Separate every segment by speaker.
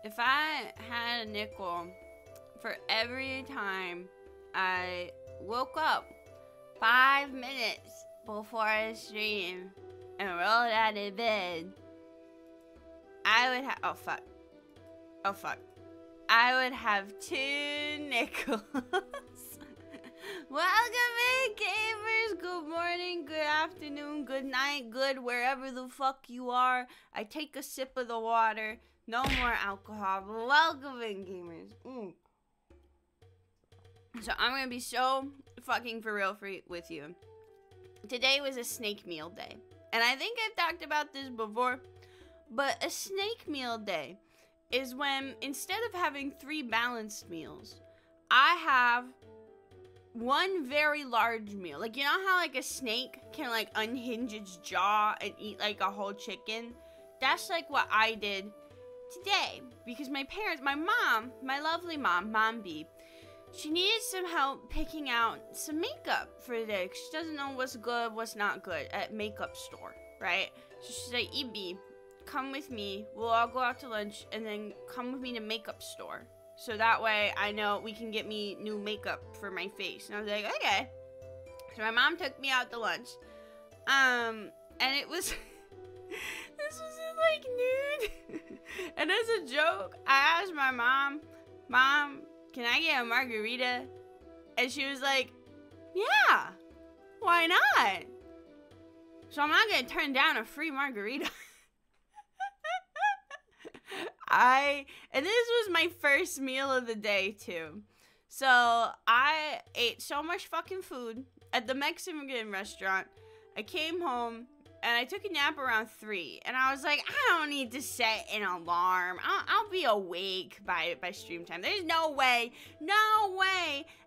Speaker 1: If I had a nickel for every time I woke up 5 minutes before I stream and rolled out of bed, I would have, oh fuck, I would have 2 nickels. Welcome in, gamers. Good morning, good afternoon, good night, good wherever the fuck you are. I take a sip of the water. No more alcohol. But welcome in, gamers. So I'm gonna be so fucking for real with you. Today was a snake meal day. And I think I've talked about this before. But a snake meal day is when instead of having 3 balanced meals, I have 1 very large meal. Like, you know how like a snake can like unhinge its jaw and eat like a whole chicken? That's like what I did today. Because my parents, my mom, my lovely mom, Mom B, she needed some help picking out some makeup for today. 'Cause she doesn't know what's good, what's not good at makeup store, right? So she's like, EB, come with me. We'll all go out to lunch and then come with me to makeup store. So that way I know we can get me new makeup for my face. And I was like, okay. So my mom took me out to lunch. And it was, this was in like noon. And as a joke, I asked my mom, can I get a margarita? And she was like, yeah, why not? So I'm not gonna turn down a free margarita. And this was my first meal of the day too. So I ate so much fucking food at the Mexican restaurant. I came home and I took a nap around 3. And I was like, I don't need to set an alarm. I'll be awake by stream time. There's no way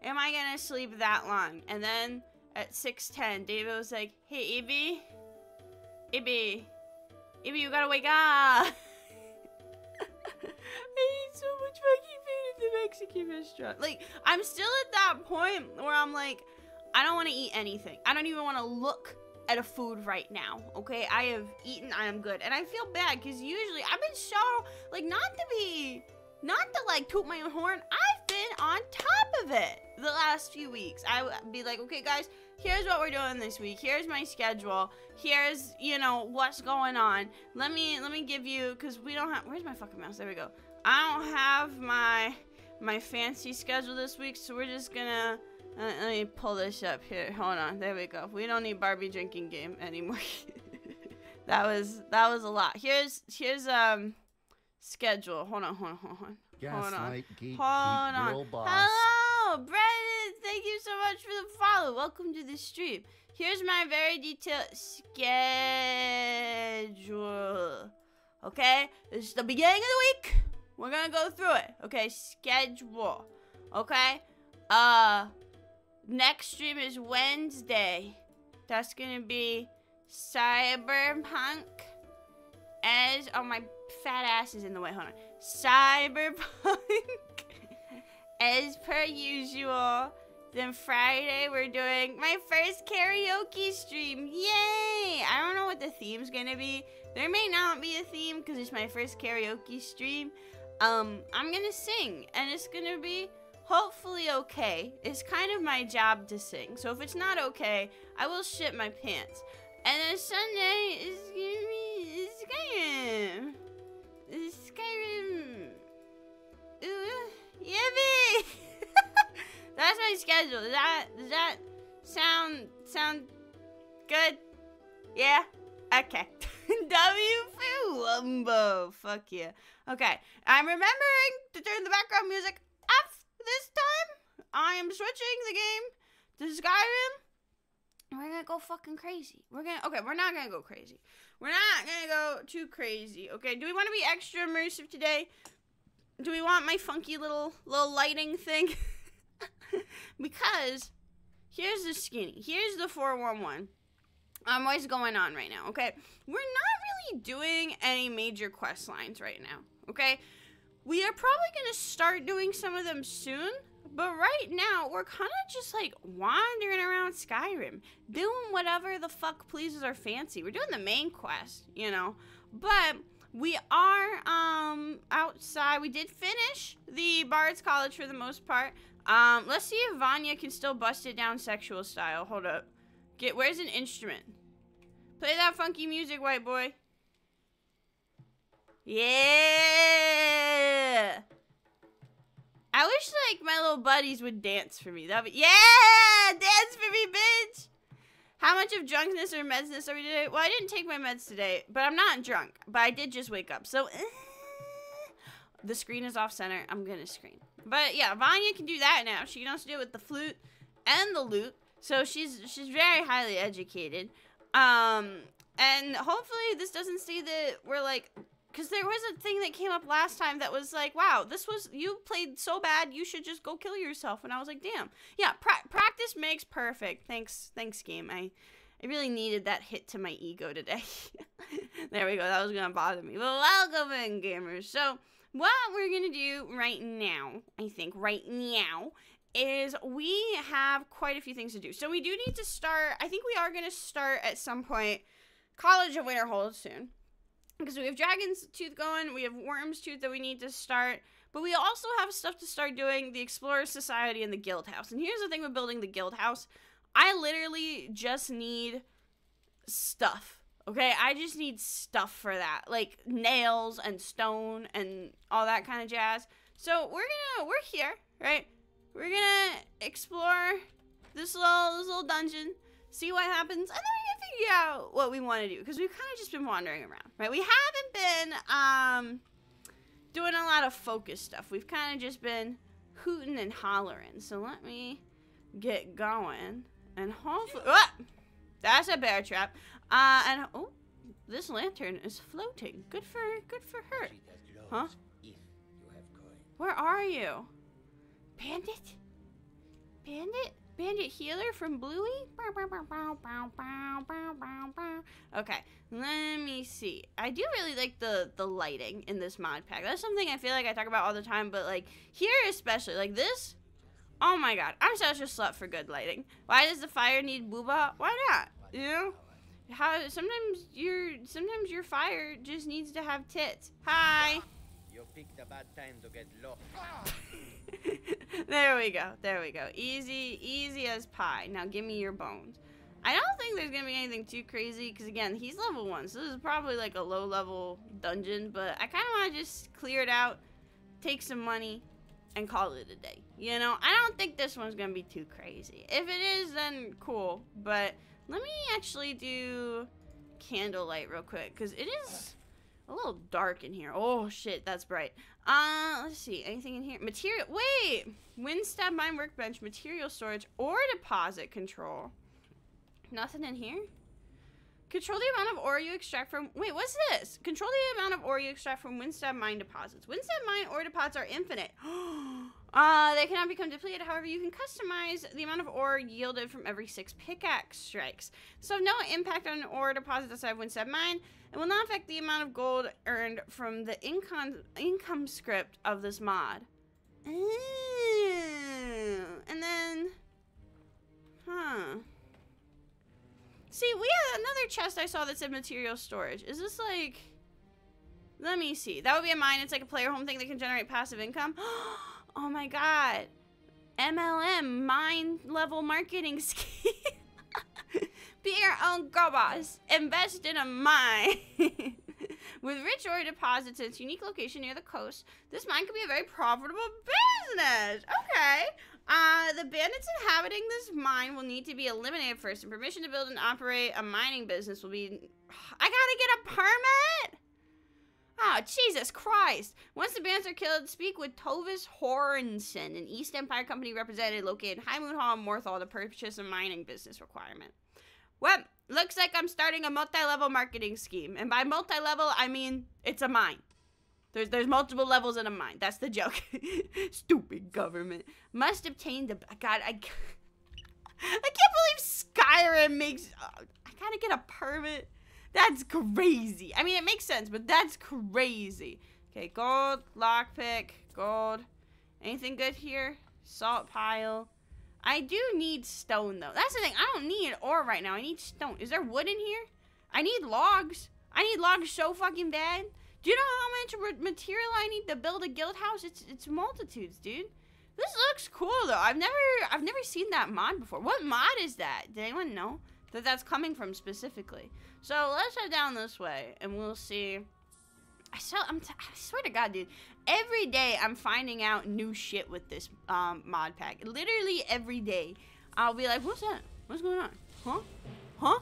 Speaker 1: am I gonna sleep that long. And then at 6:10, David was like, hey, Ibby, you gotta wake up. I eat so much fucking food at the Mexican restaurant. Like, I'm still at that point where I'm like, I don't want to eat anything. I don't even want to look at a food right now, okay? I have eaten, I am good. And I feel bad, because usually, I've been so, like, not to, like, toot my own horn. I've been on top of it the last few weeks. I would be like, okay, guys, here's what we're doing this week. Here's my schedule. Here's, you know, what's going on. Let me give you, because we don't have, where's my fucking mouse? There we go. I don't have my fancy schedule this week, so we're just gonna, let me pull this up here. Hold on. There we go. We don't need Barbie drinking game anymore. that was a lot. Here's schedule. Hold on.
Speaker 2: Gaslight, geek,
Speaker 1: Hold on. Hello, Brendan. Thank you so much for the follow. Welcome to the stream. Here's my very detailed schedule. Okay? This is the beginning of the week. We're gonna go through it. Okay? Schedule. Okay? Next stream is Wednesday. That's gonna be Cyberpunk. Oh, my fat ass is in the way. Hold on. Cyberpunk. As per usual. Then Friday, we're doing my first karaoke stream. Yay! I don't know what the theme's gonna be. There may not be a theme because it's my first karaoke stream. I'm gonna sing, and it's gonna be hopefully okay. It's kind of my job to sing. So if it's not okay, I will shit my pants. And then Sunday is gonna be Skyrim. Skyrim. Ooh, yippee! That's my schedule. Does that sound good? Yeah? Okay. W-Wumbo. Fuck yeah. Okay. I'm remembering to turn the background music off this time. I am switching the game to Skyrim. We're gonna go fucking crazy. We're not gonna go crazy. We're not gonna go too crazy. Okay, do we want to be extra immersive today? Do we want my funky little lighting thing? Because here's the skinny. Here's the 411. What's going on right now, okay? We're not really doing any major quest lines right now, okay? We are probably going to start doing some of them soon, but right now, we're kind of just, like, wandering around Skyrim, doing whatever the fuck pleases our fancy. We're doing the main quest, you know? But We are outside. We did finish the Bard's College for the most part. Let's see if Vanya can still bust it down sexual style. Hold up. Where's an instrument? Play that funky music, white boy. Yeah. I wish like my little buddies would dance for me. That'd be, yeah, dance for me, bitch. How much of drunkenness or medsness are we today? Well, I didn't take my meds today, but I'm not drunk. But I did just wake up. So, the screen is off center. I'm gonna scream. But yeah, Vanya can do that now. She can also do it with the flute and the lute. So she's very highly educated. And hopefully this doesn't say that we're like, because there was a thing that came up last time that was like, wow, you played so bad, you should just go kill yourself. And I was like, damn. Yeah, practice makes perfect. Thanks, game. I really needed that hit to my ego today. There we go. That was going to bother me. But welcome in, gamers. So what we're going to do right now, I think, is we have quite a few things to do. So we do need to start, I think we are going to start at some point College of Winterhold soon. Because we have Dragon's Tooth going, we have Worm's Tooth that we need to start, but we also have stuff to start doing, the Explorers Society and the Guild House. And here's the thing with building the Guild House. I literally just need stuff, okay? I just need stuff for that, like nails and stone and all that kind of jazz. So we're here, right? We're gonna explore this little dungeon, see what happens, and then we can figure out what we want to do, because we've kind of just been wandering around, right? We haven't been doing a lot of focus stuff. We've kind of just been hooting and hollering. So let me get going, and hopefully, that's a bear trap. And oh, this lantern is floating. Good for her. Huh? Where are you? Bandit? Bandit healer from Bluey? Okay, let me see. I do really like the lighting in this mod pack. That's something I feel like I talk about all the time, but like here especially, like this, oh my god, I'm such a slut for good lighting. Why does the fire need booba? Why not? You know? Sometimes your fire just needs to have tits. Hi.
Speaker 2: You picked a bad time to get low.
Speaker 1: There we go. Easy as pie. Now give me your bones. I don't think there's gonna be anything too crazy, because again, he's level 1, so this is probably like a low level dungeon, but I kind of want to just clear it out, take some money, and call it a day. You know, I don't think this one's gonna be too crazy. If it is, then cool, but let me actually do candlelight real quick, because it is a little dark in here. Oh shit, that's bright. Let's see, anything in here? Material, wait! Windstab mine workbench, material storage, or deposit control. Nothing in here? Control the amount of ore you extract from, wait, what's this? Control the amount of ore you extract from Windstab mine deposits. Windstab mine ore deposits are infinite. They cannot become depleted. However, you can customize the amount of ore yielded from every 6 pickaxe strikes. So no impact on ore deposits outside of Windstab mine. It will not affect the amount of gold earned from the income script of this mod. And then, see, we had another chest I saw that said material storage. Is this like, let me see. That would be a mine. It's like a player home thing that can generate passive income. Oh my god. MLM, mine level marketing scheme. Be your own go boss. Invest in a mine. With rich ore deposits in its unique location near the coast, this mine could be a very profitable business. Okay. The bandits inhabiting this mine will need to be eliminated first, and permission to build and operate a mining business will be... I gotta get a permit? Oh, Jesus Christ. Once the bandits are killed, speak with Tovis Horenson, an East Empire company representative located in High Moon Hall and Morthal to purchase a mining business requirement. Well, looks like I'm starting a multi-level marketing scheme. And by multi-level, I mean it's a mine. There's multiple levels in a mine. That's the joke. Stupid government. Must obtain the... God, I can't believe Skyrim makes... I gotta get a permit. That's crazy. I mean, it makes sense, but that's crazy. Okay, gold, lockpick, gold. Anything good here? Salt pile. I do need stone, though. That's the thing. I don't need ore right now. I need stone. Is there wood in here? I need logs. I need logs so fucking bad. Do you know how much material I need to build a guild house? It's multitudes, dude. This looks cool though. I've never seen that mod before. What mod is that? Did anyone know that that's coming from specifically? So let's head down this way and we'll see. I swear to God, dude. Every day I'm finding out new shit with this mod pack. Literally every day, I'll be like, "What's that? What's going on? Huh? Huh?"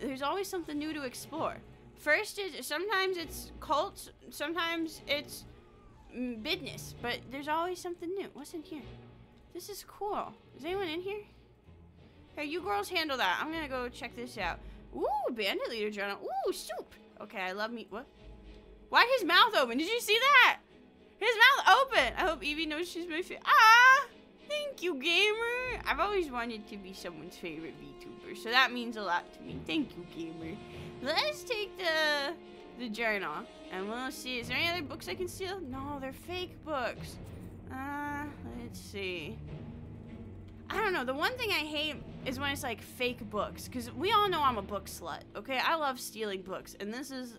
Speaker 1: There's always something new to explore. First, sometimes it's cults, sometimes it's business, but there's always something new. What's in here? This is cool. Is anyone in here? Hey, you girls handle that. I'm gonna go check this out. Ooh, bandit leader journal. Ooh, soup. Okay, I love meat. What? Why'd his mouth open? Did you see that? His mouth open. I hope Evie knows she's my favorite. Ah, thank you, gamer. I've always wanted to be someone's favorite VTuber, so that means a lot to me. Thank you, gamer. Let's take the journal, and we'll see. Is there any other books I can steal? No, they're fake books. Let's see. I don't know. The one thing I hate is when it's like fake books, because we all know I'm a book slut, okay? I love stealing books, and this is,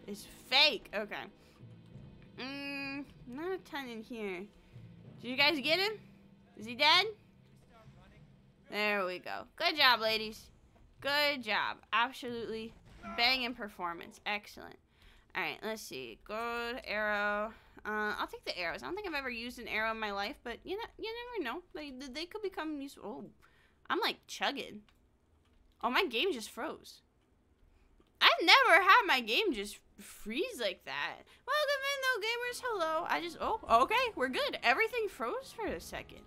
Speaker 1: it's fake. Okay. Not a ton in here. Did you guys get him? Is he dead? There we go. Good job, ladies. Good job. Absolutely banging performance. Excellent. Alright, let's see. Gold, arrow. I'll take the arrows. I don't think I've ever used an arrow in my life, but you never know. They could become useful. Oh, I'm like chugging. Oh, my game just froze. I've never had my game just freeze like that. Welcome in, though, gamers. Hello. Oh, okay. We're good. Everything froze for a second.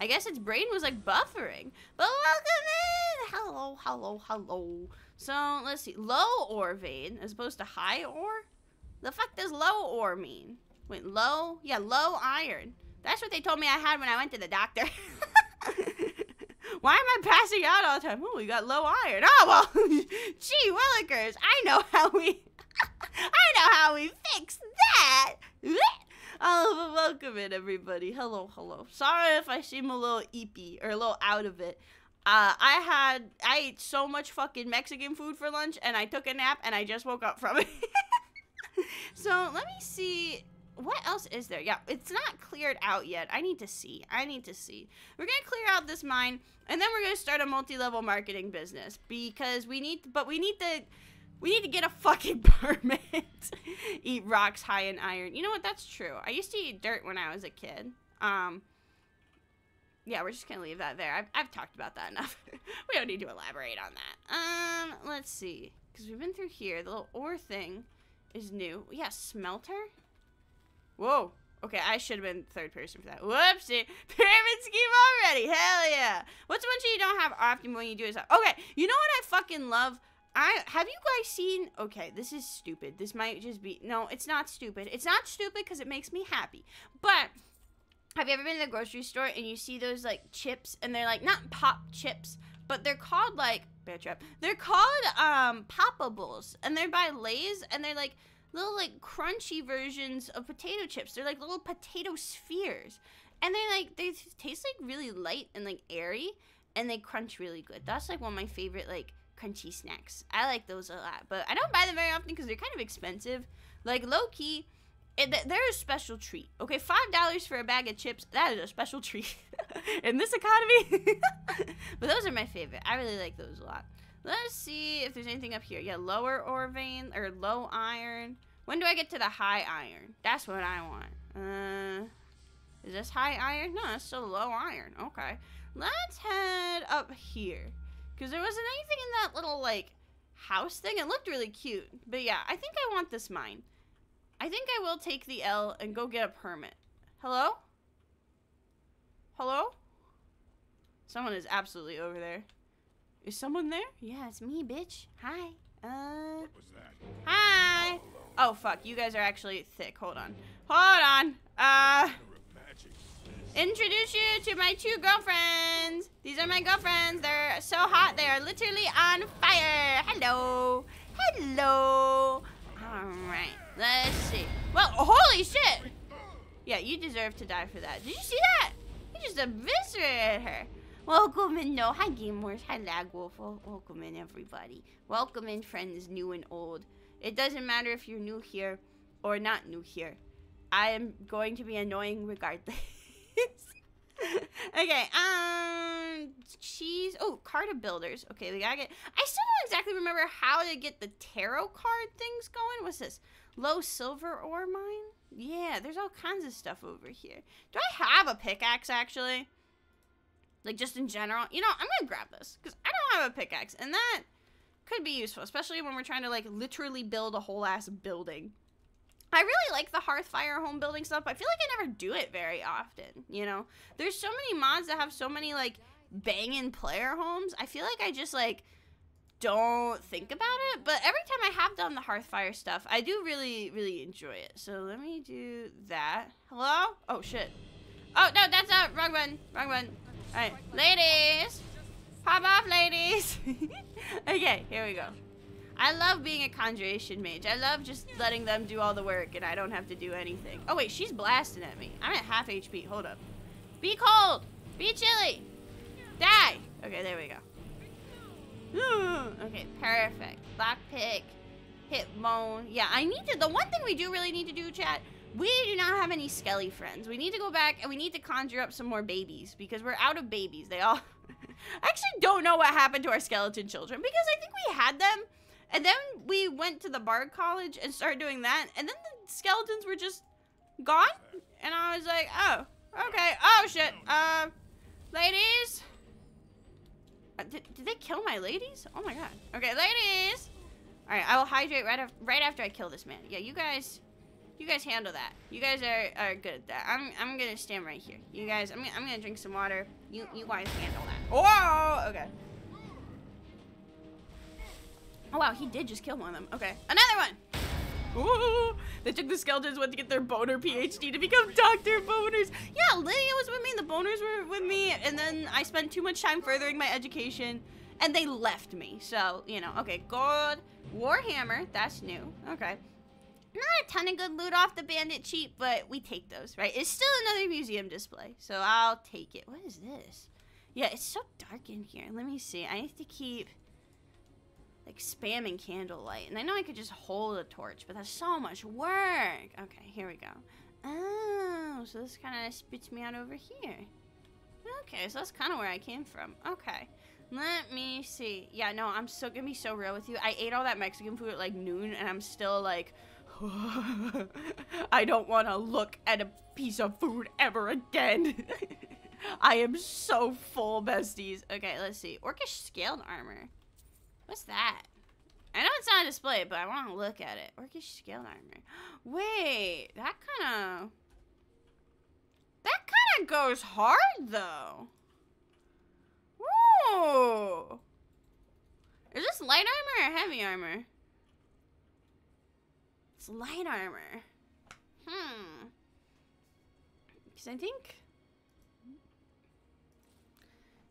Speaker 1: I guess its brain was like buffering. But welcome in. Hello. So, let's see. Low ore vein as opposed to high ore? The fuck does low ore mean? Wait, low? Yeah, low iron. That's what they told me I had when I went to the doctor. Why am I passing out all the time? Oh, we got low iron. Oh, well, gee willikers. I know how we fix that. Oh, welcome in, everybody. Hello. Sorry if I seem a little eepy or a little out of it. I ate so much fucking Mexican food for lunch, and I took a nap, and I just woke up from it. So, let me see. What else is there? Yeah, it's not cleared out yet. I need to see. We're going to clear out this mine, and then we're going to start a multi-level marketing business, because we need to get a fucking permit. Eat rocks high in iron. You know what? That's true. I used to eat dirt when I was a kid. Yeah, we're just going to leave that there. I've talked about that enough. We don't need to elaborate on that. Let's see. Because we've been through here. The little ore thing is new. Yeah, smelter? Whoa. Okay, I should have been third person for that. Whoopsie. Pyramid scheme already. Hell yeah. What's one shit you don't have often when you do it? Okay, you know what I fucking love? Have you guys seen... Okay, this is stupid. This might just be... No, it's not stupid. It's not stupid because it makes me happy. But... Have you ever been to the grocery store and you see those, like, chips? And they're, like, not pop chips, but they're called, like, bear trap. They're called, Poppables. And they're by Lay's, and they're, like, little, like, crunchy versions of potato chips. They're, like, little potato spheres. And they're, like, they taste, like, really light and, like, airy. And they crunch really good. That's, like, one of my favorite, like, crunchy snacks. I like those a lot. But I don't buy them very often because they're kind of expensive. Like, low-key... they're a special treat. Okay, $5 for a bag of chips, that is a special treat in this economy. But those are my favorite. I really like those a lot. Let's see if there's anything up here. Yeah, lower ore vein, or low iron. When do I get to the high iron? That's what I want. Is this high iron? No, that's still low iron. Okay. Let's head up here. Because there wasn't anything in that little, like, house thing. It looked really cute. But yeah, I think I want this mine. I think I will take the L and go get a permit. Hello? Hello? Someone is absolutely over there. Is someone there? Yeah, it's me, bitch. Hi. What was that? Hi. Oh, fuck. You guys are actually thick. Hold on. Introduce you to my 2 girlfriends. These are my girlfriends. They're so hot. They are literally on fire. Hello. All right. Let's see. Well, holy shit! Yeah, you deserve to die for that. Did you see that? You just eviscerated her. Welcome in, no. Hi, gamers. Hi, Lagwolf. Welcome in, everybody. Welcome in, friends, new and old. It doesn't matter if you're new here. or not new here. I am going to be annoying regardless. Okay, cheese. Oh, card of builders. Okay, we gotta get. I still don't exactly remember how to get the tarot card things going. What's this? Low silver ore mine? Yeah, there's all kinds of stuff over here. Do I have a pickaxe actually? Like just in general? You know, I'm gonna grab this because I don't have a pickaxe, and that could be useful, especially when we're trying to like literally build a whole ass building. I really like the Hearthfire home building stuff. I feel like I never do it very often, you know? There's so many mods that have so many, like, banging player homes. I feel like I just, like, don't think about it. But every time I have done the Hearthfire stuff, I do really, really enjoy it. So let me do that. Hello? Oh, shit. Oh, no, that's not. Wrong one. Wrong one. All right. Ladies. Pop off, ladies. Okay, here we go. I love being a conjuration mage. I love just letting them do all the work and I don't have to do anything. Oh wait, she's blasting at me. I'm at half HP. Hold up. Be cold. Be chilly. Die. Okay, there we go. Okay, perfect. Lockpick. Hit bone. Yeah, I need to. The one thing we do really need to do, chat, we do not have any skelly friends. We need to go back and we need to conjure up some more babies because we're out of babies. They all... I actually don't know what happened to our skeleton children because I think we had them. And then we went to the Bard College and started doing that. And then the skeletons were just gone. And I was like, oh, okay. Oh, shit. Ladies. Did they kill my ladies? Oh, my God. Okay, ladies. All right, I will hydrate right after I kill this man. Yeah, you guys handle that. You guys are good at that. I'm going to stand right here. You guys, I'm going to drink some water. You guys handle that. Whoa, okay. Oh, wow, he did just kill one of them. Okay, another one. Ooh, they took the skeletons, went to get their boner PhD to become Dr. Boners. Yeah, Lydia was with me, the boners were with me, and then I spent too much time furthering my education, and they left me. So, you know, okay, gold, Warhammer, that's new. Okay. Not a ton of good loot off the bandit cheap, but we take those, right? It's still another museum display, so I'll take it. What is this? Yeah, it's so dark in here. Let me see. I need to keep... like spamming candlelight, and I know I could just hold a torch, but that's so much work. Okay, here we go. Oh, so this kind of spits me out over here. Okay, so that's kind of where I came from. Okay, let me see. Yeah, no, I'm so gonna be so real with you. I ate all that Mexican food at like noon, and I'm still like, I don't want to look at a piece of food ever again. I am so full, besties. Okay, let's see. Orcish scaled armor. What's that? I know it's not on display, but I want to look at it. Orcish scaled armor. Wait, that kind of goes hard, though. Whoa. Is this light armor or heavy armor? It's light armor. Because I think...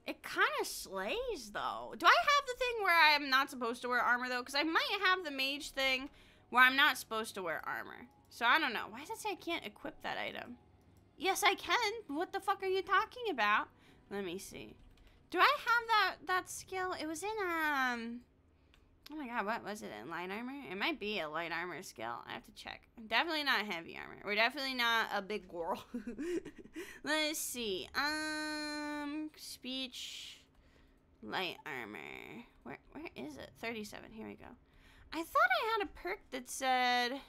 Speaker 1: it kind of slays, though. Do I have the thing where I'm not supposed to wear armor, though? Because I might have the mage thing where I'm not supposed to wear armor. So I don't know. Why does it say I can't equip that item? Yes, I can. What the fuck are you talking about? Let me see. Do I have that skill? It was in, oh my god, what was it in? Light armor? It might be a light armor skill. I have to check. Definitely not heavy armor. We're definitely not a big girl. Let's see. Speech, light armor. Where is it? 37. Here we go. I thought I had a perk that said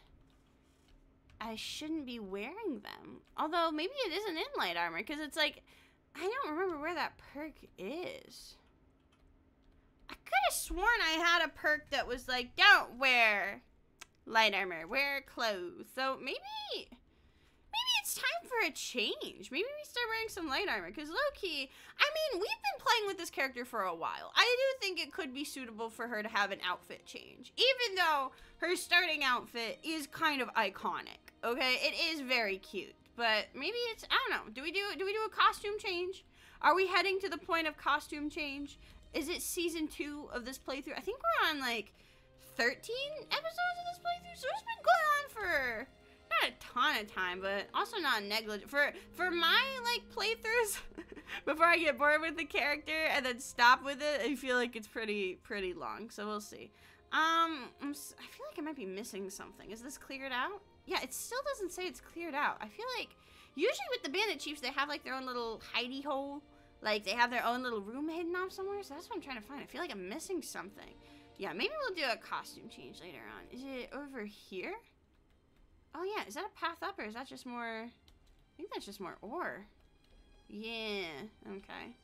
Speaker 1: I shouldn't be wearing them. Although maybe it isn't in light armor because it's like I don't remember where that perk is. I could have sworn I had a perk that was like, don't wear light armor, wear clothes. So maybe it's time for a change. Maybe we start wearing some light armor. Because low-key, I mean, we've been playing with this character for a while. I do think it could be suitable for her to have an outfit change. Even though her starting outfit is kind of iconic, okay? It is very cute. But maybe it's, I don't know. Do we do a costume change? Are we heading to the point of costume change? Is it season 2 of this playthrough? I think we're on like 13 episodes of this playthrough. So it's been going on for not a ton of time, but also not negligent. For my like playthroughs, before I get bored with the character and then stop with it, I feel like it's pretty long. So we'll see. I feel like I might be missing something. Is this cleared out? Yeah, it still doesn't say it's cleared out. I feel like usually with the bandit chiefs, they have like their own little hidey hole. Like they have their own little room hidden off somewhere. So that's what I'm trying to find. I feel like I'm missing something. Yeah, maybe we'll do a costume change later on. Is it over here? Oh yeah, is that a path up or is that just more... I think that's just more ore. Yeah, okay.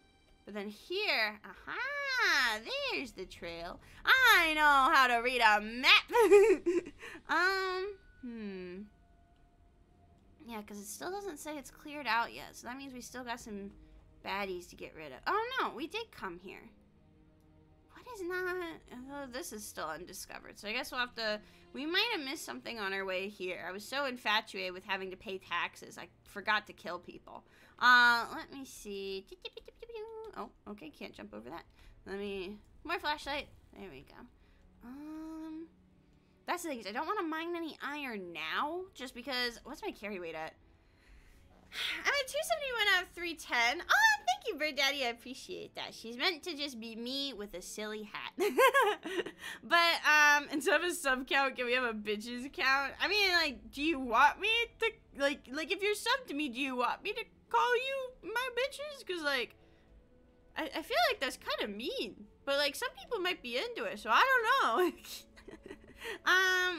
Speaker 1: But then here, aha, there's the trail. I know how to read a map. Yeah, because it still doesn't say it's cleared out yet. So that means we still got some baddies to get rid of. Oh no, we did come here. What is not? Oh, this is still undiscovered. So I guess we'll have to, we might have missed something on our way here. I was so infatuated with having to pay taxes. I forgot to kill people. Let me see. Oh, okay, can't jump over that. Let me, more flashlight. There we go. That's the thing, is I don't want to mine any iron now, just because, what's my carry weight at? I'm at 271 out of 310. Oh, thank you, Bird Daddy, I appreciate that. She's meant to just be me with a silly hat. But, instead of a sub count, can we have a bitches count? I mean, like, do you want me to, like if you're sub to me, do you want me to call you my bitches? Because, like, I feel like that's kind of mean. But, like, some people might be into it, so I don't know.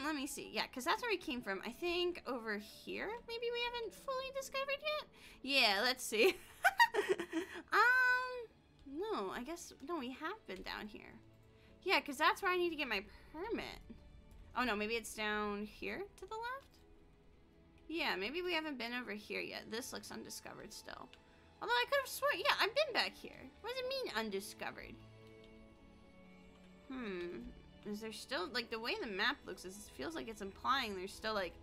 Speaker 1: Let me see. Yeah, because that's where we came from. I think over here, maybe we haven't fully discovered yet? Yeah, let's see. No, I guess, no, we have been down here. Yeah, because that's where I need to get my permit. Oh, no, maybe it's down here to the left? Yeah, maybe we haven't been over here yet. This looks undiscovered still. Although I could have sworn, yeah, I've been back here. What does it mean, undiscovered? Is there still, like, the way the map looks, it feels like it's implying there's still, like,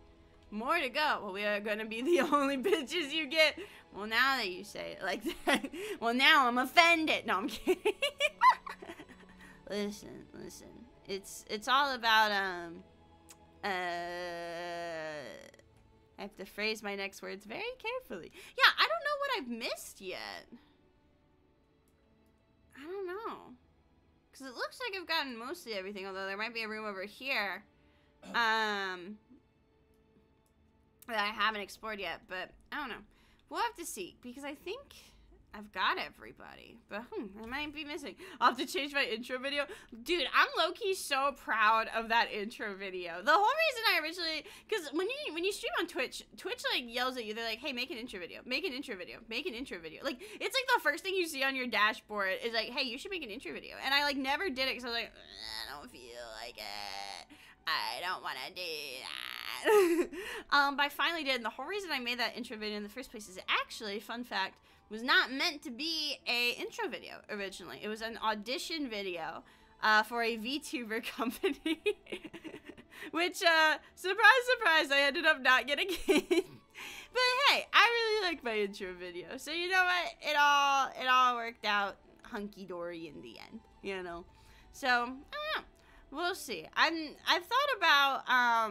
Speaker 1: more to go. Well, we are gonna be the only bitches you get. Well, now that you say it like that, well, now I'm offended. No, I'm kidding. Listen. It's all about, I have to phrase my next words very carefully. Yeah, I don't know what I've missed yet. I don't know. Because it looks like I've gotten mostly everything, although there might be a room over here that I haven't explored yet, but I don't know. We'll have to see, because I think I've got everybody, but I might be missing. I'll have to change my intro video. Dude, I'm low-key so proud of that intro video. The whole reason I originally, because when you stream on Twitch like yells at you, they're like, hey, make an intro video, make an intro video, make an intro video. Like, it's like the first thing you see on your dashboard is like, hey, you should make an intro video. And I like never did it because I was like, I don't feel like it. I don't want to do that. But I finally did, and the whole reason I made that intro video in the first place is actually, fun fact, was not meant to be a intro video originally. It was an audition video for a VTuber company, which, surprise, surprise, I ended up not getting in. But hey, I really like my intro video, so you know what? It all worked out hunky-dory in the end, you know? So, I don't know. We'll see. I've thought about, I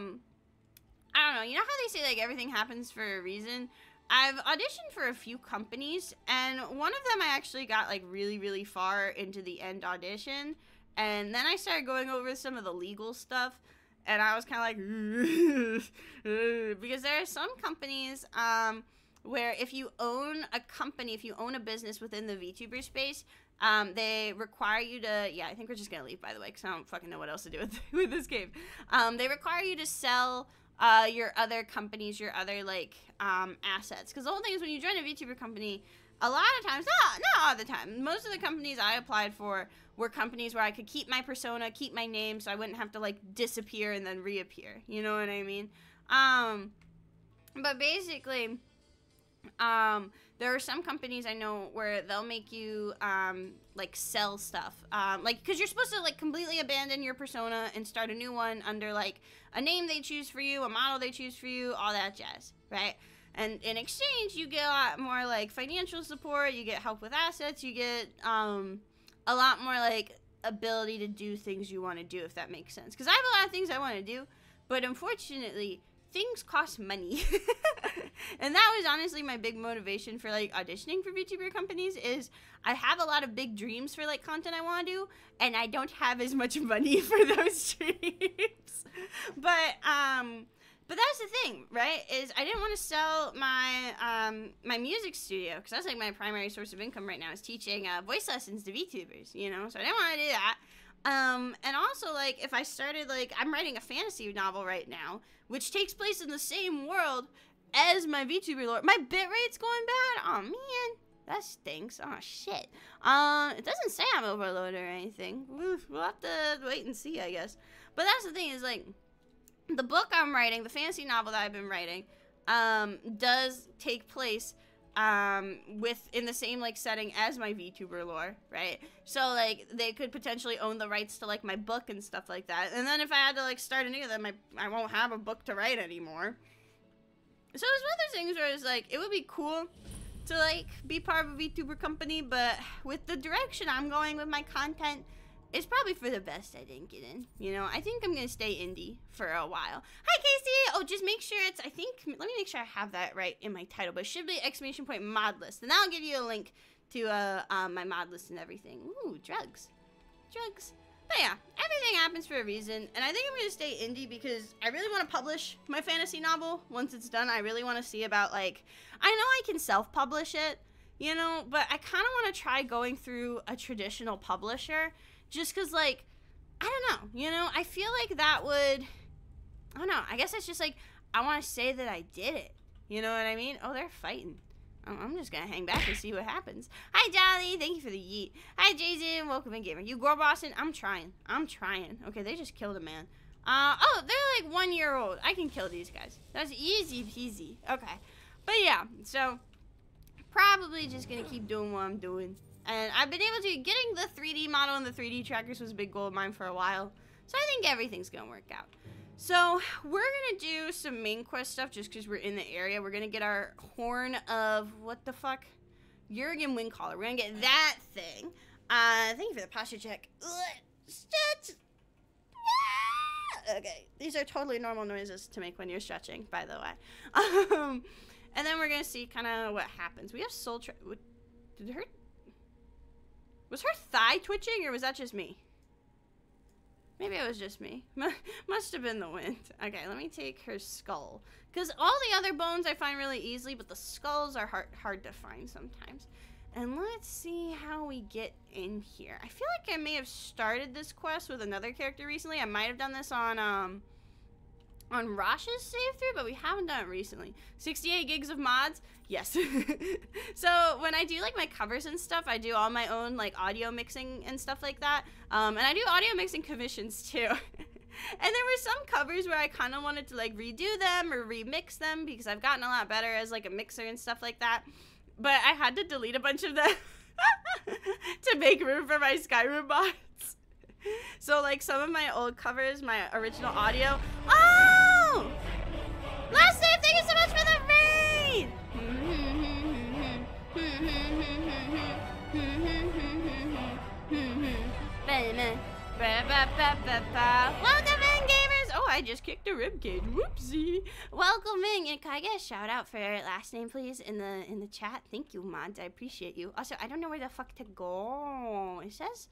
Speaker 1: don't know, you know how they say, like, everything happens for a reason? I've auditioned for a few companies, and one of them I actually got, like, really, really far into the end audition, and then I started going over some of the legal stuff, and I was kind of like, because there are some companies, where if you own a company, if you own a business within the VTuber space, they require you to, yeah, I think we're just gonna leave, by the way, because I don't fucking know what else to do with this game. They require you to sell your other companies, your other, like, assets. Because the whole thing is when you join a VTuber company, a lot of times, not all the time, most of the companies I applied for were companies where I could keep my persona, keep my name, so I wouldn't have to, like, disappear and then reappear. You know what I mean? But basically, there are some companies I know where they'll make you, like, sell stuff. Like, because you're supposed to, like, completely abandon your persona and start a new one under, like, a name they choose for you, a model they choose for you, all that jazz, right? And in exchange, you get a lot more, like, financial support, you get help with assets, you get, a lot more, like, ability to do things you want to do, if that makes sense. Because I have a lot of things I want to do, but unfortunately, things cost money. And that was honestly my big motivation for, like, auditioning for VTuber companies is I have a lot of big dreams for, like, content I want to do, and I don't have as much money for those dreams. But, But that's the thing, right? Is I didn't want to sell my my music studio because that's like my primary source of income right now is teaching voice lessons to VTubers, you know. So I didn't want to do that. And also like if I started like I'm writing a fantasy novel right now, which takes place in the same world as my VTuber lore. My bitrate's going bad. Oh man, that stinks. Oh shit. It doesn't say I'm overloaded or anything. We'll have to wait and see, I guess. But that's the thing is like. The book I'm writing, the fantasy novel that I've been writing, does take place in the same like setting as my VTuber lore, right? So like they could potentially own the rights to like my book and stuff like that. And then if I had to like start anew, then I won't have a book to write anymore. So it's one of those things where it's like it would be cool to like be part of a VTuber company, but with the direction I'm going with my content. It's probably for the best I didn't get in. You know, I think I'm going to stay indie for a while. Hi, Casey! Oh, just make sure it's, let me make sure I have that right in my title, but it should be ! Mod list. And that'll give you a link to my mod list and everything. Ooh, drugs. Drugs. But yeah, everything happens for a reason. And I think I'm going to stay indie because I really want to publish my fantasy novel. Once it's done, I really want to see about, like, I know I can self-publish it, you know, but I kind of want to try going through a traditional publisher. Just because, like, I don't know, you know, I feel like that would, I don't know, I guess it's just, like, I want to say that I did it, you know what I mean? Oh, they're fighting. I'm just going to hang back and see what happens. Hi, Jolly, thank you for the yeet. Hi, Jason, welcome in, gamer. You girl bossing? I'm trying. Okay, they just killed a man. Oh, they're, like, 1 year old. I can kill these guys. That's easy peasy. Okay, but yeah, so, probably just going to keep doing what I'm doing. And I've been able to, getting the 3D model and the 3D trackers was a big goal of mine for a while. So I think everything's going to work out. So we're going to do some main quest stuff just because we're in the area. We're going to get our horn of, what the fuck? Jurgen Windcaller. We're going to get that thing. Thank you for the posture check. Okay, these are totally normal noises to make when you're stretching, by the way. And then we're going to see kind of what happens. We have soul did her... Was her thigh twitching, or was that just me? Maybe it was just me. Must have been the wind. Okay, let me take her skull. Because all the other bones I find really easily, but the skulls are hard to find sometimes. And let's see how we get in here. I feel like I may have started this quest with another character recently. I might have done this on Rosh's save through, but we haven't done it recently. 68 gigs of mods? Yes. So when I do like my covers and stuff, I do all my own like audio mixing and stuff like that. And I do audio mixing commissions too. And there were some covers where I kind of wanted to like redo them or remix them because I've gotten a lot better as like a mixer and stuff like that. But I had to delete a bunch of them to make room for my SKYRIM bots. So like some of my old covers, my original audio. Oh! Last name, thank you so much for the raid! Welcome in, gamers! Oh, I just kicked a ribcage. Whoopsie. Welcome in. And can I get a shout out for your last name, please, in the chat? Thank you, mods. I appreciate you. Also, I don't know where the fuck to go. It says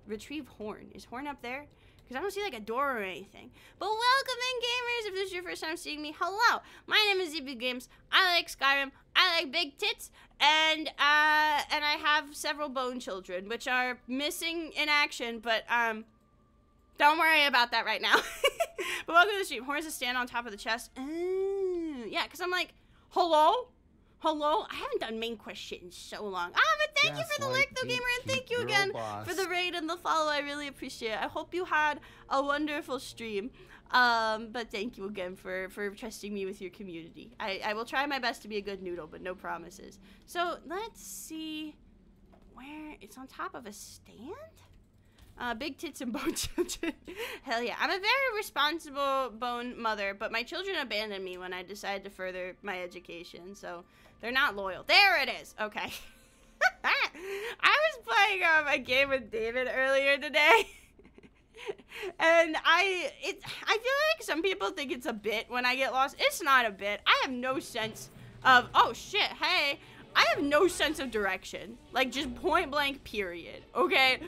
Speaker 1: retrieve horn. Is horn up there? Because I don't see like a door or anything. But welcome in, gamers. If this is your first time seeing me, hello. My name is ZB Games. I like Skyrim. I like big tits. And I have several bone children, which are missing in action. But don't worry about that right now. But welcome to the stream. Horns to stand on top of the chest. Yeah, because I'm like, hello? Hello? I haven't done main quest shit in so long. But thank you for the like though, gamer, and thank you again for the raid and the follow. I really appreciate it. I hope you had a wonderful stream. But thank you again for trusting me with your community. I will try my best to be a good noodle, but no promises. So let's see where it's on top of a stand. Big tits and bone children. Hell yeah. I'm a very responsible bone mother, but my children abandoned me when I decided to further my education, so they're not loyal. There it is. Okay. I was playing a game with David earlier today. And I feel like some people think it's a bit when I get lost. It's not a bit. I have no sense of, oh shit, hey. I have no sense of direction. Like, just point blank, period. Okay?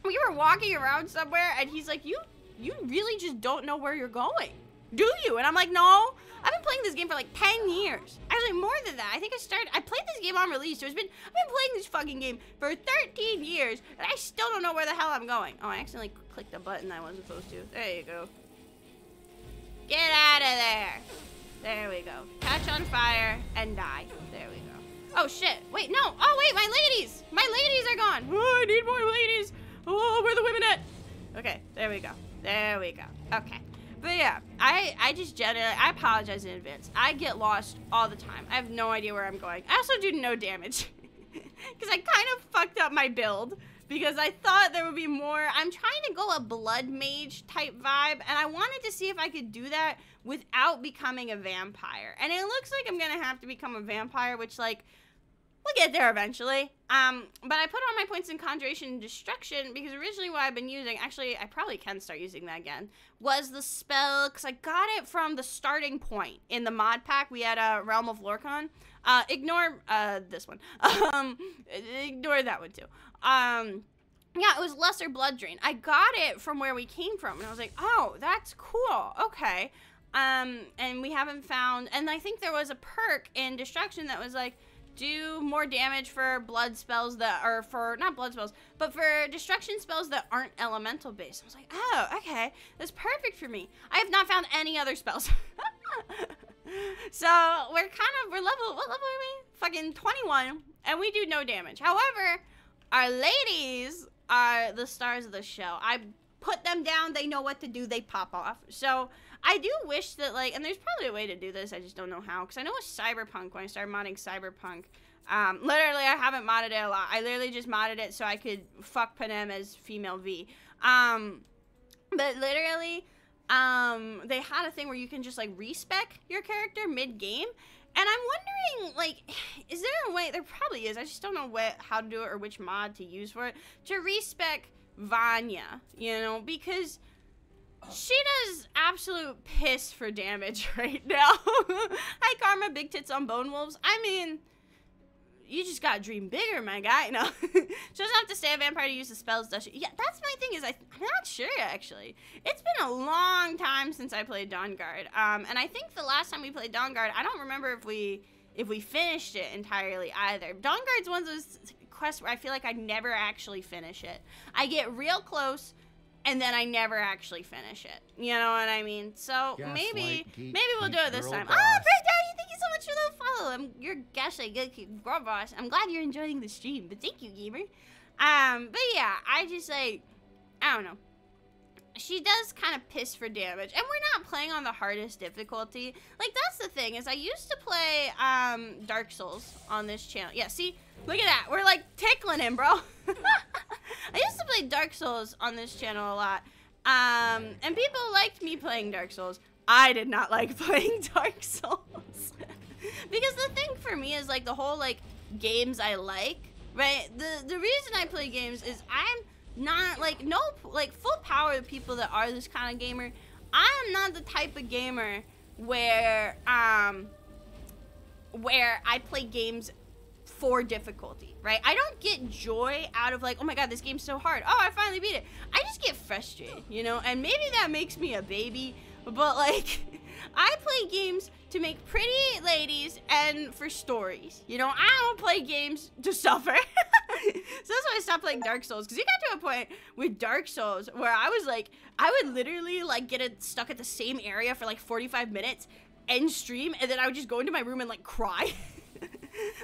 Speaker 1: We were walking around somewhere, and he's like, you really just don't know where you're going. do you? And I'm like, no. I've been playing this game for like 10 years. Actually, more than that. I think I played this game on release. So I've been playing this fucking game for 13 years, and I still don't know where the hell I'm going. Oh, I accidentally clicked a button I wasn't supposed to. There you go. Get out of there. There we go. Catch on fire and die. There we go. Oh, shit. Wait, no. Oh, wait, my ladies. My ladies are gone. Oh, I need more ladies. Oh, where are the women at? Okay, there we go. There we go. Okay. But yeah, I just generally, I apologize in advance. I get lost all the time. I have no idea where I'm going. I also do no damage. Because I kind of fucked up my build. Because I thought there would be more. I'm trying to go a blood mage type vibe. And I wanted to see if I could do that without becoming a vampire. And it looks like I'm going to have to become a vampire, which like, we'll get there eventually. But I put all my points in Conjuration and Destruction because originally what I've been using, actually I probably can start using that again, was the spell, because I got it from the starting point in the mod pack. We had a Realm of Lorcan. Ignore this one. Ignore that one too. Yeah, it was Lesser Blood Drain. I got it from where we came from, and I was like, oh, that's cool. Okay. And we haven't found, and I think there was a perk in Destruction that was like, do more damage for blood spells that are for, not blood spells, but for destruction spells that aren't elemental based. I was like, oh, okay, that's perfect for me. I have not found any other spells. So we're level, what level are we? Fucking 21, and we do no damage. However, our ladies are the stars of the show. I put them down, they know what to do, they pop off. So I do wish that, like, and there's probably a way to do this, I just don't know how, because I know with Cyberpunk, when I started modding Cyberpunk, literally, I haven't modded it a lot. I literally just modded it so I could fuck Panem as female V. But literally, they had a thing where you can just, like, respec your character mid-game, and I'm wondering, like, is there a way, there probably is, I just don't know how to do it or which mod to use for it, to respec Vanya, you know, because she does absolute piss for damage right now. Hi, Karma, Big Tits on Bone Wolves. I mean, you just gotta dream bigger, my guy. No, she doesn't have to stay a vampire to use the spells, does she? Yeah, that's my thing is I'm not sure, actually. It's been a long time since I played Dawnguard. And I think the last time we played Dawnguard, I don't remember if we finished it entirely either. Dawnguard's one of those quests where I feel like I never actually finish it. I get real close, and then I never actually finish it. You know what I mean? So maybe we'll do it this time. Oh, Great Daddy, thank you so much for the follow. You're Gaslight Good Girl Boss. I'm glad you're enjoying the stream, but thank you, gamer. But yeah, I just like, I don't know. She does kind of piss for damage, and we're not playing on the hardest difficulty. Like, that's the thing, is I used to play Dark Souls on this channel. Yeah, see? Look at that. We're like tickling him, bro. I used to play Dark Souls on this channel a lot. And people liked me playing Dark Souls. I did not like playing Dark Souls. Because the thing for me is like the whole like games I like, right? The reason I play games is I'm not like full power to people that are this kind of gamer. I am not the type of gamer where I play games for difficulty, right? I don't get joy out of like, oh my god, this game's so hard. Oh, I finally beat it. I just get frustrated, you know? And maybe that makes me a baby, but like, I play games to make pretty ladies and for stories, you know? I don't play games to suffer. So that's why I stopped playing Dark Souls, because you got to a point with Dark Souls where I was like, I would literally like get it stuck at the same area for like 45 minutes, end stream, and then I would just go into my room and like cry.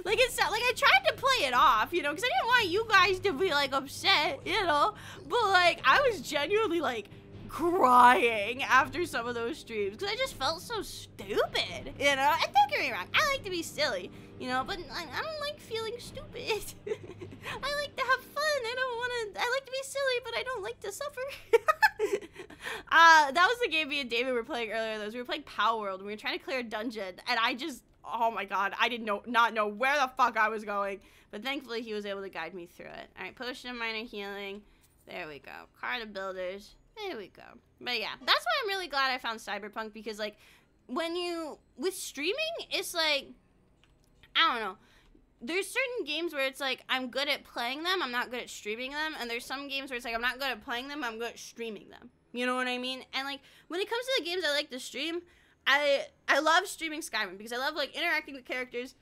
Speaker 1: Like, it's not, like, I tried to play it off, you know, because I didn't want you guys to be, like, upset, you know, but, like, I was genuinely, like, crying after some of those streams, because I just felt so stupid, you know, and don't get me wrong, I like to be silly, you know, but I don't like feeling stupid. I like to have fun, I like to be silly, but I don't like to suffer. That was the game me and David were playing earlier, we were playing Power World, and we were trying to clear a dungeon, and I just, oh my god, I did not know where the fuck I was going. But thankfully, he was able to guide me through it. Alright, potion of minor healing. There we go. Card of builders. There we go. But yeah, that's why I'm really glad I found Cyberpunk, because like, with streaming, it's like, I don't know. There's certain games where it's like, I'm good at playing them, I'm not good at streaming them. And there's some games where it's like, I'm not good at playing them, I'm good at streaming them. You know what I mean? And like when it comes to the games I like to stream, I love streaming Skyrim because I love like interacting with characters.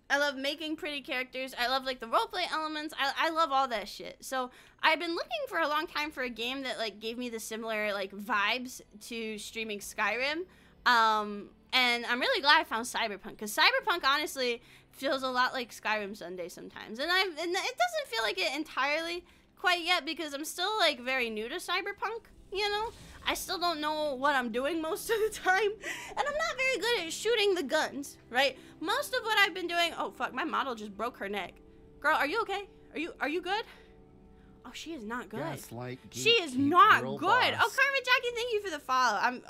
Speaker 1: I love making pretty characters. I love like the roleplay elements. I love all that shit. So I've been looking for a long time for a game that like gave me the similar like vibes to streaming Skyrim. And I'm really glad I found Cyberpunk, because Cyberpunk honestly feels a lot like Skyrim Sunday sometimes. And it doesn't feel like it entirely quite yet because I'm still like very new to Cyberpunk, you know? I still don't know what I'm doing most of the time, and I'm not very good at shooting the guns, right? Most of what I've been doing, oh fuck, my model just broke her neck. Girl, are you okay? Are you good? Oh, she is not good.
Speaker 3: Gaslight,
Speaker 1: she is not good.
Speaker 3: Boss.
Speaker 1: Oh, Carmen Jackie, thank you for the follow.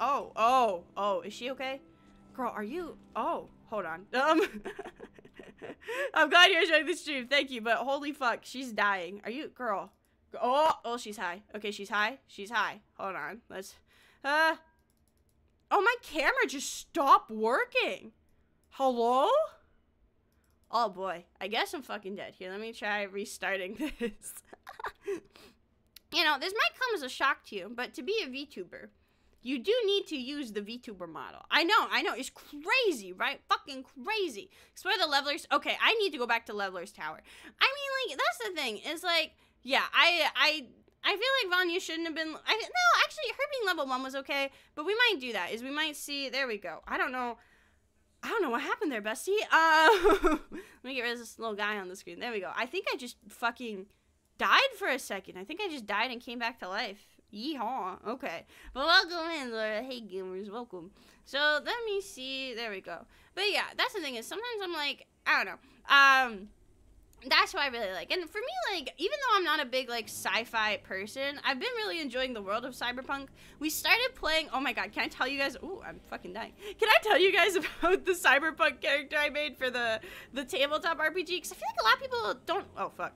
Speaker 1: Oh, is she okay? Girl, are you, oh, hold on. I'm glad you're enjoying the stream, thank you, but holy fuck, she's dying. Are you, girl? Oh, she's high. Okay, she's high. She's high. Hold on. Let's, oh, my camera just stopped working. Hello? Oh, boy. I guess I'm fucking dead. Here, let me try restarting this. You know, this might come as a shock to you, but to be a VTuber, you do need to use the VTuber model. I know. It's crazy, right? Fucking crazy. Explore the levelers. Okay, I need to go back to Leveler's Tower. I mean, like, that's the thing. Is like, yeah, I feel like Vanya shouldn't have been, no, actually, her being level 1 was okay, but we might do that, is we might see, there we go. I don't know what happened there, bestie. Let me get rid of this little guy on the screen. There we go. I think I just fucking died for a second. I think I just died and came back to life. Yeehaw. Okay. But welcome in, Laura. Hey, gamers, welcome. So, let me see, there we go. But yeah, that's the thing is, sometimes I'm like, I don't know, that's what I really like. And for me, like, even though I'm not a big, like, sci-fi person, I've been really enjoying the world of Cyberpunk. We started playing, oh my god, can I tell you guys, ooh, I'm fucking dying. Can I tell you guys about the Cyberpunk character I made for the tabletop RPG? Because I feel like a lot of people don't, oh fuck.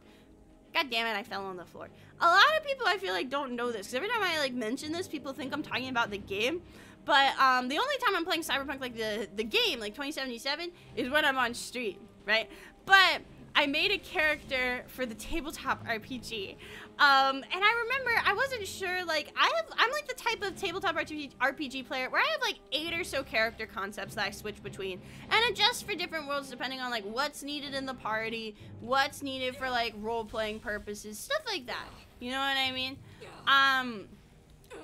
Speaker 1: God damn it, I fell on the floor. A lot of people, I feel like, don't know this. Because every time I, like, mention this, people think I'm talking about the game. But, the only time I'm playing Cyberpunk, like, the game, like, 2077, is when I'm on stream, right? But I made a character for the tabletop RPG, and I remember I wasn't sure, like, I'm like the type of tabletop RPG player where I have like 8 or so character concepts that I switch between and adjust for different worlds depending on like what's needed in the party, what's needed for like role-playing purposes, stuff like that, you know what I mean? And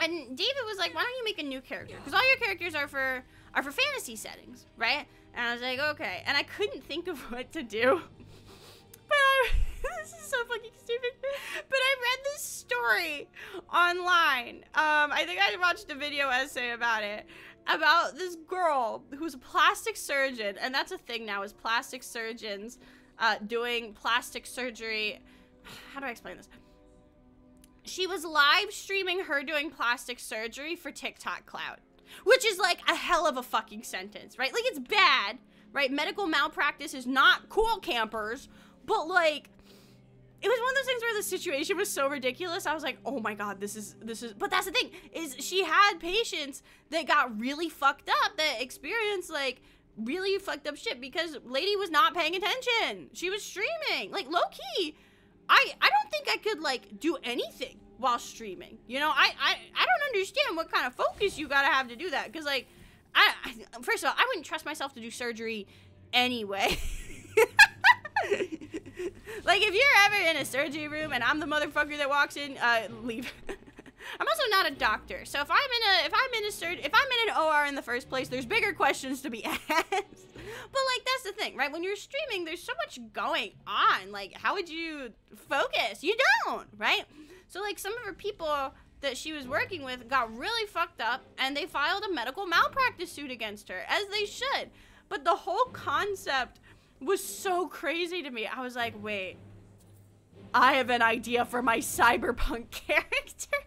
Speaker 1: David was like, why don't you make a new character, because all your characters are for fantasy settings, right? And I was like, okay, and I couldn't think of what to do. But this is so fucking stupid. But I read this story online. I think I watched a video essay about it. About this girl who's a plastic surgeon. And that's a thing now, is plastic surgeons doing plastic surgery. How do I explain this? She was live streaming her doing plastic surgery for TikTok Cloud. Which is like a hell of a fucking sentence, right? Like, it's bad, right? Medical malpractice is not cool, campers. But, like, it was one of those things where the situation was so ridiculous. I was like, oh my god, this is, but that's the thing, is she had patients that got really fucked up, that experienced, like, really fucked up shit because lady was not paying attention. She was streaming. Like, low-key, I don't think I could, like, do anything while streaming. You know, I don't understand what kind of focus you gotta have to do that. Because, like, first of all, I wouldn't trust myself to do surgery anyway. Like, if you're ever in a surgery room and I'm the motherfucker that walks in, leave. I'm also not a doctor, so if I'm in an OR in the first place, there's bigger questions to be asked. But like, that's the thing, right? When you're streaming, there's so much going on. Like, how would you focus? You don't, right? So like, some of her people that she was working with got really fucked up, and they filed a medical malpractice suit against her, as they should. But the whole concept was so crazy to me. I was like, wait, I have an idea for my cyberpunk character.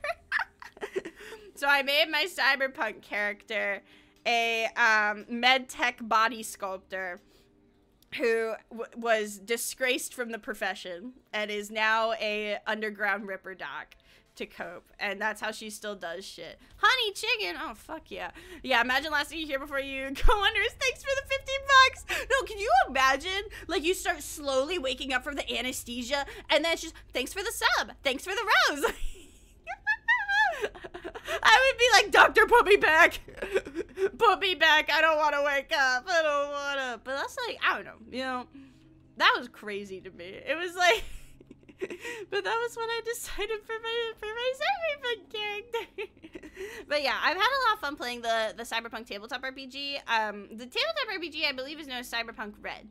Speaker 1: So I made my cyberpunk character a med tech body sculptor who was disgraced from the profession and is now a underground ripper doc to cope, and that's how she still does shit. Honey chicken, oh fuck yeah. Yeah, imagine last thing you hear before you go under is thanks for the 15 bucks. No, can you imagine, like, you start slowly waking up from the anesthesia and then it's just, thanks for the sub, thanks for the rose. like, doctor, put me back. Put me back. I don't want to wake up. I don't want to. But that's like, I don't know. You know, that was crazy to me. It was like, but that was when I decided for my Cyberpunk character. But yeah, I've had a lot of fun playing the Cyberpunk tabletop RPG. The tabletop RPG, I believe, is known as Cyberpunk Red.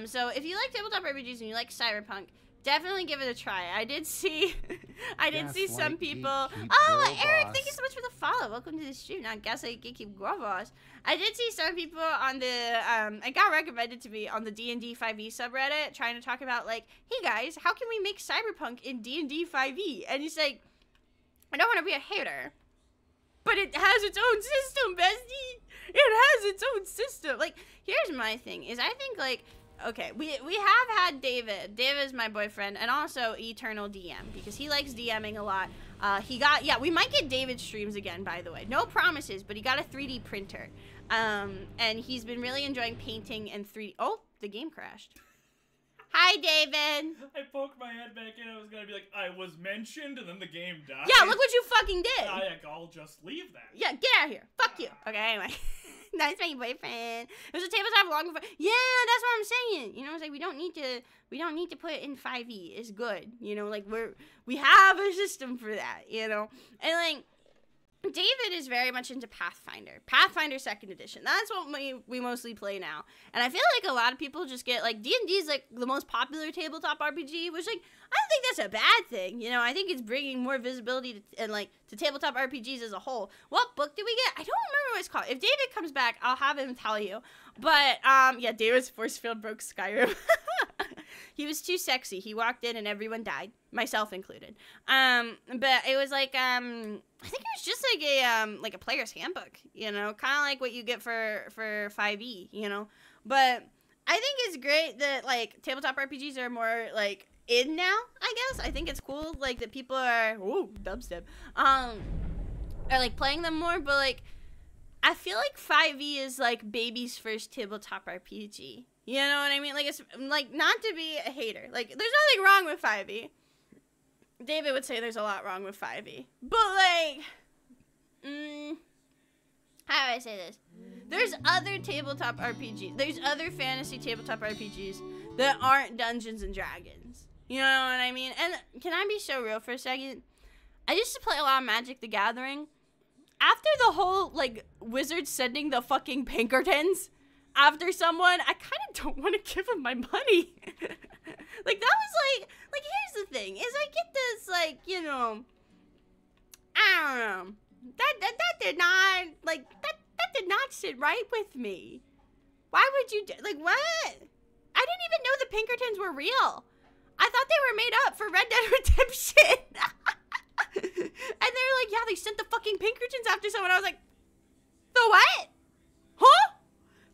Speaker 1: So if you like tabletop RPGs and you like Cyberpunk, definitely give it a try. I did see some people. Oh, Eric, thank you so much for the follow. Welcome to the stream. Not Gaslight Gatekeep Girl Boss. I did see some people on the it got recommended to me on the D&D 5e subreddit trying to talk about like, hey guys, how can we make Cyberpunk in D&D 5e? And he's like, I don't want to be a hater, but it has its own system, bestie. It has its own system. Like, here's my thing is I think like, okay, we have had David. David is my boyfriend and also Eternal DM because he likes DMing a lot. We might get David streams again, by the way. No promises, but he got a 3D printer. And he's been really enjoying painting and 3D. Oh, the game crashed. Hi, David.
Speaker 3: I poked my head back in. I was gonna be like, I was mentioned, and then the game died.
Speaker 1: Yeah, look what you fucking did.
Speaker 3: I'll just leave that.
Speaker 1: Yeah, get out of here. Fuck you. Okay, anyway. That's my boyfriend. It was a tabletop long before. Yeah, that's what I'm saying. You know, it's like we don't need to put it in 5e. It's good. You know, like we have a system for that. You know, and like David is very much into Pathfinder 2nd edition. That's what we mostly play now. And I feel like a lot of people just get like D&D is like the most popular tabletop RPG, which like I don't think that's a bad thing. You know, I think it's bringing more visibility to tabletop RPGs as a whole. What book did we get? I don't remember what it's called. If David comes back, I'll have him tell you. But yeah, David's force field broke Skyrim. He was too sexy. He walked in and everyone died, myself included. But it was like I think it was just like a player's handbook, you know, kind of like what you get for 5e, you know. But I think it's great that like tabletop RPGs are more like in now, I guess. I think it's cool like that people are dubstep are like playing them more, but like I feel like 5e is like baby's first tabletop RPG. You know what I mean? Like, it's like not to be a hater. Like, there's nothing wrong with 5e. David would say there's a lot wrong with 5e. But like, how do I say this? There's other tabletop RPGs. There's other fantasy tabletop RPGs that aren't Dungeons and Dragons. You know what I mean? And can I be so real for a second? I used to play a lot of Magic the Gathering. After the whole, like, wizard sending the fucking Pinkertons after someone, I kind of don't want to give them my money. Like, that was like, here's the thing, is I get this, like, you know, I don't know, that did not, like, that did not sit right with me. Why would you, like, what? I didn't even know the Pinkertons were real. I thought they were made up for Red Dead Redemption. And they were like, yeah, they sent the fucking Pinkertons after someone. I was like, the what? Huh?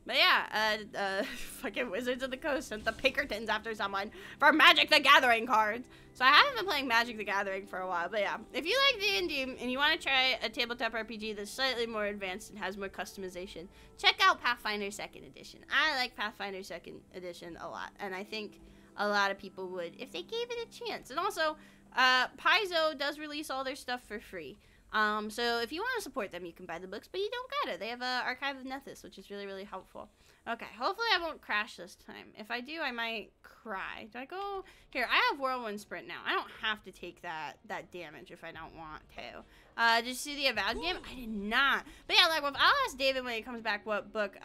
Speaker 1: But yeah, fucking Wizards of the Coast sent the Pinkertons after someone for Magic the Gathering cards. So I haven't been playing Magic the Gathering for a while, but yeah. If you like D&D and you want to try a tabletop RPG that's slightly more advanced and has more customization, check out Pathfinder 2nd Edition. I like Pathfinder 2nd Edition a lot, and I think a lot of people would if they gave it a chance. And also, Paizo does release all their stuff for free. So if you want to support them, you can buy the books, but you don't gotta. They have a Archive of Nethys, which is really, really helpful. Okay, hopefully I won't crash this time. If I do, I might cry. Do I go? Here, I have Whirlwind Sprint now. I don't have to take that damage if I don't want to. Did you see the Avowed game? I did not. But yeah, like, well, I'll ask David when he comes back what book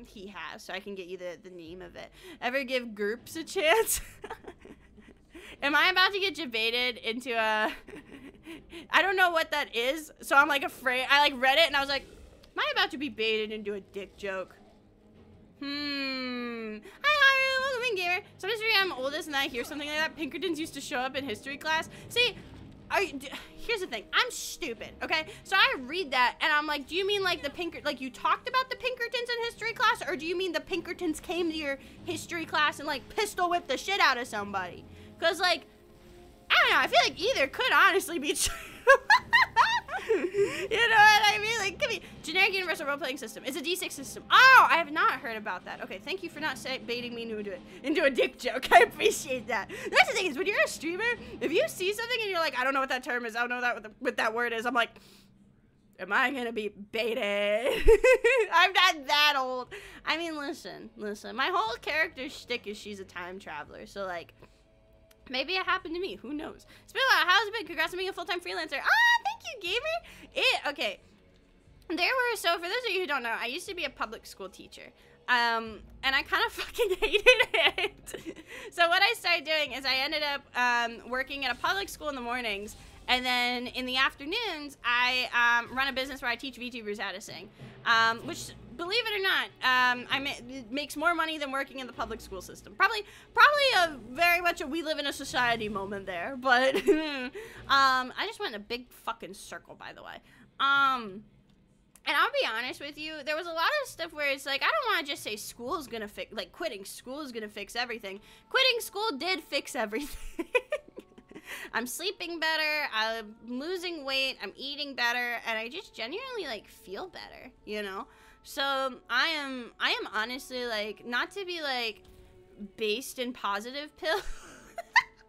Speaker 1: he has, so I can get you the name of it. Ever give groups a chance? Am I about to get debated into a... I don't know what that is, so I'm like afraid. I like read it and I was like, am I about to be baited into a dick joke? Hi, Haru, welcome in, gamer. Sometimes I'm oldest and I hear something like that. Pinkertons used to show up in history class. See, here's the thing. I'm stupid, okay? So I read that and I'm like, do you mean like like you talked about the Pinkertons in history class, or do you mean the Pinkertons came to your history class and like pistol whipped the shit out of somebody? Because like, I don't know, I feel like either could honestly be true. You know what I mean? Like, could be generic universal role-playing system. It's a D6 system. Oh, I have not heard about that. Okay, thank you for not baiting me into a dick joke. I appreciate that. That's the thing is, when you're a streamer, if you see something and you're like, I don't know what that term is, I don't know what that word is, I'm like, am I gonna be baited? I'm not that old. I mean, listen. My whole character shtick is she's a time traveler. So, like, maybe it happened to me. Who knows? It's been a while. How's it been? Congrats on being a full-time freelancer. Ah, thank you, gamer. Okay. So for those of you who don't know, I used to be a public school teacher. And I kind of fucking hated it. So what I started doing is I ended up working at a public school in the mornings, and then in the afternoons I run a business where I teach VTubers how to sing, which, believe it or not, it makes more money than working in the public school system. Probably a very much a we live in a society moment there, but I just went in a big fucking circle, by the way. And I'll be honest with you, there was a lot of stuff where it's like, I don't want to just say school is gonna fix, like, quitting school is gonna fix everything. Quitting school did fix everything. I'm sleeping better, I'm losing weight, I'm eating better, and I just genuinely, like, feel better, you know? So, I am honestly, like, not to be, like, based in positive pill,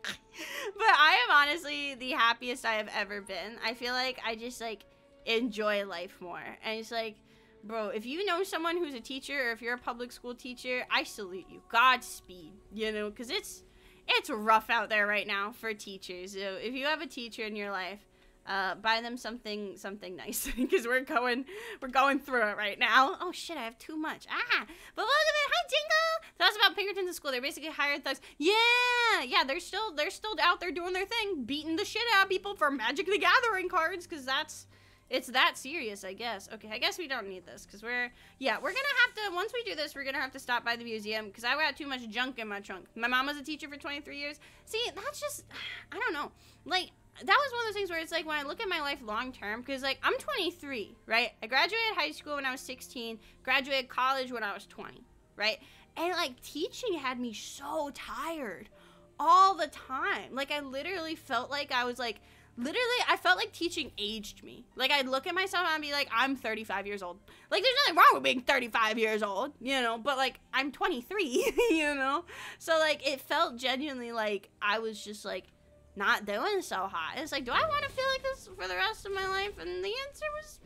Speaker 1: but I am honestly the happiest I have ever been. I feel like I just, like, enjoy life more. And it's like, bro, if you know someone who's a teacher, or if you're a public school teacher, I salute you. Godspeed, you know, because it's rough out there right now for teachers. So if you have a teacher in your life, buy them something nice, because we're going through it right now. Oh shit, I have too much. But look at it. Hi, Jingle. Tell us about Pinkertons in school. They're basically hired thugs. Yeah, they're still out there doing their thing, beating the shit out of people for Magic the Gathering cards, because it's that serious, I guess. Okay, I guess we don't need this, because we're gonna have to, once we do this, we're gonna have to stop by the museum, because I got too much junk in my trunk. My mom was a teacher for 23 years. See, that's just, I don't know. Like, that was one of those things where it's like, when I look at my life long term, because, like, I'm 23, right? I graduated high school when I was 16, graduated college when I was 20, right? And, like, teaching had me so tired all the time. Like, I literally felt like I was, like, I felt like teaching aged me. Like, I'd look at myself and I'd be like, I'm 35 years old. Like, there's nothing wrong with being 35 years old, you know, but, like, I'm 23, you know? So, like, it felt genuinely like I was just, like, not doing so hot. It's like, do I want to feel like this for the rest of my life? And the answer was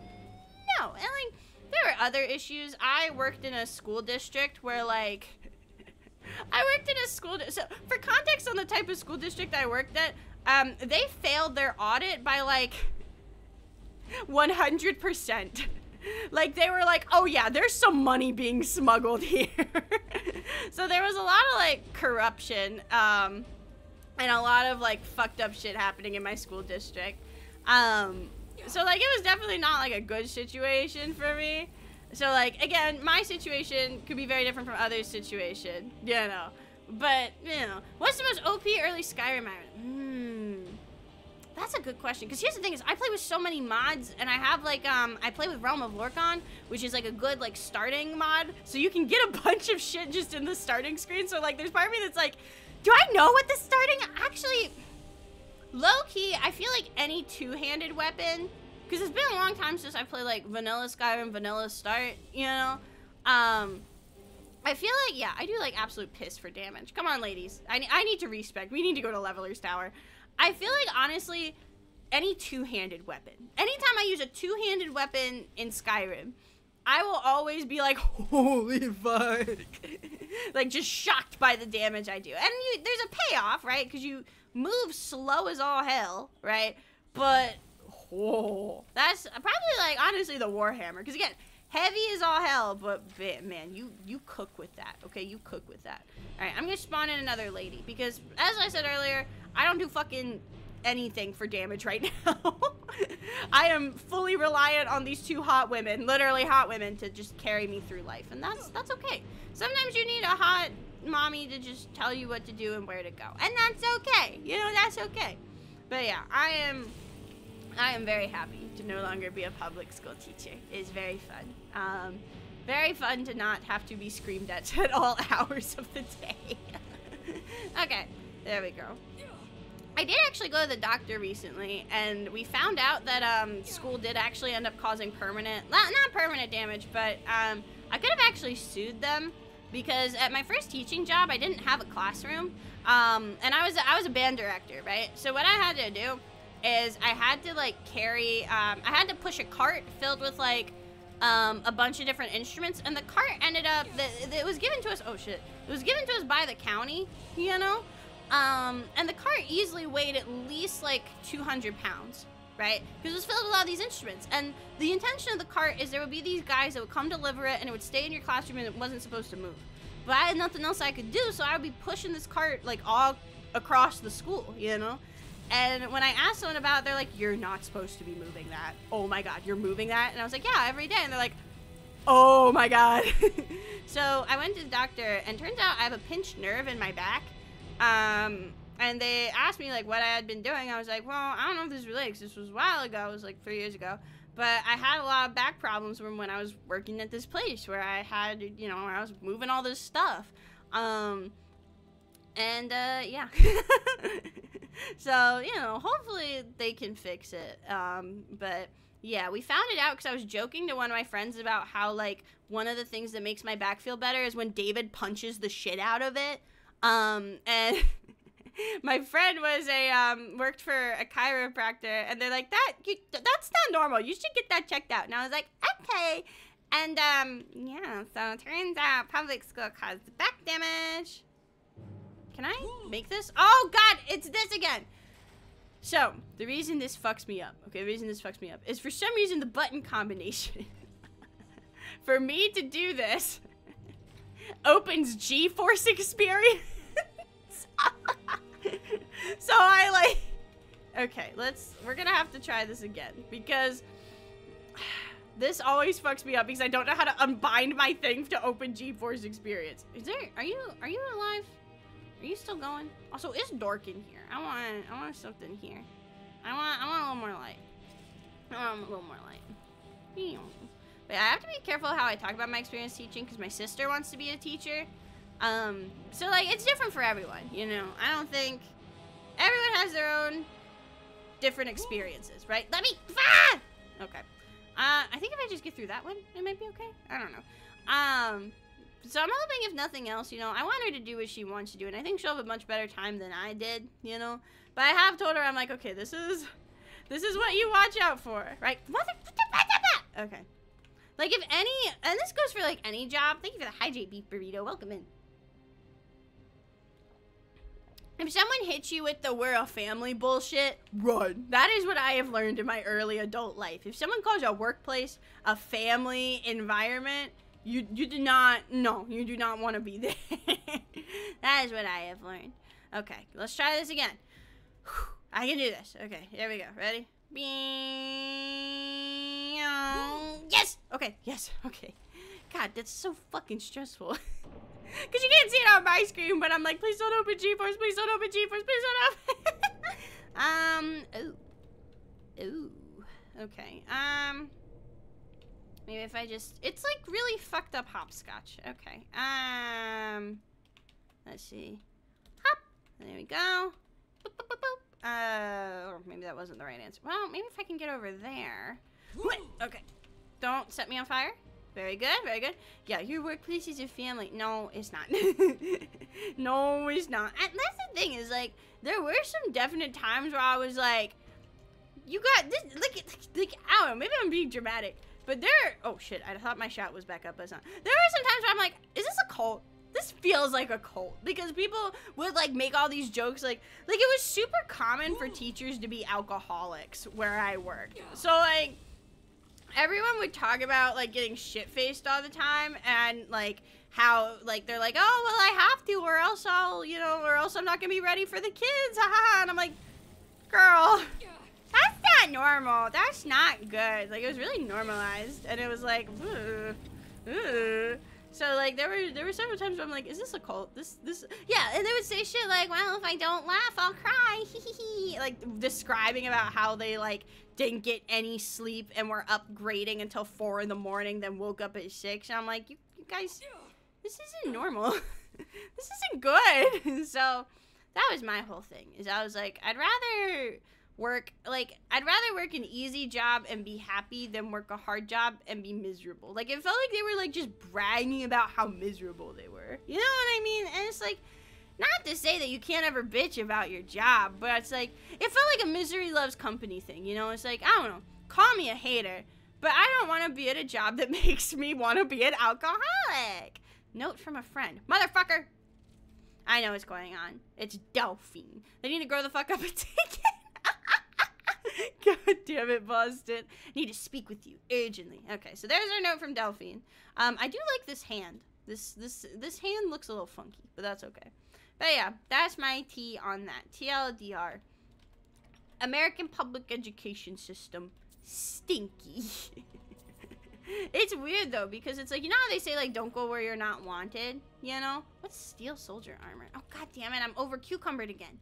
Speaker 1: no. And, like, there were other issues. I worked in a school district where, like, so for context on the type of school district I worked at, they failed their audit by, like, 100%. Like, they were like, oh yeah, there's some money being smuggled here. So there was a lot of, like, corruption, and a lot of, like, fucked up shit happening in my school district. So, like, it was definitely not, like, a good situation for me. So, like, again, my situation could be very different from others' situation, you know. But, you know, what's the most OP early Skyrim item? That's a good question. Because here's the thing is, I play with so many mods, and I have, like, I play with Realm of Lorkhan, which is, like, a good, like, starting mod. So you can get a bunch of shit just in the starting screen. So, like, there's part of me that's like, do I know what the starting... Actually, low-key, I feel like any two-handed weapon... Because it's been a long time since I played, like, vanilla Skyrim, vanilla start, you know? I feel like, yeah, I do, like, absolute piss for damage. Come on, ladies. I need to respect. We need to go to Leveler's Tower. I feel like, honestly, any two-handed weapon. Anytime I use a two-handed weapon in Skyrim, I will always be like, holy fuck. Like, just shocked by the damage I do. And there's a payoff, right? Because you move slow as all hell, right? But, oh, that's probably, like, honestly, the Warhammer. Because, again, heavy as all hell, but, man, you cook with that, okay? You cook with that. Alright, I'm gonna spawn in another lady. Because, as I said earlier, I don't do fucking anything for damage right now. I am fully reliant on these two hot women, literally hot women, to just carry me through life. And that's okay. Sometimes you need a hot mommy to just tell you what to do and where to go. And that's okay. You know, that's okay. But yeah, I am very happy to no longer be a public school teacher. It's very fun. Very fun to not have to be screamed at all hours of the day. Okay, there we go. I did actually go to the doctor recently, and we found out that school did actually end up causing permanent, not permanent damage, but I could have actually sued them, because at my first teaching job, I didn't have a classroom, and I was a band director, right? So what I had to do is I had to like carry, I had to push a cart filled with like a bunch of different instruments, and the cart ended up, it was given to us, oh shit, it was given to us by the county, you know? And the cart easily weighed at least like 200 pounds, right? Because it was filled with a lot of these instruments. And the intention of the cart is there would be these guys that would come deliver it, and it would stay in your classroom, and it wasn't supposed to move. But I had nothing else I could do, so I would be pushing this cart like all across the school, you know? And when I asked someone about it, they're like, you're not supposed to be moving that. Oh my God, you're moving that? And I was like, yeah, every day. And they're like, oh my God. So I went to the doctor, and turns out I have a pinched nerve in my back. And they asked me like what I had been doing. I was like, well, I don't know if this is related, 'cause this was a while ago. It was like 3 years ago. But I had a lot of back problems from when I was working at this place where I had, you know, where I was moving all this stuff. Yeah. So, you know, hopefully they can fix it. But yeah, we found it out because I was joking to one of my friends about how, like, one of the things that makes my back feel better is when David punches the shit out of it. And my friend was worked for a chiropractor, and they're like, that's not normal. You should get that checked out. And I was like, okay. And, yeah, so it turns out public school caused back damage. Can I make this? Oh, God, it's this again. So, the reason this fucks me up, okay, is for some reason the button combination for me to do this opens GeForce Experience. So I like, okay, we're gonna have to try this again, because this always fucks me up because I don't know how to unbind my thing to open GeForce Experience. Are you alive? Are you still going? Also, it's dark in here. I want something here. I want a little more light. But I have to be careful how I talk about my experience teaching, because my sister wants to be a teacher. So like, it's different for everyone, you know? I don't think everyone has their own different experiences, right? Okay. I think if I just get through that one, it might be okay. I don't know. So I'm hoping, if nothing else, you know, I want her to do what she wants to do, and I think she'll have a much better time than I did, you know? But I have told her, I'm like, okay, this is what you watch out for, right? Okay. Like, if any, and this goes for, like, any job. Thank you for the hydrate beef burrito. Welcome in. If someone hits you with the "we're a family" bullshit, run. That is what I have learned in my early adult life. If someone calls your workplace a family environment, you do not want to be there. That is what I have learned. Okay, let's try this again. I can do this. Okay, here we go. Ready? Yes! Okay, yes, okay. God, that's so fucking stressful. Because you can't see it on my screen, but I'm like, please don't open GeForce, please don't open GeForce, please don't open. Ooh. Okay, maybe if I just, it's like really fucked up hopscotch. Okay, let's see. Hop, there we go. Boop, boop, boop, boop. Or maybe that wasn't the right answer. Well, maybe if I can get over there. Okay, don't set me on fire. Very good, very good. Yeah, your workplace is your family. No, it's not. No, it's not. And that's the thing, is like, there were some definite times where I was like, you got this, like, I don't know, maybe I'm being dramatic, but oh shit, I thought my shot was back up, but it's not. There were some times where I'm like, is this a cult? This feels like a cult, because people would like make all these jokes, like it was super common for teachers to be alcoholics where I worked. So like, everyone would talk about like getting shit-faced all the time, and like how like they're like, oh well, I have to, or else I'm not gonna be ready for the kids, haha. And I'm like, girl, that's not normal. That's not good. Like, it was really normalized, and it was like, ugh, ugh. So like there were several times where I'm like, is this a cult? This yeah. And they would say shit like, well, if I don't laugh, I'll cry. Like describing about how they like didn't get any sleep and were up grading until 4 in the morning, then woke up at 6. And I'm like, you guys, this isn't normal. This isn't good. So that was my whole thing, is I was like, I'd rather work an easy job and be happy than work a hard job and be miserable. Like, it felt like they were like just bragging about how miserable they were. You know what I mean? And it's like, Not to say that you can't ever bitch about your job, but it's like, it felt like a misery loves company thing, you know? It's like, I don't know, call me a hater, but I don't want to be at a job that makes me want to be an alcoholic. Note from a friend. Motherfucker! I know what's going on. It's Delphine. They need to grow the fuck up and take it. God damn it, Boston. Need to speak with you urgently. Okay, so there's our note from Delphine. I do like this hand. This hand looks a little funky, but that's okay. But yeah, that's my T on that. TLDR. American public education system. Stinky. It's weird though, because it's like, you know how they say like don't go where you're not wanted, you know? What's steel soldier armor? Oh god damn it, I'm over cucumbered again.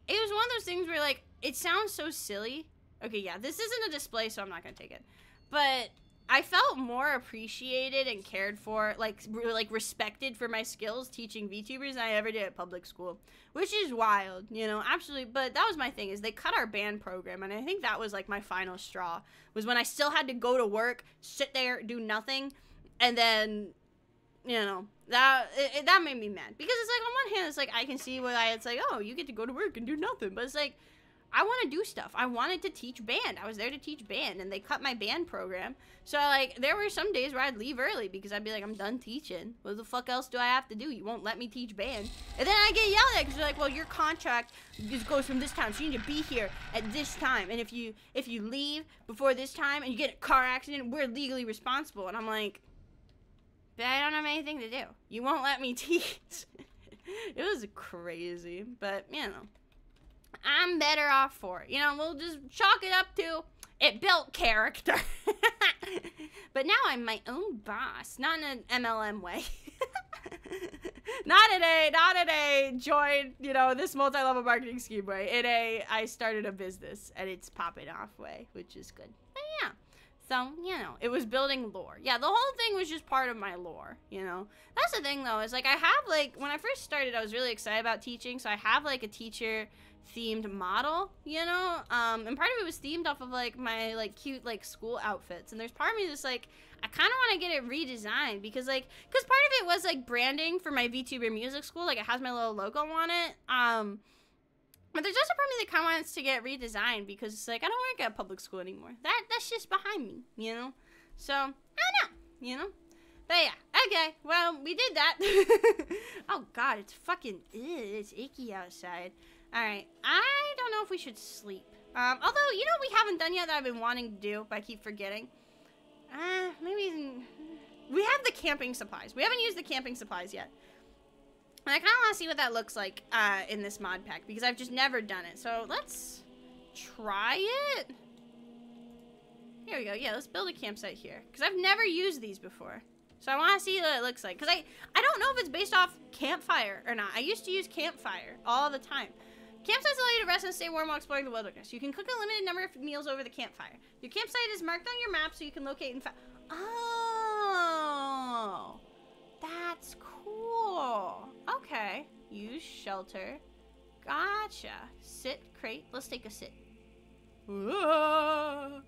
Speaker 1: It was one of those things where like, it sounds so silly. Okay, yeah, this isn't a display, so I'm not gonna take it. But I felt more appreciated and cared for, like respected for my skills teaching VTubers than I ever did at public school, which is wild, you know, absolutely. But that was my thing, is they cut our band program, and I think that was like my final straw, was when I still had to go to work, sit there, do nothing, and then, you know, that made me mad, because it's like, on one hand, it's like, I can see why it's like, oh, you get to go to work and do nothing, but it's like, I want to do stuff. I wanted to teach band. I was there to teach band, and they cut my band program. So, like, there were some days where I'd leave early because I'd be like, I'm done teaching. What the fuck else do I have to do? You won't let me teach band. And then I get yelled at because they're like, well, your contract goes from this time, so you need to be here at this time. And if you leave before this time and you get in a car accident, we're legally responsible. And I'm like, but I don't have anything to do. You won't let me teach. It was crazy, but, you know. I'm better off for it. You know, we'll just chalk it up to it built character. But now I'm my own boss. Not in an MLM way. not in a join, you know, this multi-level marketing scheme way. In a I started a business and it's popping off way, which is good. But yeah. So, you know, it was building lore. Yeah, the whole thing was just part of my lore, you know. That's the thing, though, is, like, I have, like, when I first started, I was really excited about teaching, so I have, like, a teacher-themed model, you know. And part of it was themed off of, like, my, like, cute, like, school outfits. And there's part of me that's, like, I kind of want to get it redesigned because, like, because part of it was, like, branding for my VTuber music school. Like, it has my little logo on it. But there's also part of me that kind of wants to get redesigned because it's like, I don't work at public school anymore. That's just behind me, you know? So, I don't know, you know? But yeah, okay, well, we did that. Oh god, it's fucking, it's icky outside. Alright, I don't know if we should sleep. Although, you know what we haven't done yet that I've been wanting to do, but I keep forgetting? Maybe, we have the camping supplies. We haven't used the camping supplies yet. And I kind of want to see what that looks like in this mod pack, because I've just never done it. So let's try it. Here we go. Yeah, let's build a campsite here, because I've never used these before. So I want to see what it looks like, because I don't know if it's based off campfire or not. I used to use campfire all the time. Campsites allow you to rest and stay warm while exploring the wilderness. You can cook a limited number of meals over the campfire. Your campsite is marked on your map so you can locate and find. Oh, that's cool. Okay. Use shelter. Gotcha. Sit, crate. Let's take a sit. Am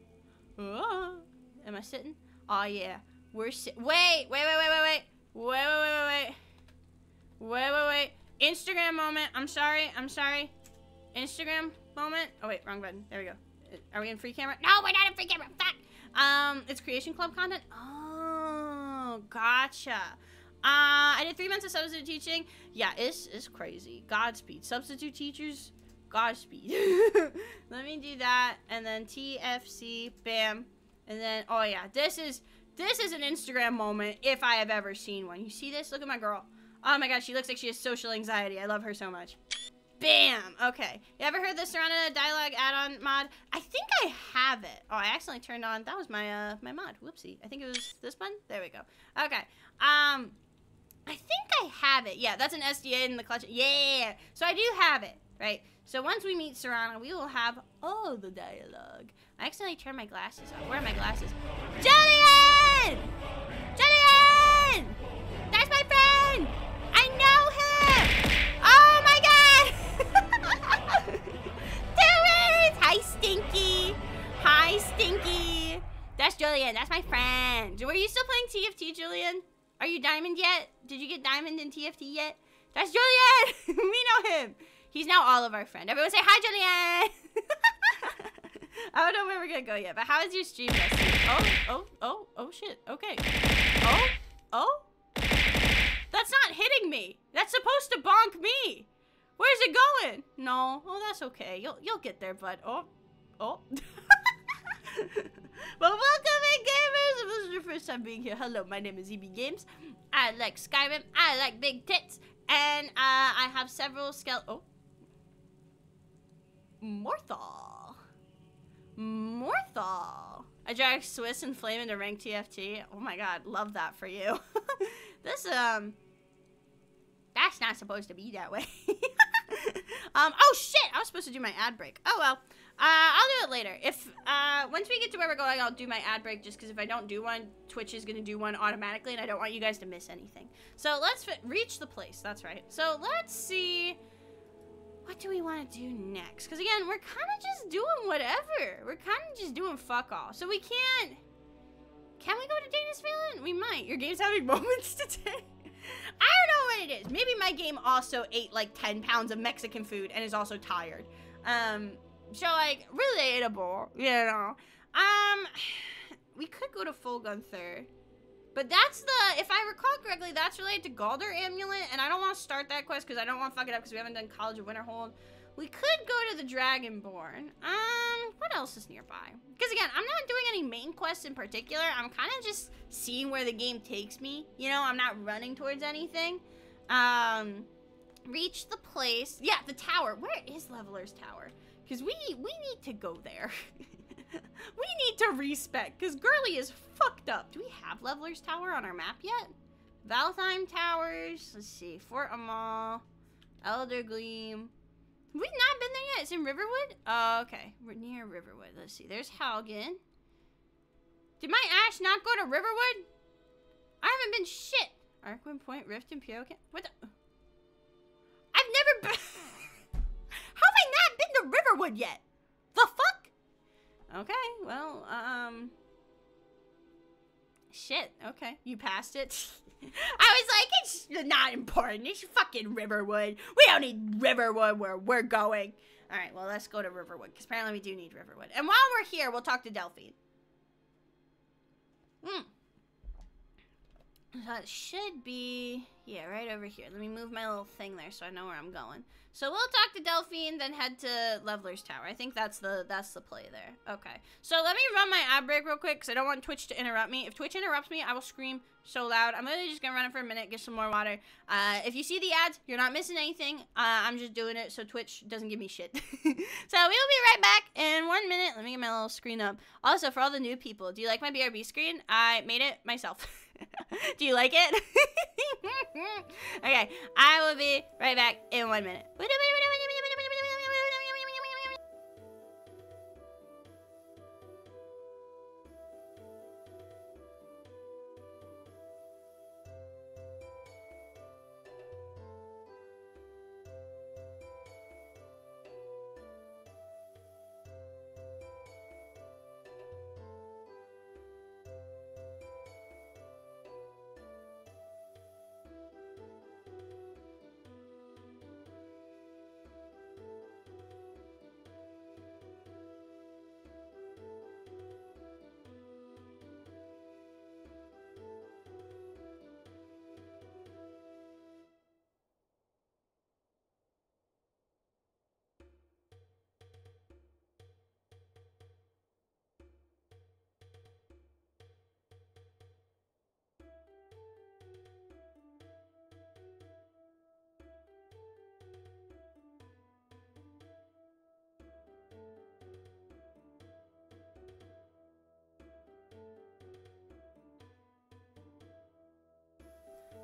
Speaker 1: I sitting? Oh, yeah. We're Wait. Instagram moment. I'm sorry. Instagram moment. Oh, wait. Wrong button. There we go. Are we in free camera? No, we're not in free camera. Fuck. It's creation club content. Oh, gotcha. I did 3 months of substitute teaching. Yeah, it's crazy. Godspeed. Substitute teachers, Godspeed. Let me do that, and then TFC, bam, and then oh yeah, this is an Instagram moment if I have ever seen one. You see this? Look at my girl. Oh my god, she looks like she has social anxiety. I love her so much. Bam. Okay. You ever heard the Serrana dialogue add-on mod? I think I have it. Oh, I accidentally turned on. That was my my mod. Whoopsie. I think it was this one. There we go. Okay. I think I have it. Yeah, that's an SDA in the clutch. Yeah. So I do have it, right? So once we meet Serrana, we will have all the dialogue. I accidentally turned my glasses on. Where are my glasses? Julian! Julian! That's my friend! I know him! Oh my god! Do it! Hi, Stinky! Hi, Stinky! That's Julian. That's my friend. Were you still playing TFT, Julian? Are you diamond yet? Did you get diamond in TFT yet? That's Julian! We know him. He's now all of our friend. Everyone say hi, Julian! I don't know where we're gonna go yet, but how is your stream, Dusty? Oh, shit. Okay. Oh. That's not hitting me. That's supposed to bonk me. Where's it going? No. Oh, that's okay. You'll get there, bud. Oh. Well, welcome in, gamers. If this is your first time being here, hello. My name is EB Games. I like Skyrim. I like big tits, and I have several Morthal. I dragged Swiss and Flame into rank TFT. Oh my god, love that for you. This that's not supposed to be that way. Oh shit! I was supposed to do my ad break. Oh well. I'll do it later. If once we get to where we're going, I'll do my ad break. Just because if I don't do one, Twitch is gonna do one automatically, and I don't want you guys to miss anything. So let's reach the place. That's right. So let's see. What do we want to do next? Because again, we're kind of just doing whatever. We're kind of just doing fuck all. So we can't. Can we go to Dana's Valen? We might. Your game's having moments today. I don't know what it is. Maybe my game also ate like 10 pounds of Mexican food and is also tired. So like relatable, you know. We could go to Full Gunther, but that's if I recall correctly, that's related to Galder Amulet, and I don't want to start that quest because I don't want to fuck it up because we haven't done College of Winterhold. We could go to the Dragonborn. What else is nearby? Because again, I'm not doing any main quests in particular. I'm kind of just seeing where the game takes me. You know, I'm not running towards anything. Reach the place. Yeah, the tower. Where is Leveler's Tower? Because we need to go there. We need to respec, because Girly is fucked up. Do we have Leveler's Tower on our map yet? Valheim Towers. Let's see. Fort Amal. Elder Gleam. We've not been there yet. It's in Riverwood? Oh, okay. We're near Riverwood. Let's see. There's Haugen. Did my Ash not go to Riverwood? I haven't been shit. Arkwin Point, Rift, and Piocan. What the? I've never been. How have I not been to Riverwood yet? The fuck? Okay, well, shit, okay. You passed it. I was like, it's not important. It's fucking Riverwood. We don't need Riverwood where we're going. All right, well, let's go to Riverwood, because apparently we do need Riverwood. And while we're here, we'll talk to Delphine. So it should be, yeah, right over here. Let me move my little thing there so I know where I'm going. So we'll talk to Delphine, then head to Leveler's Tower. I think that's the play there. Okay. So let me run my ad break real quick because I don't want Twitch to interrupt me. If Twitch interrupts me, I will scream so loud. I'm literally just gonna run it for a minute, get some more water. If you see the ads, you're not missing anything. I'm just doing it so Twitch doesn't give me shit. So we will be right back in 1 minute. Let me get my little screen up. Also, for all the new people, do you like my BRB screen? I made it myself. Do you like it? Okay, I will be right back in 1 minute.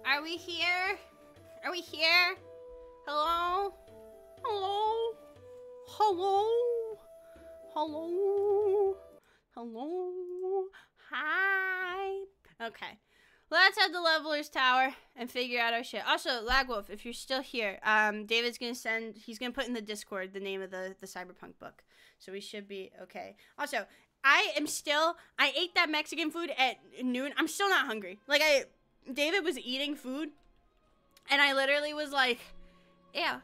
Speaker 1: Are we here? Are we here? Hello? Hello? Hello? Hello? Hello? Hi? Okay. Let's head to Leveler's Tower and figure out our shit. Also, Lagwolf, if you're still here, David's gonna he's gonna put in the Discord the name of the Cyberpunk book. So we should be okay. Also, I ate that Mexican food at noon. I'm still not hungry. Like, David was eating food And I literally was like, ew.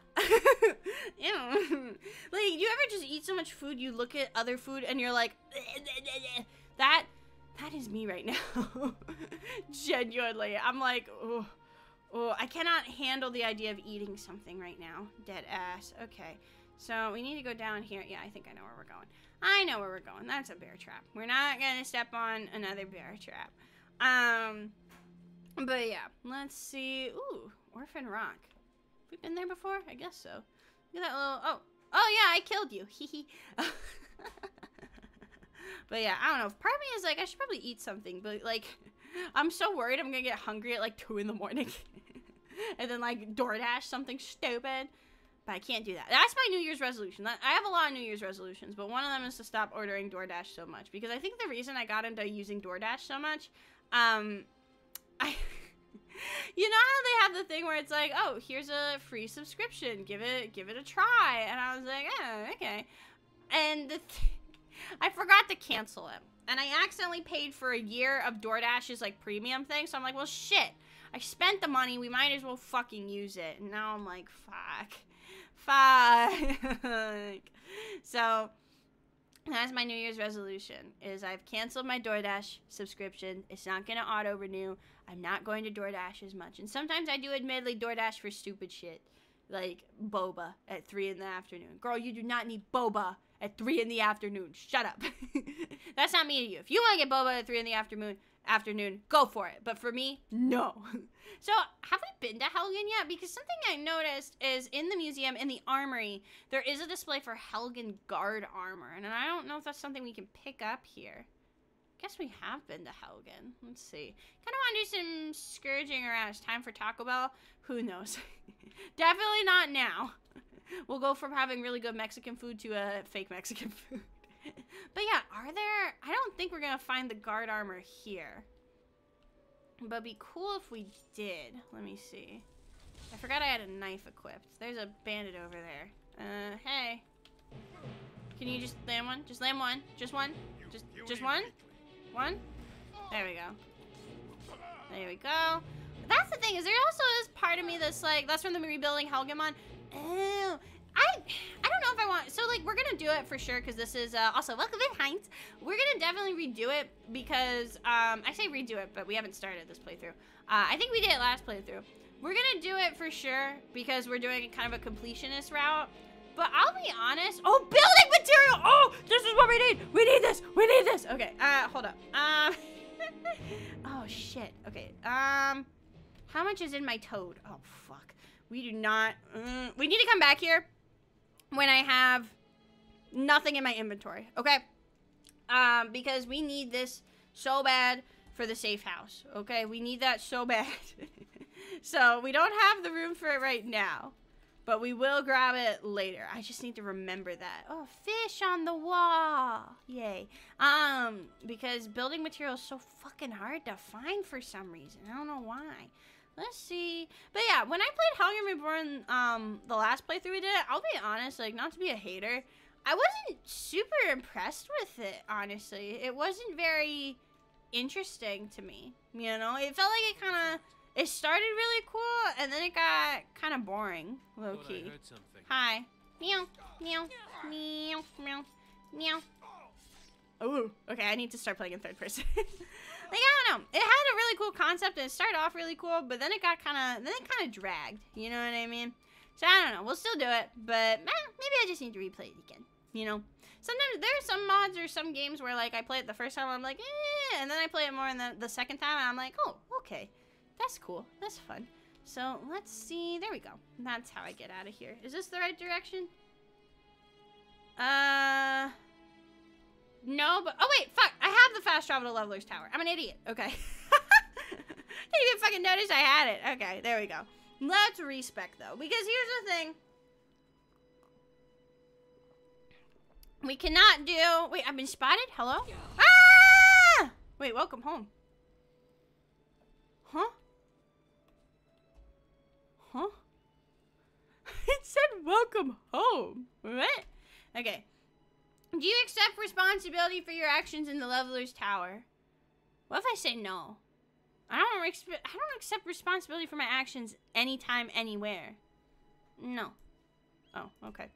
Speaker 1: Ew. Like, you ever just eat so much food, you look at other food and you're like, that is me right now. Genuinely. I'm like, oh, I cannot handle the idea of eating something right now. Dead ass. Okay. So we need to go down here. Yeah, I think I know where we're going. I know where we're going. That's a bear trap. We're not gonna step on another bear trap. But yeah, let's see. Ooh, Orphan Rock. Have we been there before? I guess so. Look at that little, oh yeah, I killed you. Hee. But yeah, I don't know. Part of me is like, I should probably eat something, but like, I'm so worried I'm gonna get hungry at like 2 in the morning. And then like DoorDash something stupid. But I can't do that. That's my New Year's resolution. I have a lot of New Year's resolutions, but one of them is to stop ordering DoorDash so much. Because I think the reason I got into using DoorDash so much, you know how they have the thing where it's like, oh, here's a free subscription. Give it a try. And I was like, oh, okay. And I forgot to cancel it. And I accidentally paid for a year of DoorDash's like premium thing. So I'm like, well, shit. I spent the money. We might as well fucking use it. And now I'm like, fuck. So that's my New Year's resolution, is I've canceled my DoorDash subscription. It's not gonna auto renew. I'm not going to DoorDash as much, and sometimes I do admittedly DoorDash for stupid shit like boba at 3 in the afternoon. Girl, you do not need boba at 3 in the afternoon. Shut up. That's not me to you. If you want to get boba at 3 in the afternoon, go for it. But for me, no. So, have we been to Helgen yet? Because something I noticed is in the museum, in the armory, there is a display for Helgen guard armor. And I don't know if that's something we can pick up here. Guess we have been to Helgen. Let's see. Kind of want to do some scourging around. It's time for Taco Bell. Who knows? Definitely not now. We'll go from having really good Mexican food to fake Mexican food. But yeah, I don't think we're gonna find the guard armor here. But it'd be cool if we did. Let me see. I forgot I had a knife equipped. There's a bandit over there. Hey. Can you just land one? Just land one. Just one? Just one? One? There we go. There we go. That's the thing, is there also is part of me that's like, that's from the rebuilding Helgemon. Oh, I don't know if I want, so like we're gonna do it for sure, because this is also welcome in Heinz. We're gonna definitely redo it because I say redo it, but we haven't started this playthrough. I think we did it last playthrough. We're gonna do it for sure because we're doing kind of a completionist route. But I'll be honest. Oh, building material. Oh, this is what we need. We need this. We need this. Okay. Hold up. Oh shit. Okay. How much is in my toad? Oh fuck. We do not. We need to come back here when I have nothing in my inventory. Okay. Because we need this so bad for the safe house. Okay. We need that so bad. So we don't have the room for it right now. But we will grab it later. I just need to remember that. Oh, fish on the wall. Yay. Because building material is so fucking hard to find for some reason. I don't know why. Let's see. But yeah, when I played Helgen Reborn, the last playthrough we did, I'll be honest, like, not to be a hater, I wasn't super impressed with it, honestly. It wasn't very interesting to me. You know, it felt like it kind of... It started really cool, and then it got kind of boring, low-key. Hi. Meow, meow, meow, meow, meow. Ooh, okay, I need to start playing in third person. Like, I don't know. It had a really cool concept, and it started off really cool, but then it got kind of dragged. You know what I mean? So, I don't know. We'll still do it, but maybe I just need to replay it again. You know? Sometimes there are some mods or some games where, like, I play it the first time, I'm like, eh, and then I play it more in the second time, and I'm like, oh, okay. That's cool. That's fun. So, let's see. There we go. That's how I get out of here. Is this the right direction? No, but... Oh, wait. Fuck. I have the fast travel to Leveler's Tower. I'm an idiot. Okay. Didn't even fucking notice I had it. Okay. There we go. Let's respec, though. Because here's the thing. We cannot do... Wait, I've been spotted? Hello? Ah! Wait, welcome home. Huh? Huh? It said welcome home. What? Okay. Do you accept responsibility for your actions in the Leveler's Tower? What if I say no? I don't accept responsibility for my actions anytime, anywhere. No. Oh, okay.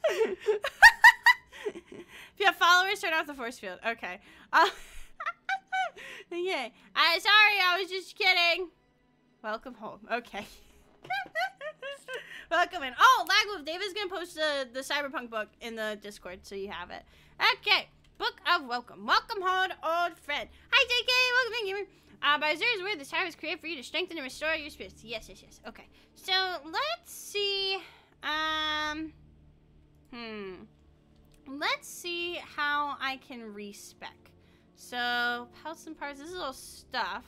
Speaker 1: If you have followers, turn off the force field. Okay. Yeah. Sorry, I was just kidding. Welcome home. Okay. Welcome in. Oh, Lagwolf, David's gonna post the Cyberpunk book in the Discord, so you have it. Okay. Book of Welcome. Welcome home, old friend. Hi, JK. Welcome in, gamer. By Azura's word, this tower was created for you to strengthen and restore your spirits. Yes, yes, yes. Okay. So, let's see. Let's see how I can respec. So, pelts and parts. This is all stuff.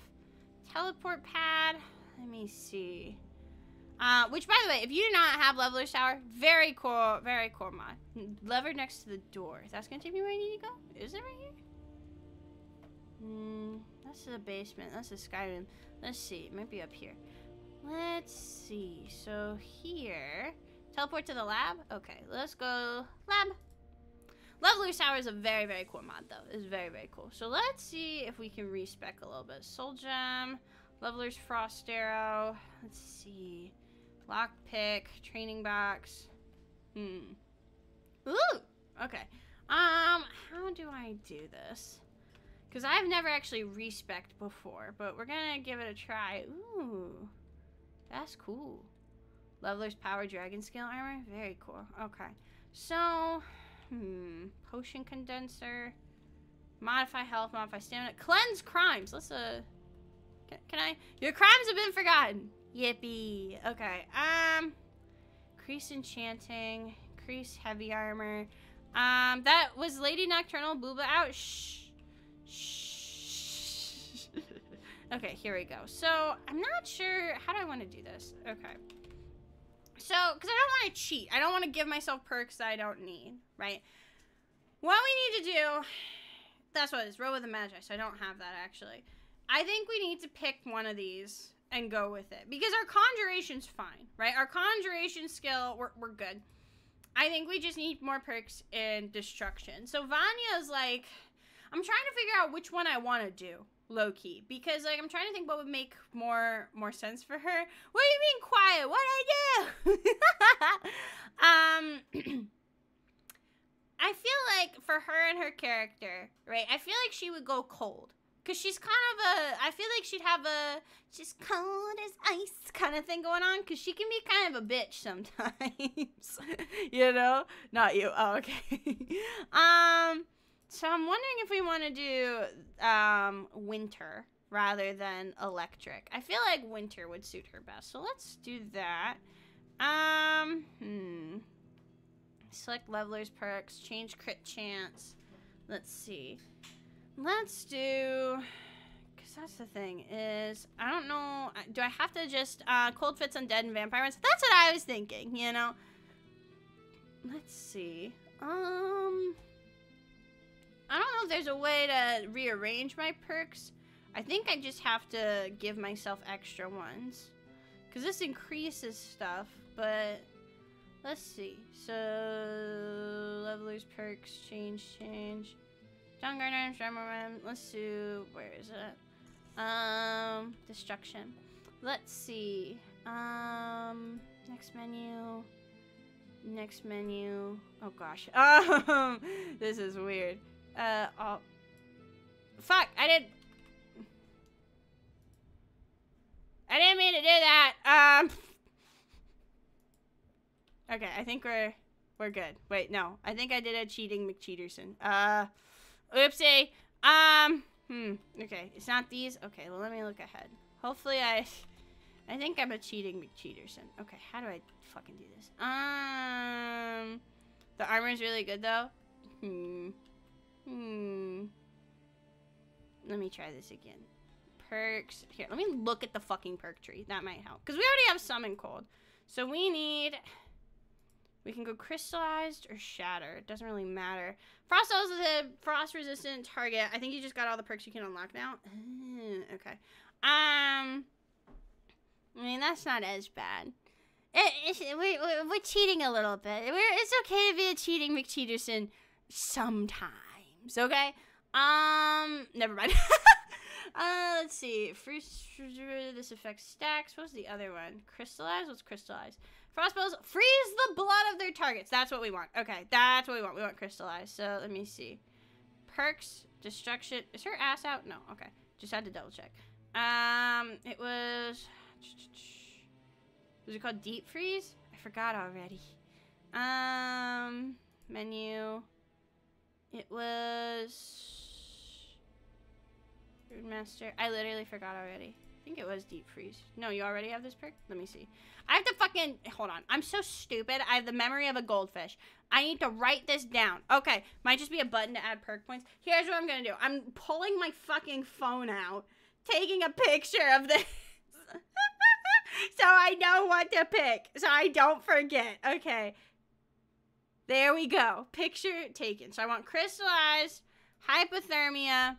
Speaker 1: Teleport pad. Let me see. Which, by the way, if you do not have Leveler's Tower, very cool mod. Lever next to the door. That's gonna take me where I need to go? Is it right here? That's the basement. That's the Skyrim. Let's see. It might be up here. Let's see. So here, teleport to the lab. Okay, let's go lab. Leveler's Tower is a very cool mod, though. It's very cool. So let's see if we can respec a little bit. Soul Gem, Leveler's Frost Arrow. Let's see. Lockpick, training box. Ooh! Okay. How do I do this? Because I've never actually respec'd before, but we're gonna give it a try. Ooh. That's cool. Leveler's Power Dragon Scale Armor. Very cool. Okay. So, potion condenser. Modify health, modify stamina. Cleanse crimes. Let's, can I? Your crimes have been forgotten. Yippee. Okay. Increase enchanting. Increase heavy armor. That was Lady Nocturnal Booba out. Shh. Okay, here we go. So, I'm not sure. How do I want to do this? Okay. So, because I don't want to cheat. I don't want to give myself perks that I don't need, right? What we need to do, that's what it is. Roll with the Magi, so I don't have that, actually. I think we need to pick one of these and go with it. Because our conjuration's fine, right? Our conjuration skill, we're good. I think we just need more perks in destruction. So, Vanya's like, I'm trying to figure out which one I want to do. Low-key, because like I'm trying to think what would make more sense for her. What do you mean quiet? What'd I do? I feel like for her and her character, right? I feel like she would go cold, cause she's kind of I feel like she'd have she's cold as ice kind of thing going on, cause she can be kind of a bitch sometimes. You know, not you. Oh, okay. So I'm wondering if we want to do winter rather than electric. I feel like winter would suit her best. So let's do that. Select levelers perks, change crit chance. Let's see. Let's do, because that's the thing is, I don't know, do I have to just cold fits undead and vampires? That's what I was thinking, you know. Let's see. I don't know if there's a way to rearrange my perks. I think I just have to give myself extra ones. Because this increases stuff, but let's see. So, levelers, perks, change. John Gardner, let's do, where is it? Destruction. Let's see. Next menu. Oh gosh. This is weird. Oh. Fuck, I didn't mean to do that. Okay, I think we're good. Wait, no. I think I did a cheating McCheaterson. Oopsie. Okay, it's not these. Okay, well, let me look ahead. Hopefully I think I'm a cheating McCheaterson. Okay, how do I fucking do this? The armor is really good, though. Let me try this again. Perks. Here, let me look at the fucking perk tree. That might help. Because we already have summon cold. So we can go crystallized or shatter. It doesn't really matter. Frost is a frost resistant target. I think you just got all the perks you can unlock now. Okay. I mean, that's not as bad. We're cheating a little bit. It's okay to be a cheating McCheaterson sometimes, okay? Never mind. Let's see. This affects stacks. What's the other one? Crystallize? What's crystallize? Frostballs. Freeze the blood of their targets. That's what we want. Okay, that's what we want. We want crystallize. So, let me see. Perks. Destruction. Is her ass out? No. Okay. Just had to double check. It was it called deep freeze? I forgot already. Menu. It was Master. I literally forgot already. I think it was deep freeze. No, you already have this perk? Let me see. I have to fucking hold on. I'm so stupid. I have the memory of a goldfish. I need to write this down. Okay, might just be a button to add perk points. Here's what I'm gonna do. I'm pulling my fucking phone out, taking a picture of this. So I know what to pick, so I don't forget. Okay. There we go. Picture taken. So I want crystallized, hypothermia.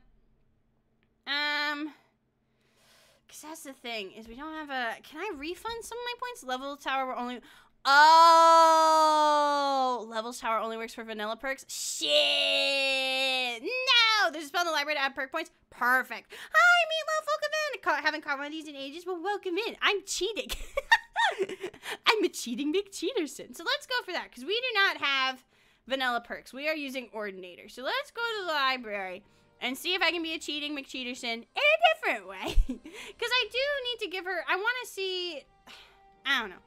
Speaker 1: Because that's the thing, is we don't have a... Can I refund some of my points? Levels Tower will only... Oh! Levels Tower only works for vanilla perks? Shit! No! There's a spell in the library to add perk points? Perfect. Hi, Meatloaf! Welcome in! Haven't caught one of these in ages, but welcome in. I'm cheating. I'm a cheating McCheaterson. So let's go for that, because we do not have vanilla perks. We are using Ordinator. So let's go to the library and see if I can be a cheating McCheaterson in a different way. Because I do need to give her... I want to see... I don't know.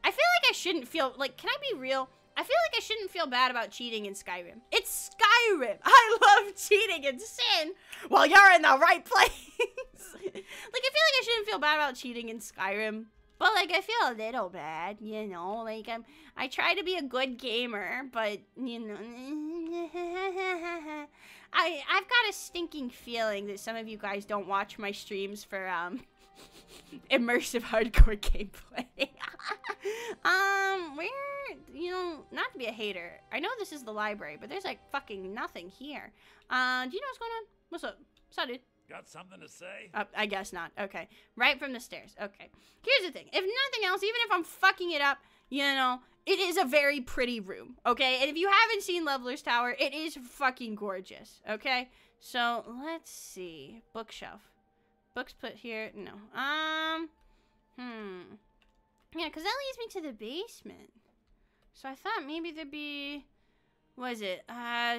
Speaker 1: I feel like I shouldn't feel... Like, can I be real? I feel like I shouldn't feel bad about cheating in Skyrim. It's Skyrim. I love cheating in Sin. Well, you're in the right place. Like, I feel like I shouldn't feel bad about cheating in Skyrim. But, like, I feel a little bad, you know? Like, I try to be a good gamer, but, you know... I've got a stinking feeling that some of you guys don't watch my streams for, immersive hardcore gameplay. Where, you know, not to be a hater. I know this is the library, but there's, like, fucking nothing here. Do you know what's going on? What's up? What's up, dude?
Speaker 4: Got something to say?
Speaker 1: I guess not. Okay. Right from the stairs. Okay. Here's the thing. If nothing else, even if I'm fucking it up, you know, it is a very pretty room. Okay? And if you haven't seen Leveler's Tower, it is fucking gorgeous. Okay? So, let's see. Bookshelf. Books put here. No. Yeah, because that leads me to the basement. So I thought maybe there'd be... What is it?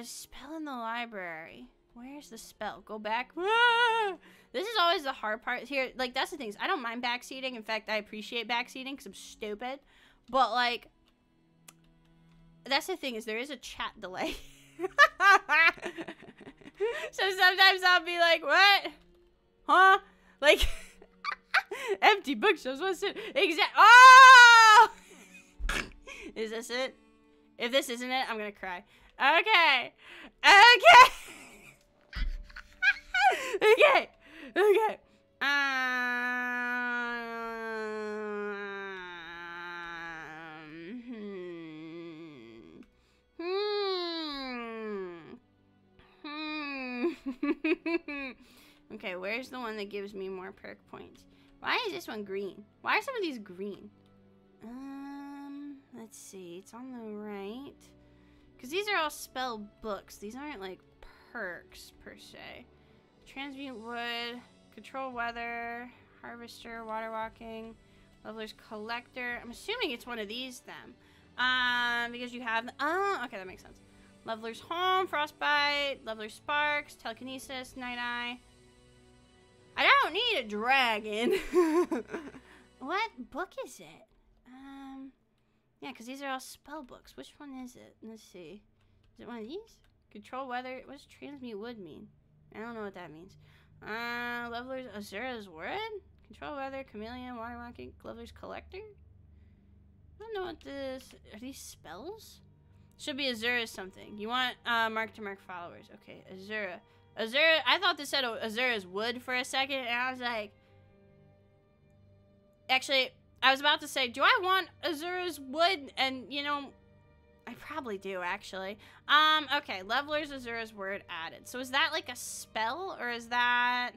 Speaker 1: Spell in the library. Where's the spell? Go back. Ah! This is always the hard part. Here, like, that's the thing. I don't mind backseating. In fact, I appreciate backseating because I'm stupid. But, like, that's the thing is there is a chat delay. So sometimes I'll be like, what? Huh? Like, empty bookshelves. What's it? Oh! Is this it? If this isn't it, I'm gonna cry. Okay. Okay. Okay. Okay. Okay, where's the one that gives me more perk points? Why is this one green? Why are some of these green? Let's see. It's on the right. Because these are all spell books. These aren't, like, perks, per se. Transmute wood. Control weather. Harvester. Water walking. Leveler's collector. I'm assuming it's one of these, then. Because you have... Oh, okay, that makes sense. Leveler's home. Frostbite. Leveler's sparks. Telekinesis. Night eye. I don't need a dragon. What book is it? Yeah, because these are all spell books. Which one is it? Let's see. Is it one of these? Control weather. What does transmute wood mean? I don't know what that means. Leveler's Azura's word? Control weather, chameleon, water walking, Leveler's collector? I don't know what this... Are these spells? Should be Azura's something. You want mark to mark followers. Okay, Azura. Azura, I thought this said Azura's wood for a second, and I was like... Actually, I was about to say, do I want Azura's wood? And, you know, I probably do, actually. Okay, Leveler's Azura's word added. So is that like a spell, or is that...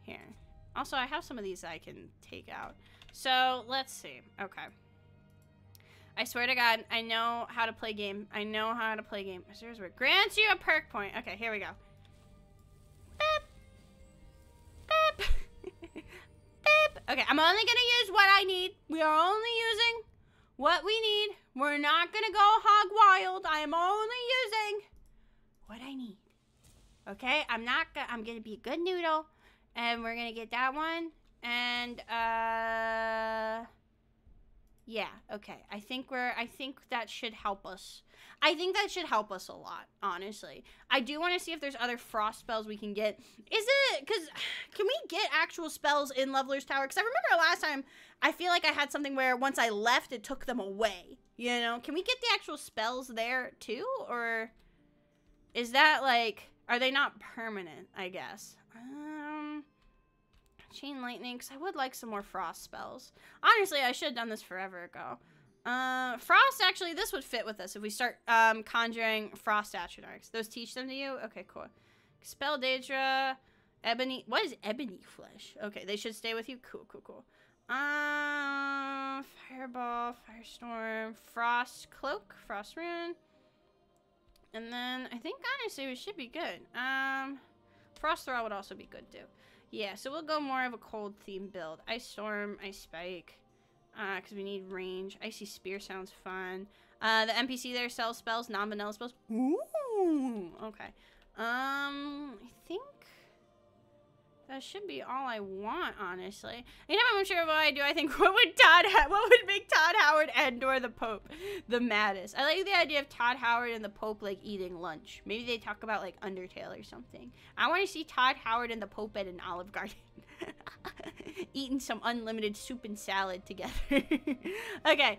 Speaker 1: Here. Also, I have some of these I can take out. So, let's see. Okay. I swear to God, I know how to play game. I know how to play game. Serious word. Grants you a perk point. Okay, here we go. Beep. Beep. Beep. Okay, I'm only gonna use what I need. We are only using what we need. We're not gonna go hog wild. I am only using what I need. Okay, I'm gonna be a good noodle, and we're gonna get that one, and yeah, okay. I think that should help us. I think that should help us a lot, honestly. I do want to see if there's other frost spells we can get. Can we get actual spells in Leveler's Tower? Because I remember last time, I feel like I had something where once I left, it took them away. You know? Can we get the actual spells there, too? Or is that, like, are they not permanent, I guess? Chain lightning, because I would like some more frost spells. Honestly, I should have done this forever ago. Frost, actually, this would fit with us if we start conjuring frost atronarchs. Those teach them to you? Okay, cool. Expel Daedra, ebony. What is ebony flesh? Okay, they should stay with you. Cool, cool, cool. Fireball, firestorm, frost cloak, frost rune. And then I think honestly we should be good. Frost throw would also be good too. Yeah, so we'll go more of a cold theme build. Ice storm, ice spike. Because we need range. Icy spear sounds fun. The NPC there sells spells, non-vanilla spells. Ooh, okay. I think that should be all I want, honestly. Anytime I'm unsure of what I do, I think, what would make Todd Howard and/or the Pope the maddest? I like the idea of Todd Howard and the Pope, like, eating lunch. Maybe they talk about, like, Undertale or something. I want to see Todd Howard and the Pope at an Olive Garden. Eating some unlimited soup and salad together. Okay.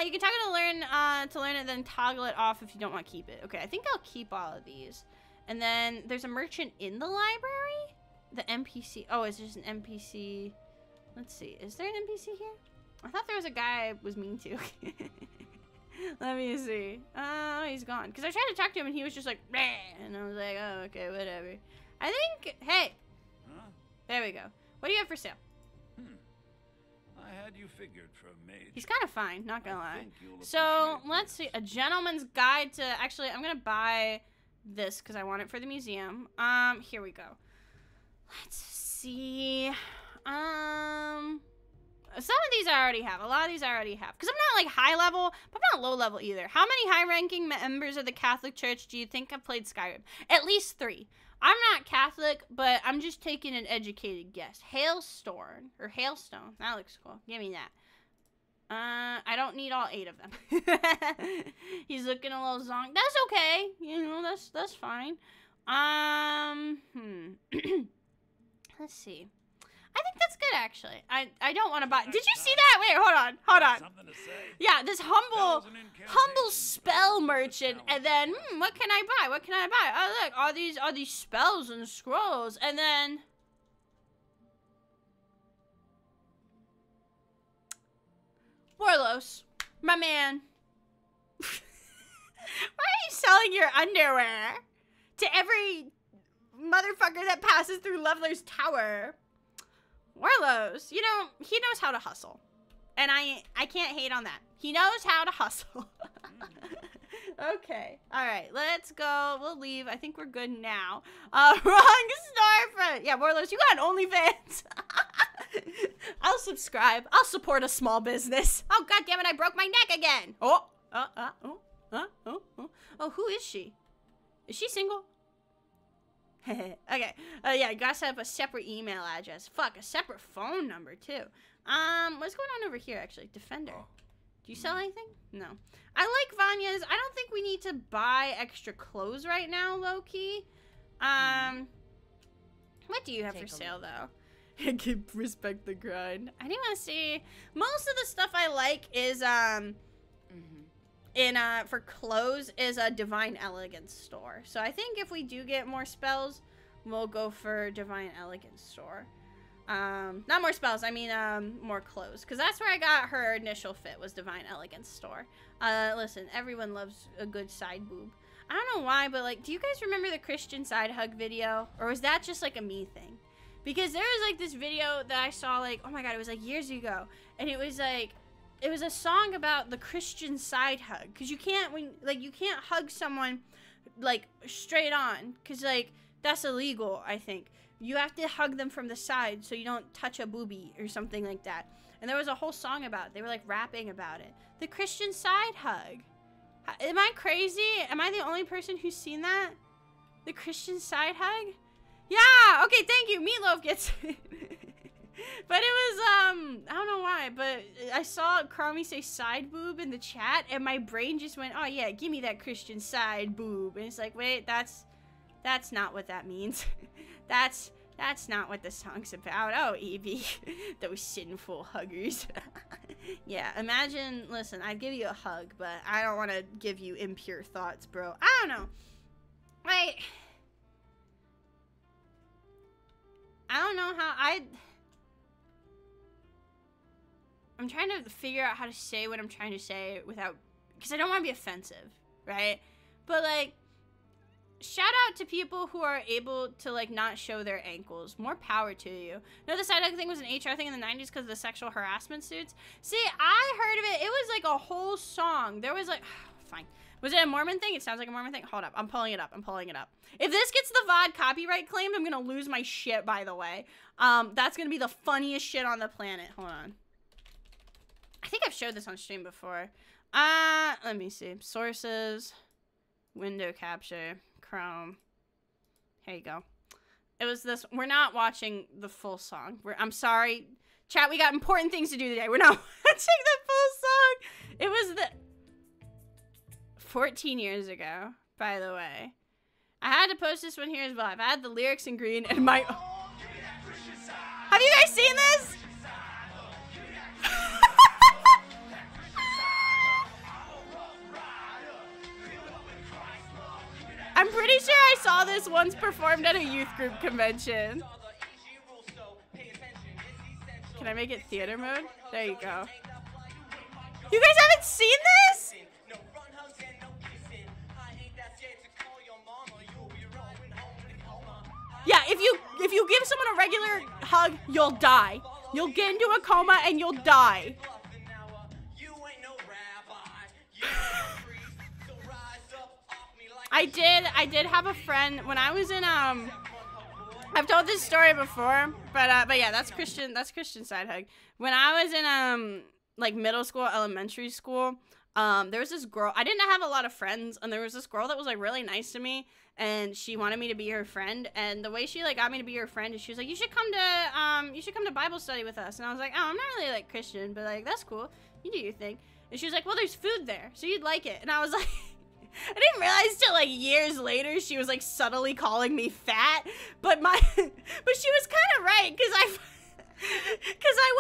Speaker 1: You can toggle to learn it, then toggle it off if you don't want to keep it. Okay, I think I'll keep all of these. And then there's a merchant in the library? The NPC. Oh, it's just an NPC. Let's see. Is there an NPC here? I thought there was a guy I was mean to. Let me see. Oh, he's gone. Because I tried to talk to him and he was just like, bleh, and I was like, oh, okay, whatever. I think, hey.
Speaker 4: Huh?
Speaker 1: There we go. What do you have for sale?
Speaker 4: I had you figured for a mage.
Speaker 1: He's kind of fine, not gonna lie. So, let's see. A gentleman's guide to... Actually, I'm gonna buy this because I want it for the museum. Here we go. Let's see. Some of these I already have. A lot of these I already have. Because I'm not, like, high level, but I'm not low level either. How many high-ranking members of the Catholic Church do you think have played Skyrim? At least 3. I'm not Catholic, but I'm just taking an educated guess. Hailstone. Or Hailstone. That looks cool. Give me that. I don't need all 8 of them. He's looking a little zonk. That's okay. You know, that's fine. Let's see. I think that's good, actually. I don't want to buy... Did you see that? Wait, hold on.
Speaker 4: Something to say.
Speaker 1: Yeah, this humble spell merchant, and then, what can I buy? What can I buy? Oh, look, all these spells and scrolls, and then... Warlos, my man. Why are you selling your underwear to every motherfucker that passes through Leveler's Tower? Warlos, you know, he knows how to hustle. And I can't hate on that. He knows how to hustle. Okay. Alright, let's go. We'll leave. I think we're good now. Wrong storefront. Yeah, Warlos, you got an OnlyFans. I'll subscribe. I'll support a small business. Oh, god damn it, I broke my neck again. Oh, who is she? Is she single? Okay. Yeah, you gotta set up a separate email address. Fuck, a separate phone number, too. What's going on over here, actually? Defender. Do you sell anything? No. I like Vanya's. I don't think we need to buy extra clothes right now, low-key. What do you have for sale, though? I can respect the grind. I do want to see... Most of the stuff I like is, for clothes is a Divine Elegance store. So I think if we do get more spells, we'll go for Divine Elegance store. Not more spells, I mean, more clothes. Because that's where I got her initial fit, was Divine Elegance store. Listen, everyone loves a good side boob. I don't know why, but, like, do you guys remember the Christian side hug video? Or was that just, like, a me thing? Because there was, like, this video that I saw, like, oh my god, it was, like, years ago. And it was, like, it was a song about the Christian side hug, because you can't you can't hug someone like straight on, because like that's illegal. I think you have to hug them from the side so you don't touch a boobie or something like that. And there was a whole song about it. They were like rapping about it. The Christian side hug. Am I crazy? Am I the only person who's seen that? The Christian side hug? Yeah, okay, thank you. Meatloaf gets it. But it was, I don't know why, but I saw Cromie say side boob in the chat, and my brain just went, oh yeah, give me that Christian side boob. And it's like, wait, that's not what that means. That's not what the song's about. Oh, Evie, those sinful huggers. Yeah, imagine, listen, I'd give you a hug, but I don't want to give you impure thoughts, bro. I don't know. Like, I don't know how I'm trying to figure out how to say what I'm trying to say without, because I don't want to be offensive, right? But like, shout out to people who are able to like not show their ankles. More power to you. No, the side hug thing was an HR thing in the 90s because of the sexual harassment suits. See, I heard of it. It was like a whole song. There was like, fine. Was it a Mormon thing? It sounds like a Mormon thing. Hold up. I'm pulling it up. I'm pulling it up. If this gets the VOD copyright claimed, I'm going to lose my shit, by the way. That's going to be the funniest shit on the planet. Hold on. I think I've showed this on stream before. Let me see. Sources. Window capture. Chrome. Here you go. It was this. We're not watching the full song. I'm sorry. Chat, we got important things to do today. We're not watching the full song. It was the 14 years ago, by the way. I had to post this one here as well. I've had the lyrics in green and my... Have you guys seen this? I'm pretty sure I saw this once performed at a youth group convention. Can I make it theater mode? There you go. You guys haven't seen this? Yeah, if you give someone a regular hug, you'll die. You'll get into a coma and you'll die. I did have a friend when I was in I've told this story before, but yeah, that's Christian side hug. When I was in like middle school, elementary school, there was this girl. I didn't have a lot of friends, and there was this girl that was like really nice to me, and she wanted me to be her friend. And the way she like got me to be her friend is she was like, you should come to Bible study with us. And I was like, oh, I'm not really like Christian, but like that's cool. You do your thing. And she was like, well, there's food there, so you'd like it. And I was like. I didn't realize till like years later she was like subtly calling me fat, but she was kind of right because I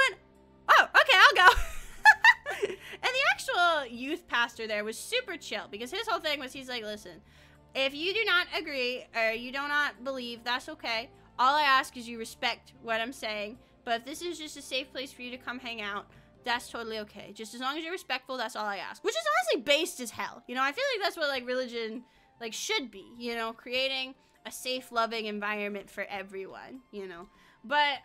Speaker 1: went, oh, okay, I'll go. And the actual youth pastor there was super chill because his whole thing was he's like, listen, if you do not agree or you do not believe, that's okay. All I ask is you respect what I'm saying, but if this is just a safe place for you to come hang out, that's totally okay. Just as long as you're respectful, that's all I ask. Which is honestly based as hell. You know, I feel like that's what like religion like should be, you know, creating a safe, loving environment for everyone, you know. But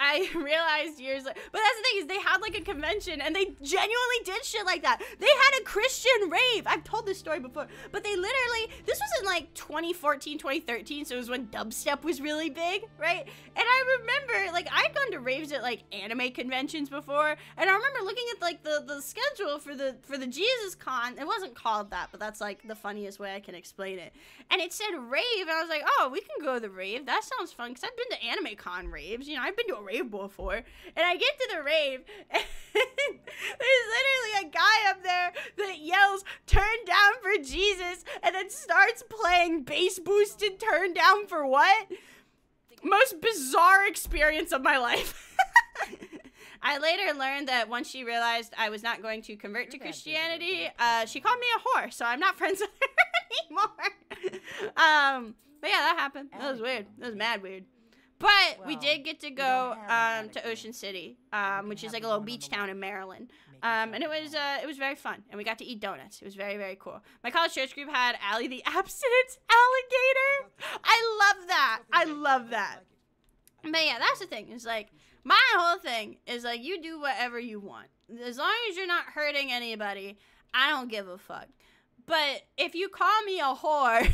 Speaker 1: I realized years later, but that's the thing is they had like a convention and they genuinely did shit like that. They had a Christian rave. I've told this story before, but they literally, this was in like 2014, 2013. So it was when dubstep was really big, right? And I remember like I'd gone to raves at like anime conventions before. And I remember looking at like the schedule for the Jesus Con. It wasn't called that, but that's like the funniest way I can explain it. And it said rave. And I was like, oh, we can go to the rave. That sounds fun. Cause I've been to Anime Con raves, you know, I've been to a rave before, and I get to the rave, and there's literally a guy up there that yells, turn down for Jesus, and then starts playing bass boosted turn down for what? Most bizarre experience of my life. I later learned that once she realized I was not going to convert to Christianity, she called me a whore, so I'm not friends with her anymore. But yeah, that happened. That was weird. That was mad weird. But we did get to go to Ocean City, which is like a little beach town in Maryland, and it was very fun, and we got to eat donuts. It was very, very cool. My college church group had Allie the abstinence alligator. I love that. I love that. But yeah, that's the thing. It's like My whole thing is like, you do whatever you want. As long as you're not hurting anybody, I don't give a fuck. But if you call me a whore,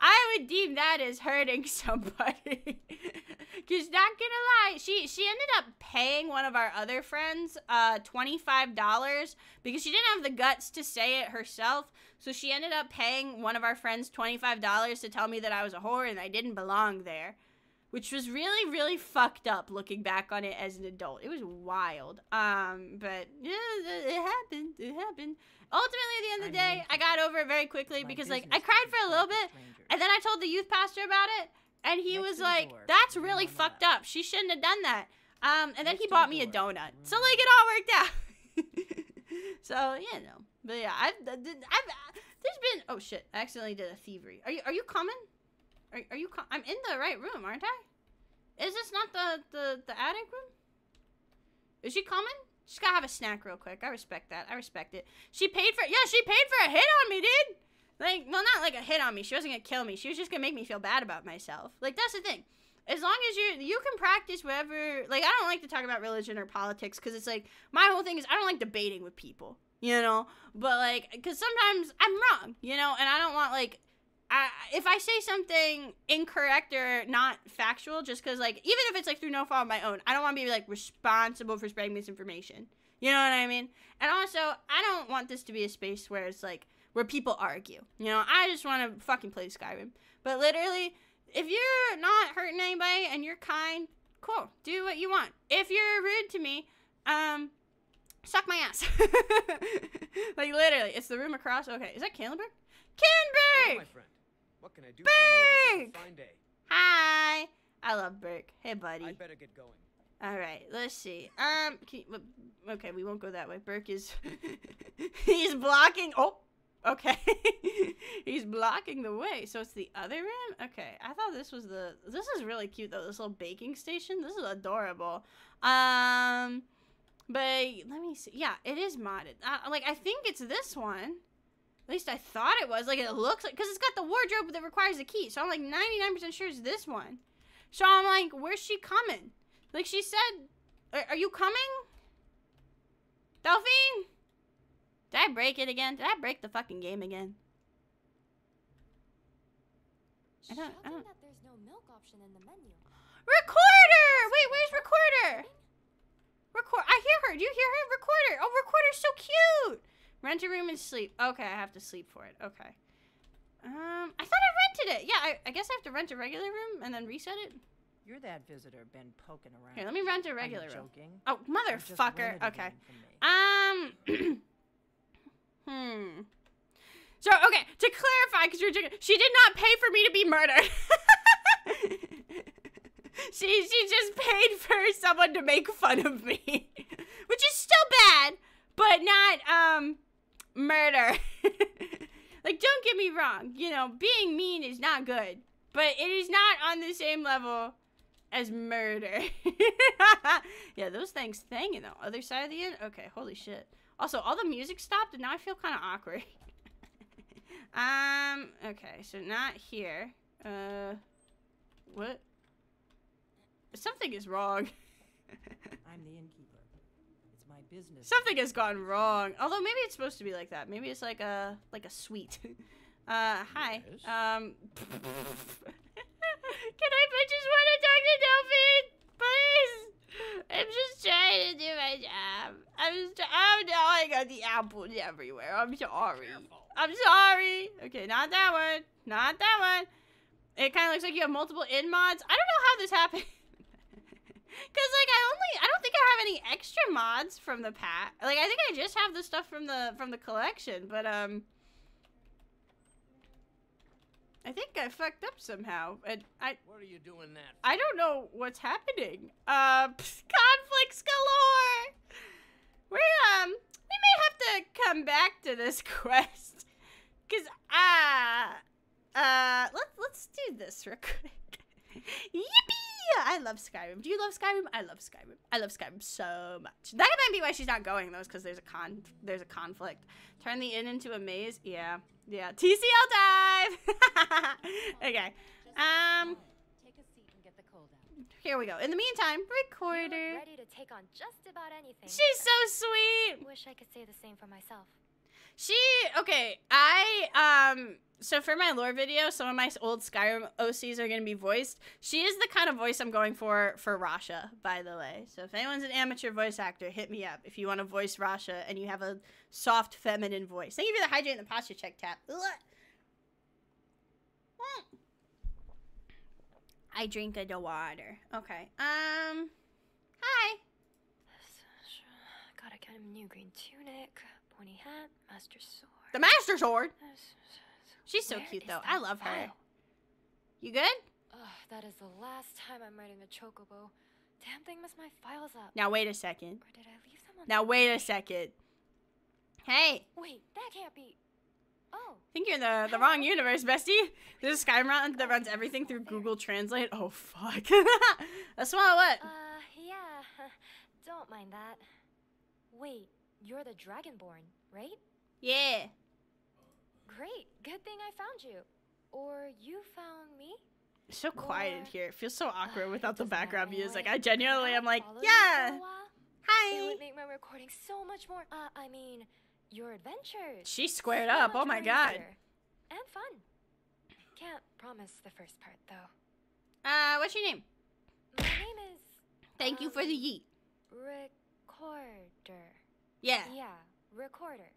Speaker 1: I would deem that as hurting somebody. Cause not gonna lie, she ended up paying one of our other friends $25 because she didn't have the guts to say it herself. So she ended up paying one of our friends $25 to tell me that I was a whore and I didn't belong there. Which was really, really fucked up looking back on it as an adult. It was wild. But yeah, it happened. It happened. Ultimately, at the end of the day, I got over it very quickly because, like, I cried for a little bit, and then I told the youth pastor about it, and he was like, that's really fucked up. She shouldn't have done that. And then he bought me a donut. So, like, it all worked out. So, you know. But, yeah, there's been, oh, shit, I accidentally did a thievery. Are you coming? Are you I'm in the right room, aren't I? Is this not the attic room? Is she coming? She's gotta have a snack real quick. I respect that. I respect it. She paid for a hit on me, dude. Like, well, not like a hit on me. She wasn't gonna kill me. She was just gonna make me feel bad about myself. Like, that's the thing. As long as you can practice whatever, like, I don't like to talk about religion or politics because it's like, my whole thing is I don't like debating with people, you know? But, like, because sometimes I'm wrong, you know? And I don't want, like, if I say something incorrect or not factual, just because, like, even if it's, like, through no fault of my own, I don't want to be, like, responsible for spreading misinformation. You know what I mean? And also, I don't want this to be a space where it's, like, where people argue. You know, I just want to fucking play Skyrim. But literally, if you're not hurting anybody and you're kind, cool. Do what you want. If you're rude to me, suck my ass. Like, literally, it's the room across. Okay, is that Canlenberg?
Speaker 2: Hello, my friend. What can I do for you on such a fine day?
Speaker 1: Hi. I love Burke. Hey, buddy.
Speaker 2: I better get going.
Speaker 1: All right, let's see. Okay, we won't go that way. Burke is, he's blocking. Oh, okay. He's blocking the way. So it's the other room? Okay, I thought this was this is really cute though, this little baking station. This is adorable. But let me see. Yeah, it is modded. Like, I think it's this one. At least I thought it was. Like, it looks like, because it's got the wardrobe that requires a key. So I'm like 99% sure it's this one. So I'm like, where's she coming? Like, she said, are you coming? Delphine? Did I break it again? Did I break the fucking game again? I don't.
Speaker 5: That there's no milk option in the menu.
Speaker 1: Recorder! Wait, where's Recorder? I hear her. Do you hear her? Recorder. Oh, Recorder's so cute. Rent a room and sleep. Okay, I have to sleep for it. Okay. I thought I rented it. Yeah, I guess I have to rent a regular room and then reset it.
Speaker 6: You're that visitor been poking around.
Speaker 1: Here, let me rent a regular room.
Speaker 6: Joking?
Speaker 1: Oh, motherfucker. Okay. So, okay, to clarify, because you're joking, she did not pay for me to be murdered. She just paid for someone to make fun of me. Which is still bad, but not, murder. Like, don't get me wrong. You know, being mean is not good. But it is not on the same level as murder. Yeah, those things hanging though. Other side of the end? Okay, holy shit. Also, all the music stopped and now I feel kind of awkward. Okay, so not here. What? Something is wrong.
Speaker 6: I'm the innkeeper. It's my business.
Speaker 1: Something has gone wrong. Although maybe it's supposed to be like that. Maybe it's like a suite. Hi.
Speaker 4: Yes?
Speaker 1: Can I just want to talk to Delphine? Please. I'm just trying to do my job. Oh no, I got the apples everywhere. I'm sorry. I'm sorry. Okay, not that one. Not that one. It kind of looks like you have multiple in mods. I don't know how this happened. Cause like I don't think I have any extra mods from the pack. Like I think I just have the stuff from the collection, but I think I fucked up somehow, and
Speaker 2: What are you doing that for?
Speaker 1: I don't know what's happening. Conflicts galore. We may have to come back to this quest, cause let's do this real quick. Yippee! I love Skyrim. Do you love Skyrim? I love Skyrim. I love Skyrim so much. That might be why she's not going though, is because there's a conflict. Turn the inn into a maze. Yeah. TCL dive. Okay.
Speaker 5: Take a seat and get the cold out.
Speaker 1: Here we go. In the meantime,
Speaker 5: You look
Speaker 1: recorder.
Speaker 5: ready to take on just about anything.
Speaker 1: She's so sweet.
Speaker 5: Wish I could say the same for myself.
Speaker 1: Okay, so for my lore video, some of my old Skyrim OCs are going to be voiced. She is the kind of voice I'm going for Rasha, by the way. So if anyone's an amateur voice actor, hit me up if you want to voice Rasha and you have a soft, feminine voice. Thank you for the hydrate and the posture check tap. I drink the water. Okay, hi.
Speaker 5: Gotta get him new green tunic, pointy hat, master sword.
Speaker 1: The Master Sword. She's so
Speaker 5: Where
Speaker 1: cute,
Speaker 5: is
Speaker 1: though.
Speaker 5: that
Speaker 1: I love her.
Speaker 5: file?
Speaker 1: You good?
Speaker 5: Ugh, that is the last time I'm writing a chocobo. Damn thing messed my files up.
Speaker 1: Now, wait a second.
Speaker 5: Or did I leave them on?
Speaker 1: Now, wait a second. Hey,
Speaker 5: Wait, that can't be. Oh,
Speaker 1: I think you're in the wrong universe, bestie. There's a Skyrim that runs everything through Google Translate. Oh, fuck. A small what?
Speaker 5: yeah. Don't mind that. Wait, you're the Dragonborn, right?
Speaker 1: Yeah.
Speaker 5: Great. Good thing I found you. Or you found me?
Speaker 1: It's so quiet in
Speaker 5: Or-
Speaker 1: here. It feels so awkward without the
Speaker 5: Doesn't matter
Speaker 1: background music.
Speaker 5: anyway.
Speaker 1: I genuinely
Speaker 5: Can
Speaker 1: am like,
Speaker 5: follow you for
Speaker 1: yeah.
Speaker 5: a while? It
Speaker 1: Hi.
Speaker 5: would make my recording so much more. I mean, your adventures.
Speaker 1: She's squared
Speaker 5: So
Speaker 1: up. Oh
Speaker 5: much
Speaker 1: my
Speaker 5: more
Speaker 1: god.
Speaker 5: easier. And fun. Can't promise the first part though.
Speaker 1: What's your name?
Speaker 5: My name is.
Speaker 1: Thank you for the yeet.
Speaker 5: Recorder.
Speaker 1: Yeah.
Speaker 5: Yeah, recorder.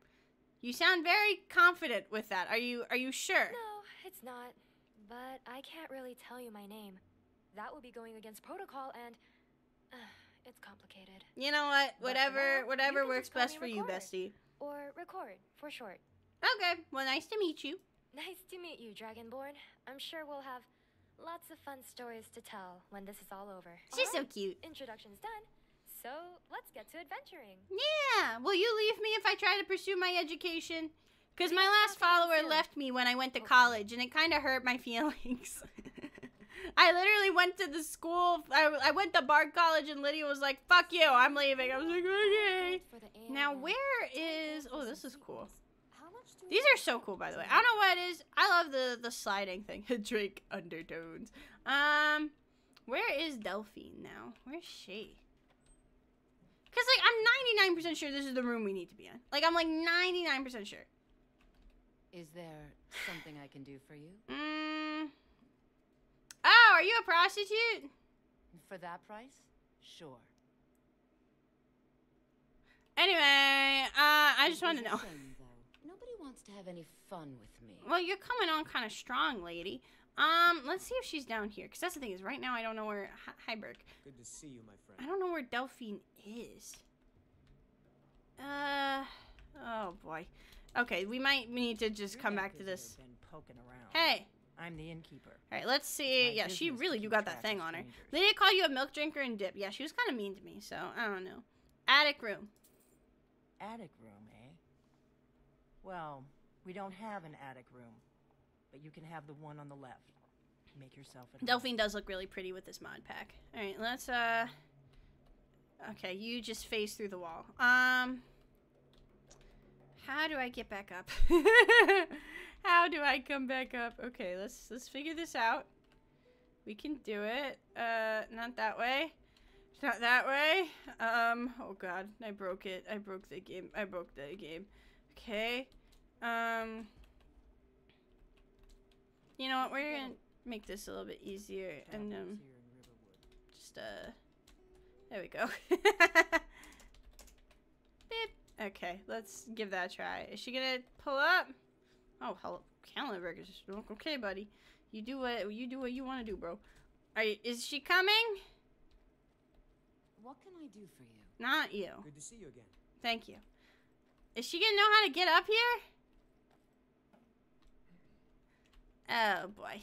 Speaker 1: You sound very confident with that. Are you sure?
Speaker 5: No, it's not. But I can't really tell you my name. That would be going against protocol and it's complicated.
Speaker 1: You know what?
Speaker 5: But
Speaker 1: Whatever
Speaker 5: now,
Speaker 1: whatever
Speaker 5: you can
Speaker 1: works
Speaker 5: just call
Speaker 1: best
Speaker 5: me
Speaker 1: for you,
Speaker 5: Recorder.
Speaker 1: bestie.
Speaker 5: Or record for short.
Speaker 1: Okay. Well, nice to meet you.
Speaker 5: Nice to meet you, Dragonborn. I'm sure we'll have lots of fun stories to tell when this is all over.
Speaker 1: She's so
Speaker 5: Alright,
Speaker 1: cute.
Speaker 5: Introduction's done. So let's get to adventuring.
Speaker 1: Yeah. Will you leave me if I try to pursue my education? Because my
Speaker 5: Leave
Speaker 1: last
Speaker 5: nothing
Speaker 1: follower
Speaker 5: soon.
Speaker 1: left me when I went to
Speaker 5: Okay.
Speaker 1: college, and it kind of hurt my feelings. I literally went to the school. I went to Bard College, and Lydia was like, "Fuck you, I'm leaving." I was like, "Okay."
Speaker 5: For the
Speaker 1: Now,
Speaker 5: and
Speaker 1: where is? Oh, this is cool.
Speaker 6: How much do
Speaker 1: These are so cool, by the way. I don't know what it is. I love the sliding thing. Drake undertones. Where is Delphine now? Where's she? Cause like I'm 99% sure this is the room we need to be in. Like I'm like 99% sure.
Speaker 7: Is there something I can do for you?
Speaker 1: Oh, are you a prostitute?
Speaker 7: For that price? Sure.
Speaker 1: Anyway, I just want to
Speaker 7: It is
Speaker 1: know.
Speaker 7: a shame, though. Nobody wants to have any fun with me.
Speaker 1: Well, you're coming on kind of strong, lady. Let's see if she's down here. Cause that's the thing is, right now I don't know where. Hi, Burke.
Speaker 2: Good to see you, my friend.
Speaker 1: I don't know where Delphine is. Oh boy. Okay, we might need to just come back to this.
Speaker 6: Been poking around.
Speaker 1: Hey.
Speaker 6: I'm the innkeeper.
Speaker 1: All right, let's see.
Speaker 6: My
Speaker 1: Yeah, she
Speaker 6: business
Speaker 1: really
Speaker 6: to
Speaker 1: do
Speaker 6: keep
Speaker 1: got that
Speaker 6: track
Speaker 1: thing
Speaker 6: of
Speaker 1: on her.
Speaker 6: strangers.
Speaker 1: Lydia called you a milk drinker and dip. Yeah, she was kind of mean to me, so I don't know. Attic room.
Speaker 6: Attic room, eh? Well, we don't have an attic room, but you can have the one on the left. Make yourself at home.
Speaker 1: Delphine does look really pretty with this mod pack. All right, let's okay, you just face through the wall. How do I get back up? How do I come back up? Okay, let's figure this out. We can do it. Not that way. Not that way. Oh god, I broke it. I broke the game. I broke the game. Okay. You know what? We're gonna make this a little bit easier and
Speaker 6: Taverns here in Riverwood.
Speaker 1: just there we go. Beep. Okay, let's give that a try. Is she gonna pull up? Oh, hello, Callenberg is okay, buddy. You do what you want to do, bro. Is she coming?
Speaker 7: What can I do for you?
Speaker 1: Not you.
Speaker 2: Good to see you again.
Speaker 1: Thank you. Is she gonna know how to get up here? Oh boy.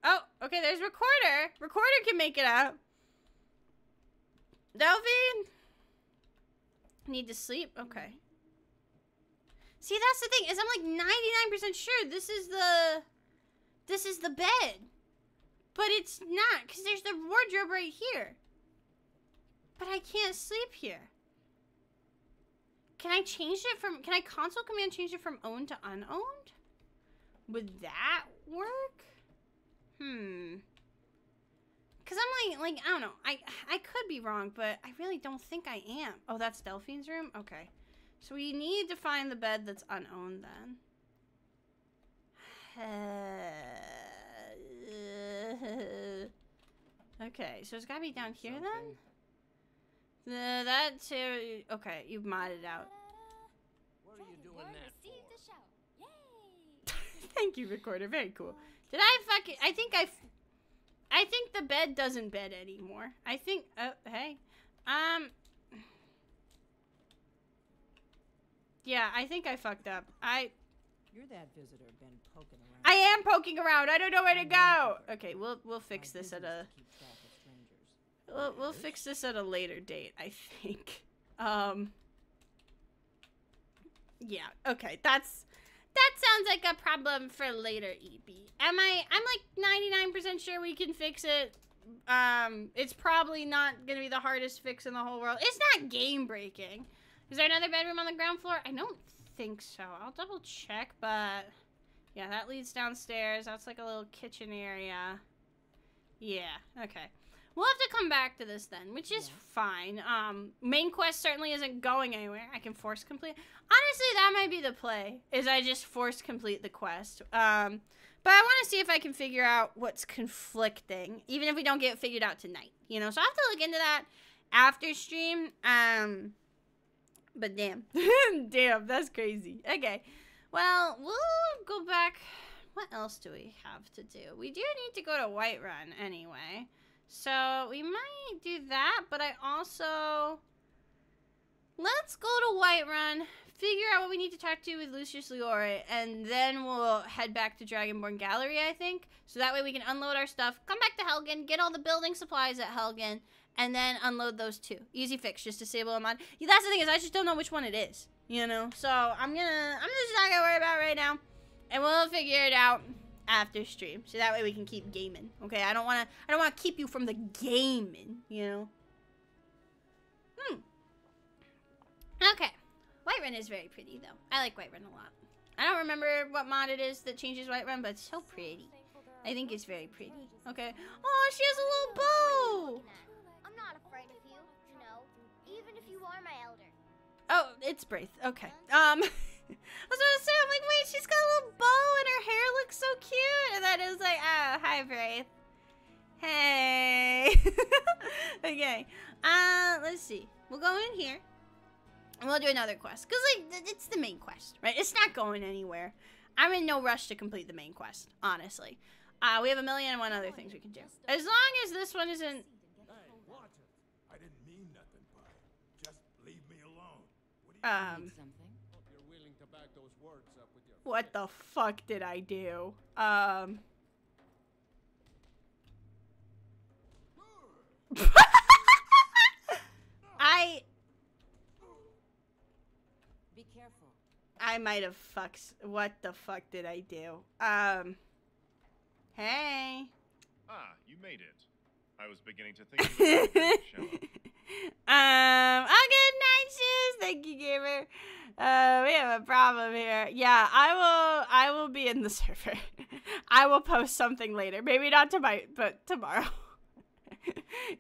Speaker 1: Oh, okay, there's Recorder. Recorder can make it up. Delphine? Need to sleep? Okay. See, that's the thing, is I'm like 99% sure this is the bed. But it's not, because there's the wardrobe right here. But I can't sleep here. Can I change it from, can I console command change it from owned to unowned? Would that work? Because I'm like, I don't know. I could be wrong, but I really don't think I am. Oh, that's Delphine's room? Okay. So we need to find the bed that's unowned then. Okay, so it's gotta be down here then? That's okay, you've modded out.
Speaker 2: What are you doing that for?
Speaker 1: Thank you, recorder. Very cool. Did I fucking... I think the bed doesn't bed anymore. I think... hey. Yeah, I think I fucked up.
Speaker 6: You're that visitor been poking around.
Speaker 1: I am poking around. I don't know where to go. Okay, we'll fix this at a... We'll fix this at a later date, I think. Yeah, okay, that sounds like a problem for later, EB. I'm like 99% sure we can fix it. It's probably not gonna be the hardest fix in the whole world. It's not game breaking. Is there another bedroom on the ground floor? I don't think so. I'll double check, but yeah, that leads downstairs. That's like a little kitchen area. Yeah, okay. We'll have to come back to this then, which is fine. Main quest certainly isn't going anywhere. I can force complete. Honestly, that might be the play, is I just force complete the quest. But I want to see if I can figure out what's conflicting, even if we don't get it figured out tonight. You know, so I'll have to look into that after stream. But damn. Damn, that's crazy. Okay. Well, we'll go back. What else do we have to do? We do need to go to Whiterun anyway. So we might do that, but I also... Let's go to Whiterun, figure out what we need to talk to with Lucius Leore, and then we'll head back to Dragonborn Gallery, I think. So that way we can unload our stuff, come back to Helgen, get all the building supplies at Helgen, and then unload those too. Easy fix, just disable them on... Yeah, that's the thing, is I just don't know which one it is, you know? So I'm just not gonna worry about it right now, and we'll figure it out after stream, so that way we can keep gaming. Okay, I don't wanna keep you from the gaming, you know. Okay, Whiterun is very pretty though. I like Whiterun a lot. I don't remember what mod it is that changes Whiterun, but it's so pretty. I think it's very pretty. Okay. Oh, she has a little bow.
Speaker 8: I'm not afraid of you, even if you are my elder.
Speaker 1: Oh, it's Braith. Okay. I was gonna say, I'm like, wait, she's got a little bow and her hair looks so cute. And then it was like, oh, hi, Braith. Hey. Okay. Let's see. We'll go in here. And we'll do another quest. Because, like, it's the main quest, right? It's not going anywhere. I'm in no rush to complete the main quest, honestly. We have 1,000,001 other things we can do. As long as this one isn't...
Speaker 9: Hey, watch it. I didn't mean nothing by it. Just leave me alone. What do you
Speaker 7: Need something?
Speaker 2: Hope you're willing to back those words up with your
Speaker 1: What the fuck did I do?
Speaker 7: Be careful.
Speaker 1: I might have fucked. What the fuck did I do? Hey.
Speaker 10: Ah, you made it. I was beginning to think you were going to show up.
Speaker 1: Oh, good night, shoes. Thank you, gamer. We have a problem here. Yeah, I will be in the server. I will post something later. Maybe not tonight, but tomorrow.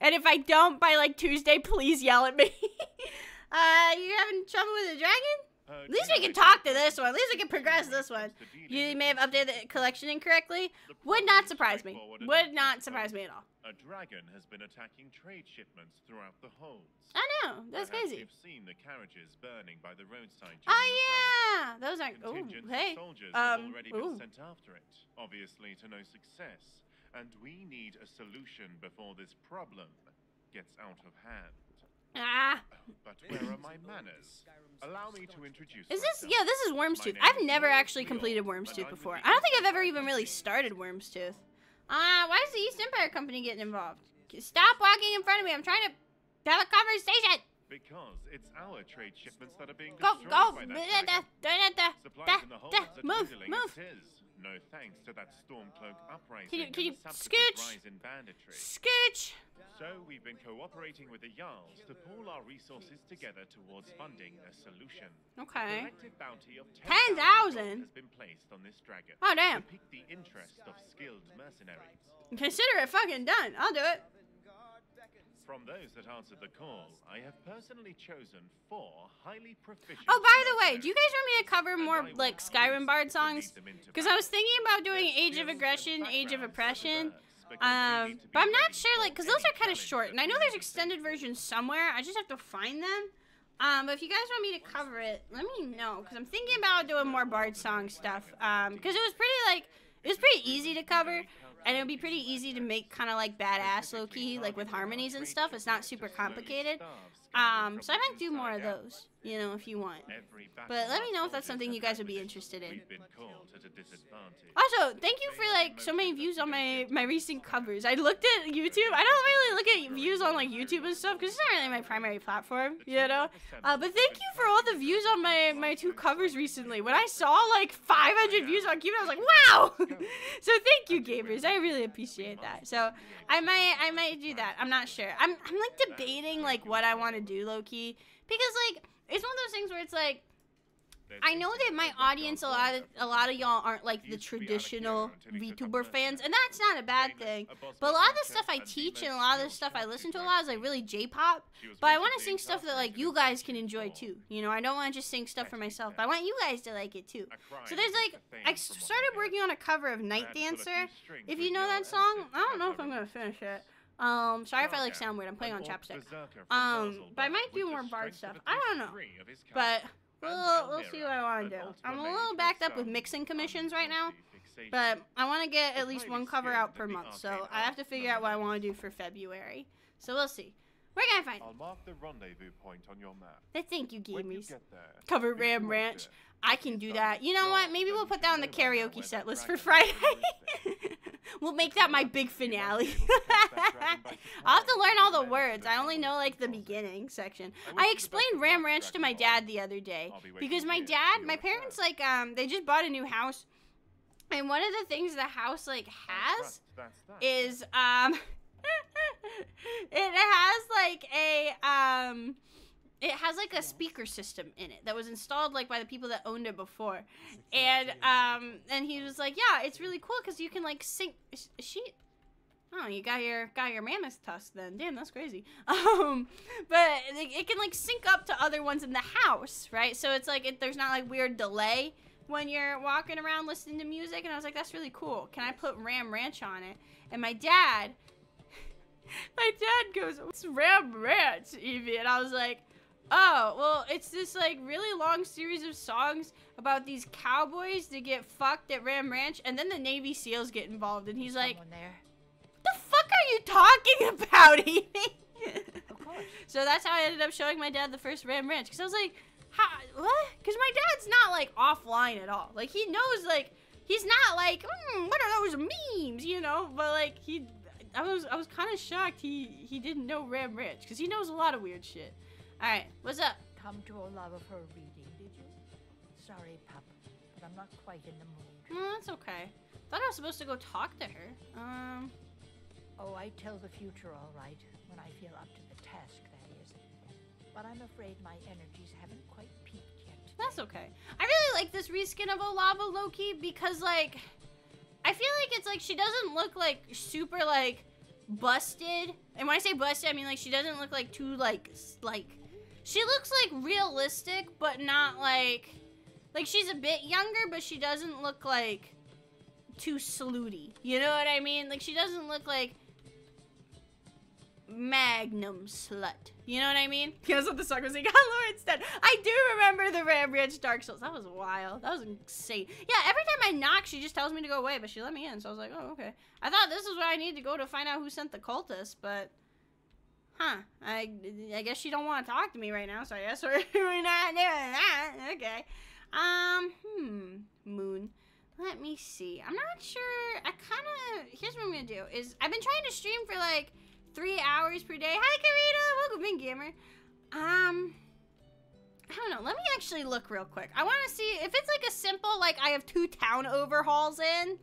Speaker 1: And if I don't by like Tuesday, please yell at me. You having trouble with the dragon? At least we can talk to this one. At least we can progress this one. You may have updated the collection incorrectly. Would not surprise me. Would not surprise me at all.
Speaker 10: A dragon has been attacking trade shipments throughout the holds.
Speaker 1: I know. That's
Speaker 10: Perhaps
Speaker 1: crazy.
Speaker 10: You've seen the carriages burning by the roadside.
Speaker 1: Oh yeah, those aren't. Oh,
Speaker 10: Contingents
Speaker 1: hey.
Speaker 10: of soldiers have already been
Speaker 1: Ooh.
Speaker 10: sent after it, obviously to no success. And we need a solution before this problem gets out of hand.
Speaker 1: Ah.
Speaker 10: But where are my manners? Allow me to introduce
Speaker 1: Is this?
Speaker 10: myself.
Speaker 1: Yeah, this is Wormstooth.
Speaker 10: My name
Speaker 1: I've
Speaker 10: is
Speaker 1: never
Speaker 10: Lord
Speaker 1: actually
Speaker 10: Leon,
Speaker 1: completed
Speaker 10: and
Speaker 1: Wormstooth
Speaker 10: I'm
Speaker 1: before.
Speaker 10: with
Speaker 1: I don't think
Speaker 10: the
Speaker 1: I've ever
Speaker 10: Empire
Speaker 1: even really
Speaker 10: Company.
Speaker 1: started Wormstooth. Why is the East Empire Company getting involved? Stop walking in front of me. I'm trying to have a conversation.
Speaker 10: Because it's our trade shipments that are being
Speaker 1: Go,
Speaker 10: destroyed
Speaker 1: go.
Speaker 10: by that dragon. Supplies in the holds are
Speaker 1: Move,
Speaker 10: dwindling
Speaker 1: move.
Speaker 10: as it is. No thanks to that Stormcloak uprising
Speaker 1: Can you
Speaker 10: and the subsequent
Speaker 1: scooch?
Speaker 10: rise in banditry.
Speaker 1: Scooch.
Speaker 10: So we've been cooperating with the Jarls to pool our resources together towards funding a solution.
Speaker 1: Okay.
Speaker 10: A collective bounty of
Speaker 1: 10,000
Speaker 10: has been placed on this dragon.
Speaker 1: Oh, damn.
Speaker 10: To pique the interest of skilled mercenaries.
Speaker 1: Consider it fucking done. I'll do it.
Speaker 10: From those that answered the call, I have personally chosen 4 highly proficient...
Speaker 1: Oh, by the way, do you guys want me to cover more, like, Skyrim Bard songs? Because I was thinking about doing Age of Aggression, Age of Oppression, but I'm not sure, like, because those are kind of short, and I know there's extended versions somewhere, I just have to find them. But if you guys want me to cover it, let me know, because I'm thinking about doing more Bard song stuff, because it was pretty easy to cover, and it would be pretty easy to make kind of like badass low-key, like with harmonies and stuff. It's not super complicated. So I might do more of those, you know, if you want. But let me know if that's something you guys would be interested in. Also, thank you for like so many views on my recent covers. I looked at YouTube. I don't really look at views on like YouTube and stuff because it's not really my primary platform, you know. But thank you for all the views on my 2 covers recently. When I saw like 500 views on Cupid, I was like, wow. So thank you, gamers. I really appreciate that. So I might do that. I'm not sure. I'm like debating like what I want to do low key because like it's one of those things where it's like I know that my audience, a lot of y'all aren't like the traditional VTuber fans, and that's not a bad thing. But a lot of the stuff I teach and a lot of the stuff I listen to a lot is like really J-pop. But I want to sing stuff that like you guys can enjoy too. You know, I don't want to just sing stuff for myself, but I want you guys to like it too. So there's like, I started working on a cover of Night Dancer. If you know that song, I don't know if I'm gonna finish it. Sorry if I like sound weird. I'm playing on chapstick. But I might do more Bard stuff. I don't know. But we'll see what I want to do. I'm a little backed up with mixing commissions right now, but I want to get at least 1 cover out per month, so I have to figure out what I want to do for February. So we'll see. Where can I find it?
Speaker 10: I'll mark the rendezvous point on your map.
Speaker 1: Thank you, gamers. Cover Ram Ranch. I can do that. You know what? Maybe we'll put that on the karaoke set list for Friday. We'll make that my big finale. I'll have to learn all the words. I only know like the beginning section. I explained Ram Ranch to my dad the other day because my parents like they just bought a new house, and one of the things the house like has is it has like a speaker system in it that was installed like by the people that owned it before, and he was like, yeah, it's really cool because you can like sync. Oh, you got your mammoth tusk then. Damn, that's crazy. But it can like sync up to other ones in the house, right? So it's like there's not like weird delay when you're walking around listening to music. And I was like, that's really cool. Can I put Ram Ranch on it? And my dad goes, what's Ram Ranch, Evie? And I was like, oh, well, it's this like really long series of songs about these cowboys that get fucked at Ram Ranch, and then the Navy SEALs get involved. And he's like, what the fuck are you talking about, Evie?
Speaker 6: Of course.
Speaker 1: So that's how I ended up showing my dad the first Ram Ranch, because I was like, what? Because my dad's not like offline at all. Like he knows, like he's not like, what are those memes, you know? But like I was kind of shocked he didn't know Ram Ranch, because he knows a lot of weird shit. All right, what's up?
Speaker 6: Come to a love of her reading, did you? Sorry, pup, but I'm not quite in the mood.
Speaker 1: No, that's okay. Thought I was supposed to go talk to her.
Speaker 6: Oh, I tell the future all right, when I feel up to the task, that is. But I'm afraid my energies haven't quite peaked yet.
Speaker 1: That's okay. I really like this reskin of Olava Loki because, like, I feel like it's like she doesn't look like super like busted. And when I say busted, I mean like she doesn't look like too like she looks like realistic, but not like she's a bit younger, but she doesn't look like too slutty. You know what I mean? Like she doesn't look like Magnum slut. You know what I mean? That's what the song was. He got lower instead. I do remember the Ram Ranch Dark Souls. That was wild. That was insane. Yeah, every time I knock, she just tells me to go away, but she let me in, so I was like, oh, okay. I thought this is where I need to go to find out who sent the cultist, but I guess she don't want to talk to me right now, so I guess we're not doing that. Okay. Moon. Let me see. I'm not sure. Here's what I'm gonna do is I've been trying to stream for like 3 hours per day. Hi, Karina. Welcome in, gamer. I don't know. Let me actually look real quick. I want to see if it's like a simple, like I have 2 town overhauls in.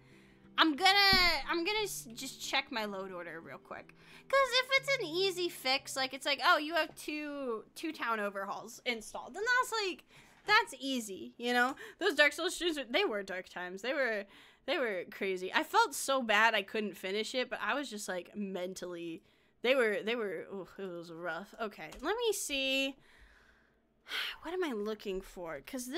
Speaker 1: I'm gonna just check my load order real quick. Cause if it's an easy fix, like it's like, oh, you have two town overhauls installed, then that's easy, you know? Those Dark Souls streams, they were dark times. They were crazy. I felt so bad I couldn't finish it, but I was just like mentally ooh, it was rough. Okay, let me see. What am I looking for? Because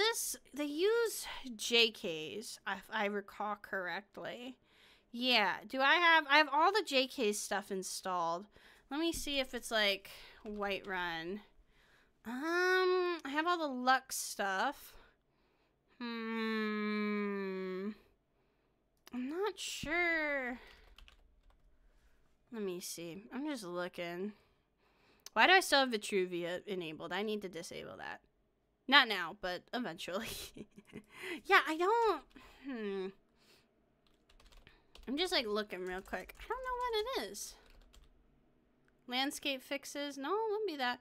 Speaker 1: they use JKs, if I recall correctly. Yeah, I have all the JK stuff installed. Let me see if it's like Whiterun. I have all the Lux stuff. I'm not sure. Let me see. I'm just looking. Why do I still have Vitruvia enabled? I need to disable that. Not now, but eventually. Yeah, I don't... I'm just, like, looking real quick. I don't know what it is. Landscape fixes? No, it wouldn't be that.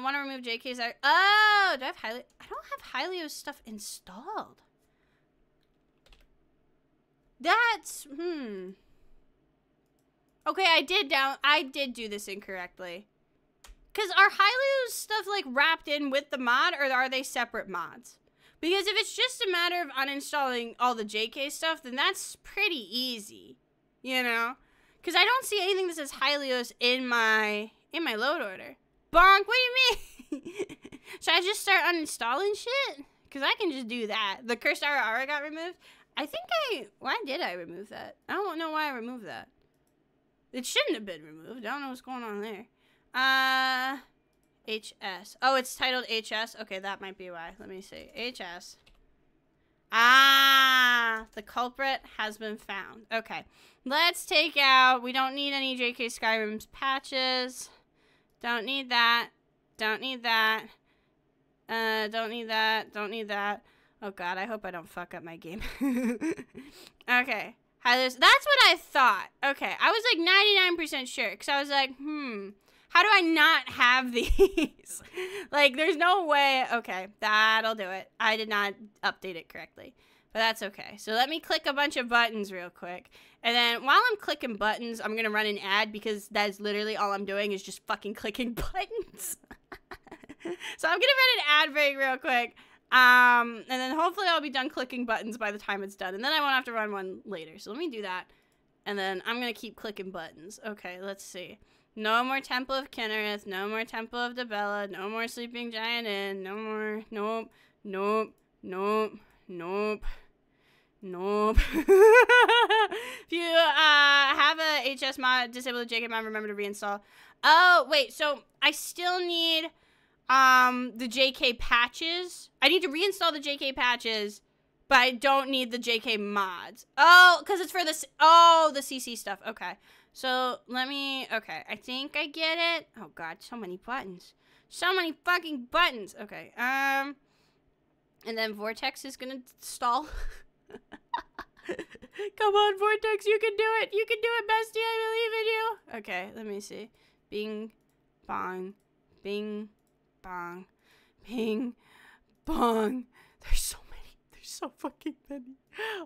Speaker 1: Want to remove JK's... Oh! Do I have Hylios? I don't have Hylios stuff installed. That's... Okay, I did do this incorrectly. Because are Hylios stuff, like, wrapped in with the mod, or are they separate mods? Because if it's just a matter of uninstalling all the JK stuff, then that's pretty easy. You know? Because I don't see anything that says Hylios in my load order. Bonk, what do you mean? Should I just start uninstalling shit? Because I can just do that. The cursed Ara got removed? I think why did I remove that? I don't know why I removed that. It shouldn't have been removed. I don't know what's going on there. HS. Oh, it's titled HS? Okay, that might be why. Let me see. HS. Ah, the culprit has been found. Okay, let's take out... We don't need any JK Skyrim's patches. Don't need that. Don't need that. Don't need that. Don't need that. Oh, God, I hope I don't fuck up my game. Okay. That's what I thought. Okay, I was like 99% sure, because I was like, how do I not have these? Like, there's no way. Okay, that'll do it. I did not update it correctly, but that's okay. So let me click a bunch of buttons real quick. And then while I'm clicking buttons, I'm going to run an ad because that's literally all I'm doing is just fucking clicking buttons. So I'm going to run an ad break real quick. And then hopefully I'll be done clicking buttons by the time it's done. And then I won't have to run one later. So let me do that. And then I'm going to keep clicking buttons. Okay, let's see. No more Temple of Kinnereth. No more Temple of Debella. No more Sleeping Giant Inn. No more. Nope. Nope. Nope. Nope. Nope. If you have a HS mod, disable the JK mod, remember to reinstall. Oh, wait. So I still need the JK patches. I need to reinstall the JK patches, but I don't need the JK mods. Oh, because it's for this. Oh, the CC stuff. Okay. So let me, okay, I think I get it. Oh God, so many buttons. So many fucking buttons. Okay, and then Vortex is gonna stall. Come on, Vortex, you can do it. You can do it, bestie, I believe in you. Okay, let me see. Bing, bong, bing, bong, bing, bong. There's so many. There's so fucking many.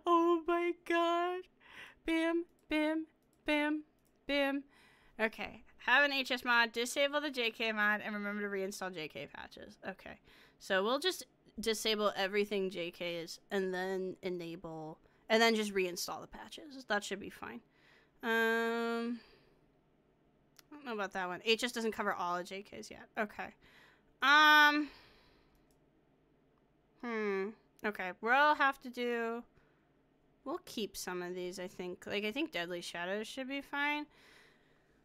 Speaker 1: Oh my God. Bam, bam, bam. Bam. Okay. Have an HS mod, disable the JK mod, and remember to reinstall JK patches. Okay. So we'll just disable everything JK is, and then enable, and then just reinstall the patches. That should be fine. I don't know about that one. HS doesn't cover all of JKs yet. Okay. Okay. We'll have to do... We'll keep some of these, I think. Like, I think Deadly Shadows should be fine.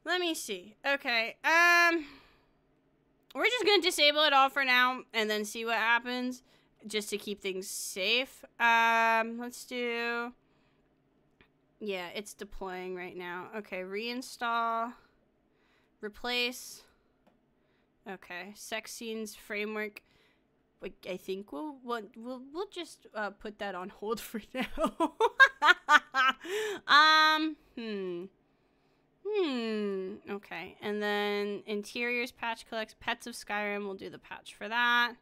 Speaker 1: Let me see. Okay, we're just gonna disable it all for now and then see what happens, just to keep things safe. Let's do... Yeah, it's deploying right now. Okay, reinstall. Replace. Okay, sex scenes framework. I think we'll just put that on hold for now. Okay, and then interiors patch collects Pets of Skyrim. We'll do the patch for that.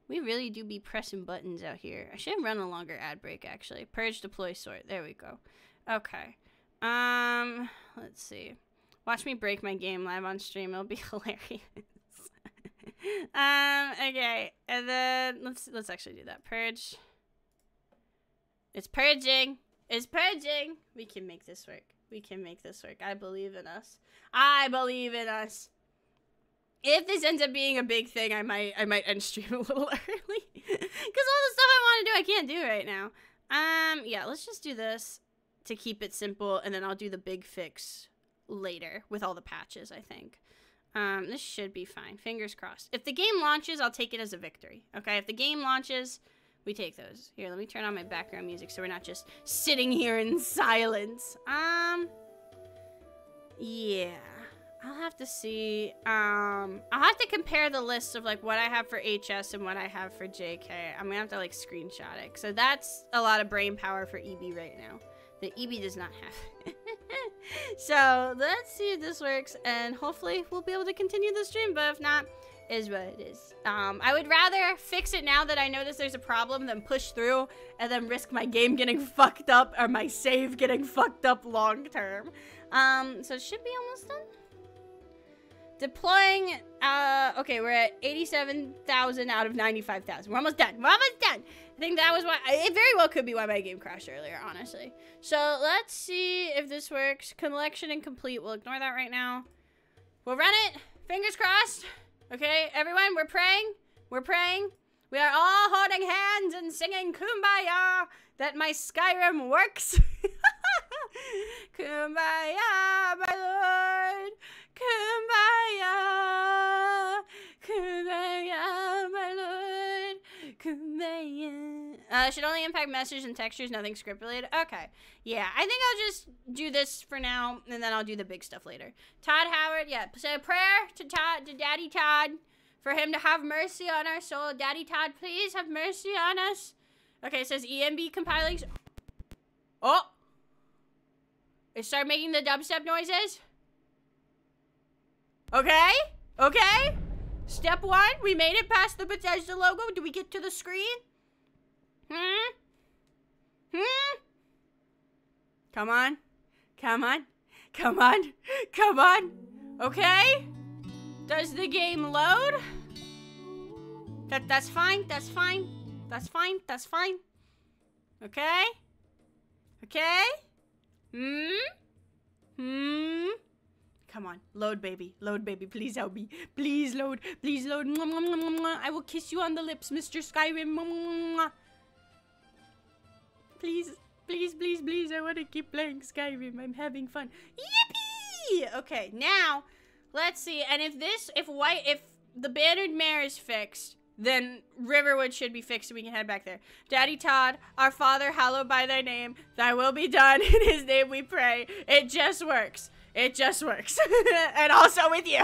Speaker 1: We really do be pressing buttons out here. I should have run a longer ad break actually. Purge, deploy, sort. There we go. Okay. Let's see. Watch me break my game live on stream. It'll be hilarious. Okay, and then let's actually do that. Purge. It's purging. It's purging. We can make this work. We can make this work. I believe in us. I believe in us. If this ends up being a big thing, I might end stream a little early. Because all the stuff I want to do, I can't do right now. Yeah, let's just do this to keep it simple, and then I'll do the big fix later with all the patches, I think. This should be fine. Fingers crossed. If the game launches, I'll take it as a victory. Okay, if the game launches, we take those. Here, let me turn on my background music so we're not just sitting here in silence. Yeah. I'll have to see. I'll have to compare the lists of like what I have for HS and what I have for JK. I'm gonna have to like screenshot it. So that's a lot of brain power for EB right now. The EB does not have. So let's see if this works, and hopefully we'll be able to continue the stream. But if not, is what it is. I would rather fix it now that I notice there's a problem than push through and then risk my game getting fucked up or my save getting fucked up long term. So it should be almost done. Deploying, okay, we're at 87,000 out of 95,000. We're almost done. We're almost done. I think that was why, it very well could be why my game crashed earlier, honestly. So let's see if this works. Collection incomplete. We'll ignore that right now. We'll run it. Fingers crossed. Okay, everyone, we're praying. We're praying. We are all holding hands and singing Kumbaya that my Skyrim works. Kumbaya, my lord. Kumbaya. Kumbaya, my lord. Kumbaya. Should only impact message and textures, nothing script related. Okay. Yeah, I think I'll just do this for now, and then I'll do the big stuff later. Todd Howard, yeah. Say a prayer to Todd, to Daddy Todd, for him to have mercy on our soul. Daddy Todd, please have mercy on us. Okay, it says EMB compiling. Oh! It started making the dubstep noises. Okay. Okay. Step 1, we made it past the Bethesda logo. Do we get to the screen? Come on. Come on. Come on. Come on. Okay. Does the game load? That's fine. That's fine. That's fine. That's fine. Okay. Okay. Come on. Load, baby. Load, baby. Please help me. Please load. Please load. I will kiss you on the lips, Mr. Skyrim. Please. Please, please, please. I want to keep playing Skyrim. I'm having fun. Yippee! Okay, now, let's see. And if the Bannered Mare is fixed, then Riverwood should be fixed and we can head back there. Daddy Todd, our Father, hallowed by thy name. Thy will be done. In his name we pray. It just works. It just works. And also with you.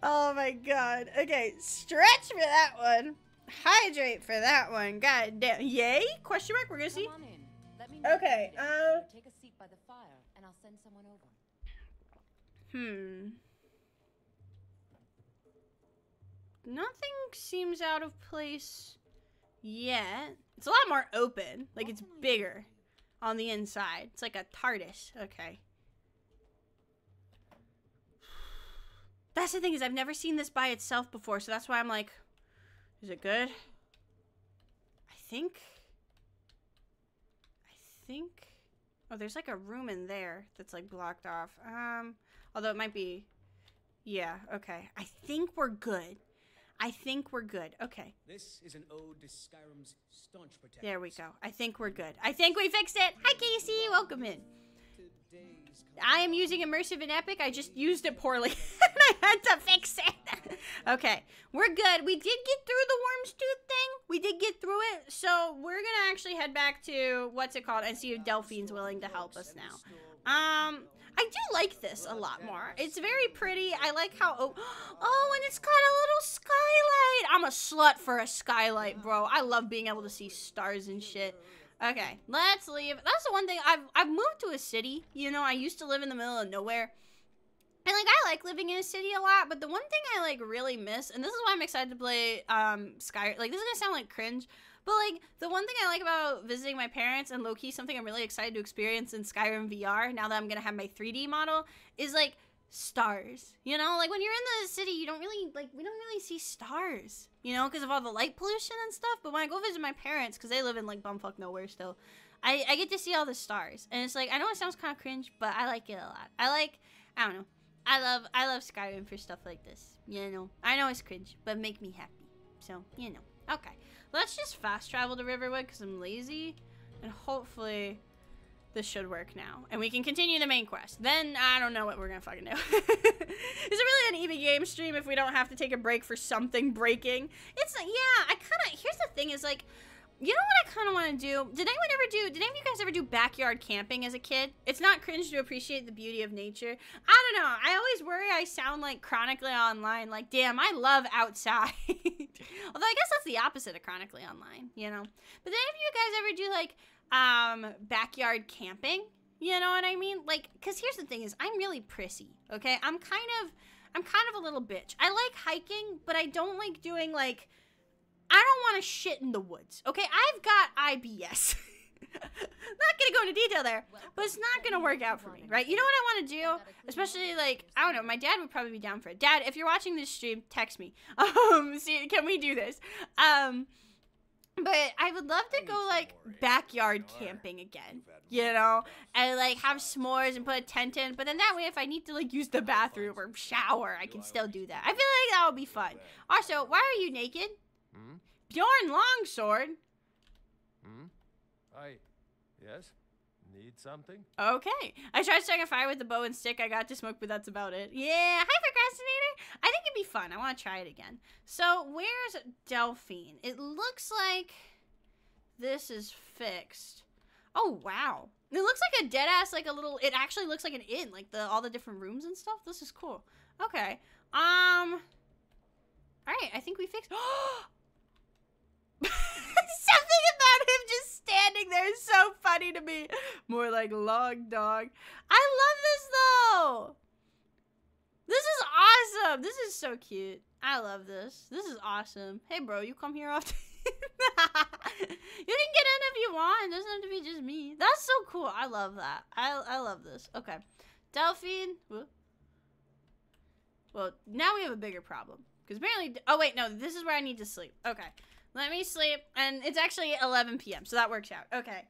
Speaker 1: Oh my god. Okay, stretch for that one. Hydrate for that one. God damn. Yay? Question mark? We're gonna see. Okay,
Speaker 7: Take a seat by the fire and I'll send someone over.
Speaker 1: Nothing seems out of place yet. It's a lot more open. Like, it's bigger on the inside. It's like a TARDIS. Okay. That's the thing, is I've never seen this by itself before, so that's why I'm like, is it good? I think. Oh, there's like a room in there that's like blocked off. Although it might be. Yeah, okay. I think we're good. I think we're good. Okay.
Speaker 2: This is an ode to Skyrim's staunch protectors.
Speaker 1: There we go. I think we're good. I think we fixed it. Hi, Casey. Welcome in. I am using immersive and epic. I just used it poorly. And I had to fix it. Okay. We're good. We did get through the Worm's Tooth thing. We did get through it. So we're going to actually head back to, what's it called, and see if Delphine's willing to help us now. I do like this a lot more. It's very pretty. I like how, oh, and it's got a little skylight. I'm a slut for a skylight, bro. I love being able to see stars and shit. Okay, let's leave. That's the one thing. I've moved to a city. You know, I used to live in the middle of nowhere. And, like, I like living in a city a lot, but the one thing I, like, really miss, and this is why I'm excited to play, Skyrim. Like, this is gonna sound like cringe, but, like, the one thing I like about visiting my parents, and low-key something I'm really excited to experience in Skyrim VR, now that I'm gonna have my 3D model, is, like, stars. You know, like, when you're in the city, you don't really, like, we don't really see stars, you know, because of all the light pollution and stuff, but when I go visit my parents, because they live in, like, bumfuck nowhere still, I get to see all the stars, and it's like, I know it sounds kind of cringe, but I like it a lot. I don't know. I love Skyrim for stuff like this. You know, I know it's cringe, but make me happy. So, you know. Okay, let's just fast travel to Riverwood because I'm lazy, and hopefully this should work now, and we can continue the main quest. Then I don't know what we're gonna fucking do. Is it really an EB game stream if we don't have to take a break for something breaking? It's like, yeah, I kind of. Here's the thing: is like, you know what I kind of want to do? Did any of you guys ever do backyard camping as a kid? It's not cringe to appreciate the beauty of nature. I don't know. I always worry I sound like chronically online. Like, damn, I love outside. Although I guess that's the opposite of chronically online, you know? But did any of you guys ever do, like, backyard camping? You know what I mean? Like, because here's the thing is, I'm really prissy, okay? I'm kind of a little bitch. I like hiking, but I don't like doing, like, I don't want to shit in the woods, okay? I've got IBS. Not gonna go into detail there, but it's not gonna work out for me, right? You know what I want to do? Especially, like, I don't know, my dad would probably be down for it. Dad, if you're watching this stream, text me. See, can we do this? But I would love to go, like, backyard camping again, you know? And, like, have s'mores and put a tent in. But then that way, if I need to, like, use the bathroom or shower, I can still do that. I feel like that would be fun. Also, why are you naked? Bjorn Longsword?
Speaker 11: Yes? Need something?
Speaker 1: Okay. I tried starting a fire with the bow and stick I got to smoke, but that's about it. Yeah, hi Procrastinator. I think it'd be fun. I want to try it again. So, where's Delphine? It looks like this is fixed. Oh, wow. It looks like a dead-ass, like a little, it actually looks like an inn, like all the different rooms and stuff. This is cool. Okay. Alright, I think we fixed, something about him just standing there is so funny to me. More like log dog. I love this though. This is awesome. This is so cute. I love this. This is awesome. Hey bro, you come here often? You can get in if you want. It doesn't have to be just me. That's so cool. I love that. I love this. Okay. Delphine. Well, now we have a bigger problem. Because apparently, oh wait, no, this is where I need to sleep. Okay. Let me sleep, and it's actually 11 p.m., so that works out. Okay.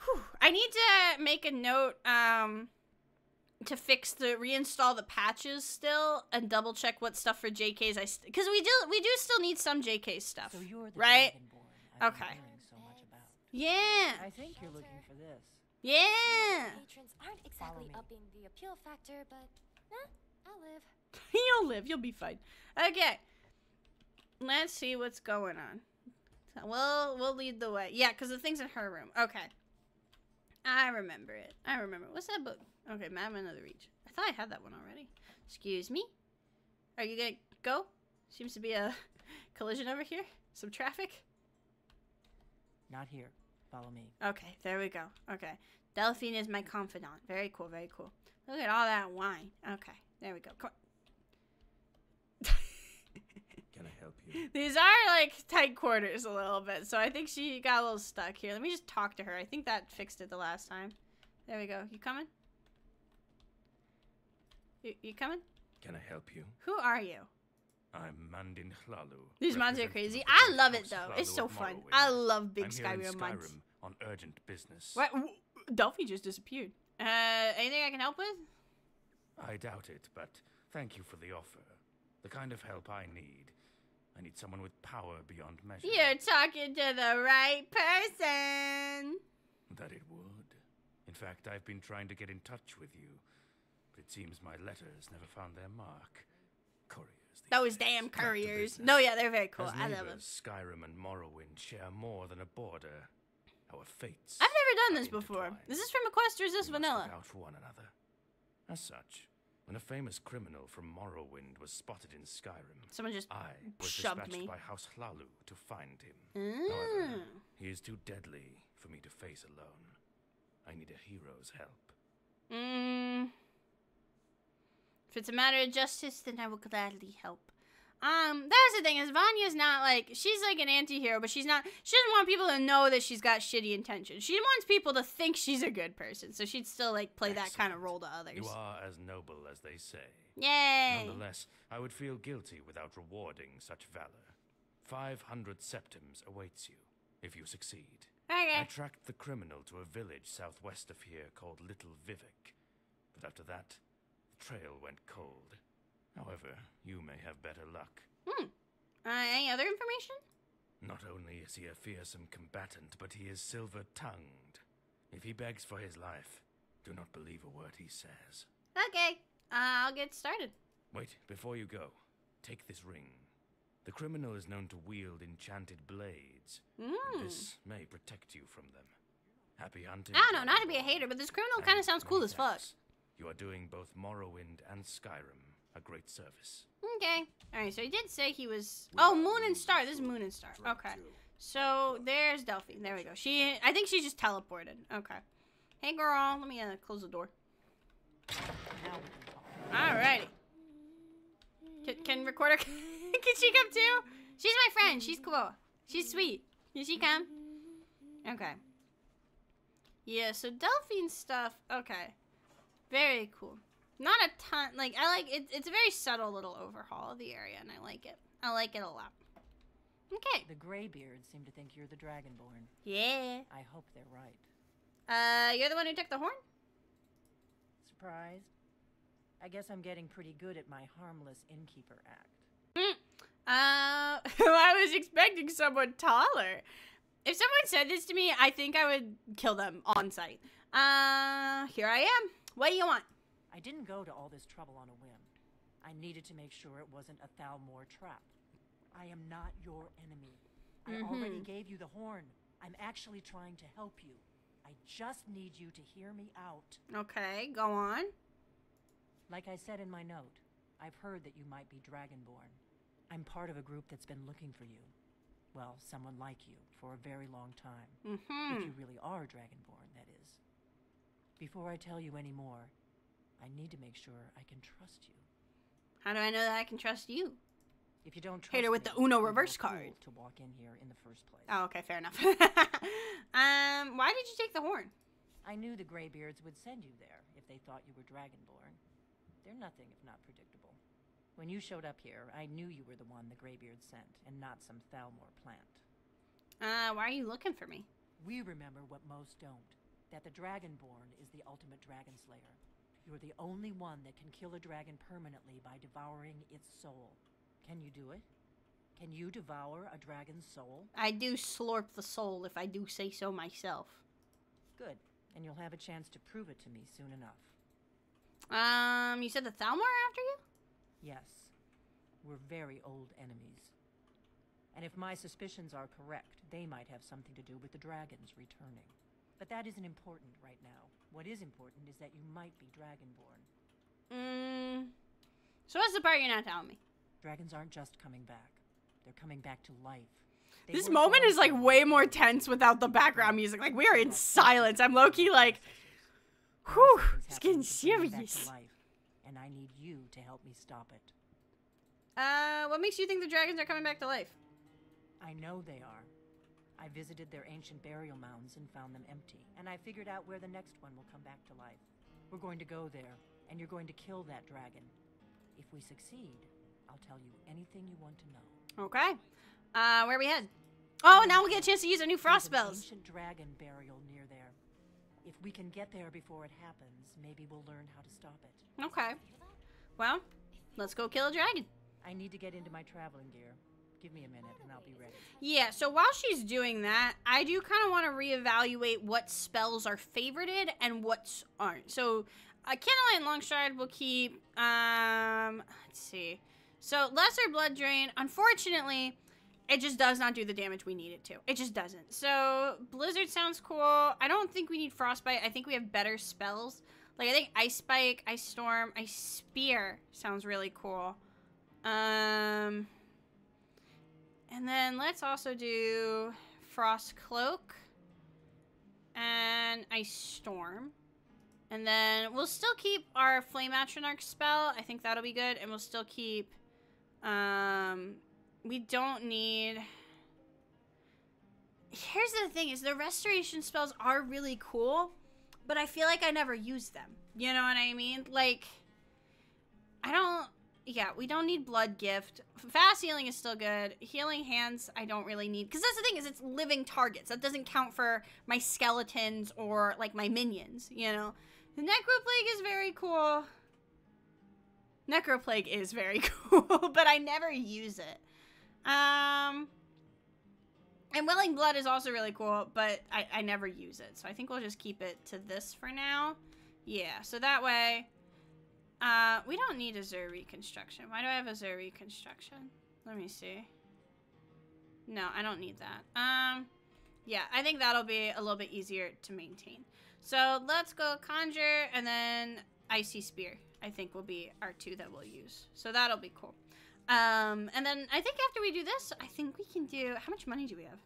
Speaker 1: Whew. I need to make a note, to reinstall the patches still, and double check what stuff for JKs because we do still need some JK stuff,
Speaker 6: So you're the
Speaker 1: right?
Speaker 6: Dragonborn I've been
Speaker 1: Okay.
Speaker 6: hearing so much about.
Speaker 1: Yeah.
Speaker 6: I think you're looking for this.
Speaker 1: Yeah.
Speaker 5: Patrons aren't exactly upping the appeal factor, but I'll live.
Speaker 1: You'll live. You'll be fine. Okay. Let's see what's going on. So we'll lead the way. Yeah, because the thing's in her room. Okay. I remember it. I remember. What's that book? Okay, Madman of the Reach. I thought I had that one already. Excuse me? Are you gonna go? Seems to be a collision over here. Some traffic.
Speaker 6: Not here. Follow me.
Speaker 1: Okay, there we go. Okay. Delphine is my confidant. Very cool, very cool. Look at all that wine. Okay, there we go. Come on.
Speaker 9: Can I help you?
Speaker 1: These are, like, tight quarters a little bit, so I think she got a little stuck here. Let me just talk to her. I think that fixed it the last time. There we go. You coming? You coming?
Speaker 11: Can I help you?
Speaker 1: Who are you?
Speaker 11: I'm Mandin Hlalu.
Speaker 1: These mods are
Speaker 11: representative
Speaker 1: crazy.
Speaker 11: of the
Speaker 1: I
Speaker 11: great
Speaker 1: love it,
Speaker 11: House
Speaker 1: though.
Speaker 11: Hlalu
Speaker 1: It's so
Speaker 11: of
Speaker 1: fun.
Speaker 11: Morrowind.
Speaker 1: I love big
Speaker 11: I'm here in
Speaker 1: Skyrim mods.
Speaker 11: Skyrim on urgent business.
Speaker 1: What? Delphi just disappeared. Anything I can help with?
Speaker 11: I doubt it, but thank you for the offer. The kind of help I need. I need someone with power beyond measure.
Speaker 1: You're talking to the right person.
Speaker 11: That it would. In fact, I've been trying to get in touch with you, but it seems my letters never found their mark. Couriers.
Speaker 1: Those damn couriers. No, yeah, they're very cool.
Speaker 11: As
Speaker 1: I love them.
Speaker 11: neighbors, Skyrim and Morrowind share more than a border. Our fates.
Speaker 1: I've never done this
Speaker 11: are
Speaker 1: before.
Speaker 11: intertwined.
Speaker 1: Is this from a quest or is this
Speaker 11: We must
Speaker 1: vanilla?
Speaker 11: look out for one another. As such, when a famous criminal from Morrowind was spotted in Skyrim,
Speaker 1: Someone just
Speaker 11: I was
Speaker 1: shoved
Speaker 11: dispatched
Speaker 1: me.
Speaker 11: by House Hlalu to find him.
Speaker 1: Mm.
Speaker 11: However, he is too deadly for me to face alone. I need a hero's help.
Speaker 1: If it's a matter of justice, then I will gladly help. That's the thing, is Vanya's not, like, she's like an anti-hero, but she doesn't want people to know that she's got shitty intentions. She wants people to think she's a good person, so she'd still, like, play that kind of role to others.
Speaker 11: You are as noble as they say.
Speaker 1: Yay!
Speaker 11: Nonetheless, I would feel guilty without rewarding such valor. 500 septims awaits you, if you succeed.
Speaker 1: Okay.
Speaker 11: I tracked the criminal to a village southwest of here called Little Vivek. But after that, the trail went cold. However, you may have better luck.
Speaker 1: Any other information?
Speaker 11: Not only is he a fearsome combatant, but he is silver-tongued. If he begs for his life, do not believe a word he says.
Speaker 1: Okay. I'll get started.
Speaker 11: Wait, before you go, take this ring. The criminal is known to wield enchanted blades. And this may protect you from them. Happy hunting.
Speaker 1: I don't know, not to be a hater, but this criminal kind of sounds cool as fuck.
Speaker 11: You are doing both Morrowind and Skyrim a great service.
Speaker 1: Okay. Alright, so he did say he was... Oh, Moon and Star. This is Moon and Star. Okay. So, there's Delphine. There we go. I think she just teleported. Okay. Hey, girl. Let me close the door. Alrighty. Can Recorder... Can she come too? She's my friend. She's cool. She's sweet. Can she come? Okay. Yeah, so Delphine stuff. Okay. Very cool. Not a ton. Like, I like it. It's a very subtle little overhaul of the area, and I like it. I like it a lot. Okay.
Speaker 6: The Greybeards seem to think you're the Dragonborn.
Speaker 1: Yeah.
Speaker 6: I hope they're right.
Speaker 1: You're the one who took the horn?
Speaker 6: Surprised? I guess I'm getting pretty good at my harmless innkeeper act.
Speaker 1: I was expecting someone taller. If someone said this to me, I think I would kill them on sight. Here I am. What do you want?
Speaker 6: I didn't go to all this trouble on a whim. I needed to make sure it wasn't a Thalmor trap. I am not your enemy. I already gave you the horn. I'm actually trying to help you. I just need you to hear me out.
Speaker 1: Okay, go on.
Speaker 6: Like I said in my note, I've heard that you might be Dragonborn. I'm part of a group that's been looking for you. Well, someone like you, for a very long time. If you really are Dragonborn, that is. Before I tell you any more, I need to make sure I can trust you.
Speaker 1: How do I know that I can trust you?
Speaker 6: If you don't trust
Speaker 1: Hit her with
Speaker 6: me,
Speaker 1: the Uno
Speaker 6: you're
Speaker 1: reverse
Speaker 6: a fool
Speaker 1: card.
Speaker 6: to walk in here in the first place.
Speaker 1: Oh, okay, fair enough. Why did you take the horn?
Speaker 6: I knew the Greybeards would send you there if they thought you were Dragonborn. They're nothing if not predictable. When you showed up here, I knew you were the one the Greybeards sent, and not some Thalmor plant.
Speaker 1: Why are you looking for me?
Speaker 6: We remember what most don't. That the Dragonborn is the ultimate dragon slayer. You're the only one that can kill a dragon permanently by devouring its soul. Can you do it? Can you devour a dragon's soul?
Speaker 1: I do slurp the soul if I do say so myself.
Speaker 6: Good. And you'll have a chance to prove it to me soon enough.
Speaker 1: You said the Thalmor are after you?
Speaker 6: Yes. We're very old enemies. And if my suspicions are correct, they might have something to do with the dragons returning. But that isn't important right now. What is important is that you might be Dragonborn.
Speaker 1: So what's the part you're not telling me?
Speaker 6: Dragons aren't just coming back. They're coming back to life.
Speaker 1: This moment is like way more tense without the background music. Like we are in silence. I'm low-key like, whew, it's getting serious.
Speaker 6: And I need you to help me stop it.
Speaker 1: What makes you think the dragons are coming back to life?
Speaker 6: I know they are. I visited their ancient burial mounds and found them empty. And I figured out where the next one will come back to life. We're going to go there, and you're going to kill that dragon. If we succeed, I'll tell you anything you want to know.
Speaker 1: Okay. Where we head? Oh, now we'll get a chance to use our new frost
Speaker 6: There's an
Speaker 1: spells.
Speaker 6: ancient dragon burial near there. If we can get there before it happens, maybe we'll learn how to stop it.
Speaker 1: Okay. Well, let's go kill a dragon.
Speaker 6: I need to get into my traveling gear. Give me a minute and I'll be ready.
Speaker 1: Yeah, so while she's doing that, I do kind of want to reevaluate what spells are favorited and what aren't. So, Candlelight and Longstride will keep, let's see. So, Lesser Blood Drain, unfortunately, it just does not do the damage we need it to. It just doesn't. So, Blizzard sounds cool. I don't think we need Frostbite. I think we have better spells. Like, I think Ice Spike, Ice Storm, Ice Spear sounds really cool. And then let's also do Frost Cloak and Ice Storm. And then we'll still keep our Flame Atronach spell. I think that'll be good. And we'll still keep, we don't need... Here's the thing is the restoration spells are really cool, but I feel like I never use them. You know what I mean? Like, I don't... yeah, we don't need blood gift. Fast healing is still good. Healing hands, I don't really need. Because that's the thing, is it's living targets. That doesn't count for my skeletons or, like, my minions, you know? The Necroplague is very cool. Necroplague is very cool, but I never use it. And Welling Blood is also really cool, but I never use it. So I think we'll just keep it to this for now. Yeah, so that way... we don't need a Zur reconstruction. Why do I have a Zur reconstruction? Let me see. No, I don't need that. Yeah, I think that'll be a little bit easier to maintain. So let's go Conjure, and then Icy Spear, I think will be our two that we'll use. So that'll be cool. And then I think after we do this, I think we can do... How much money do we have?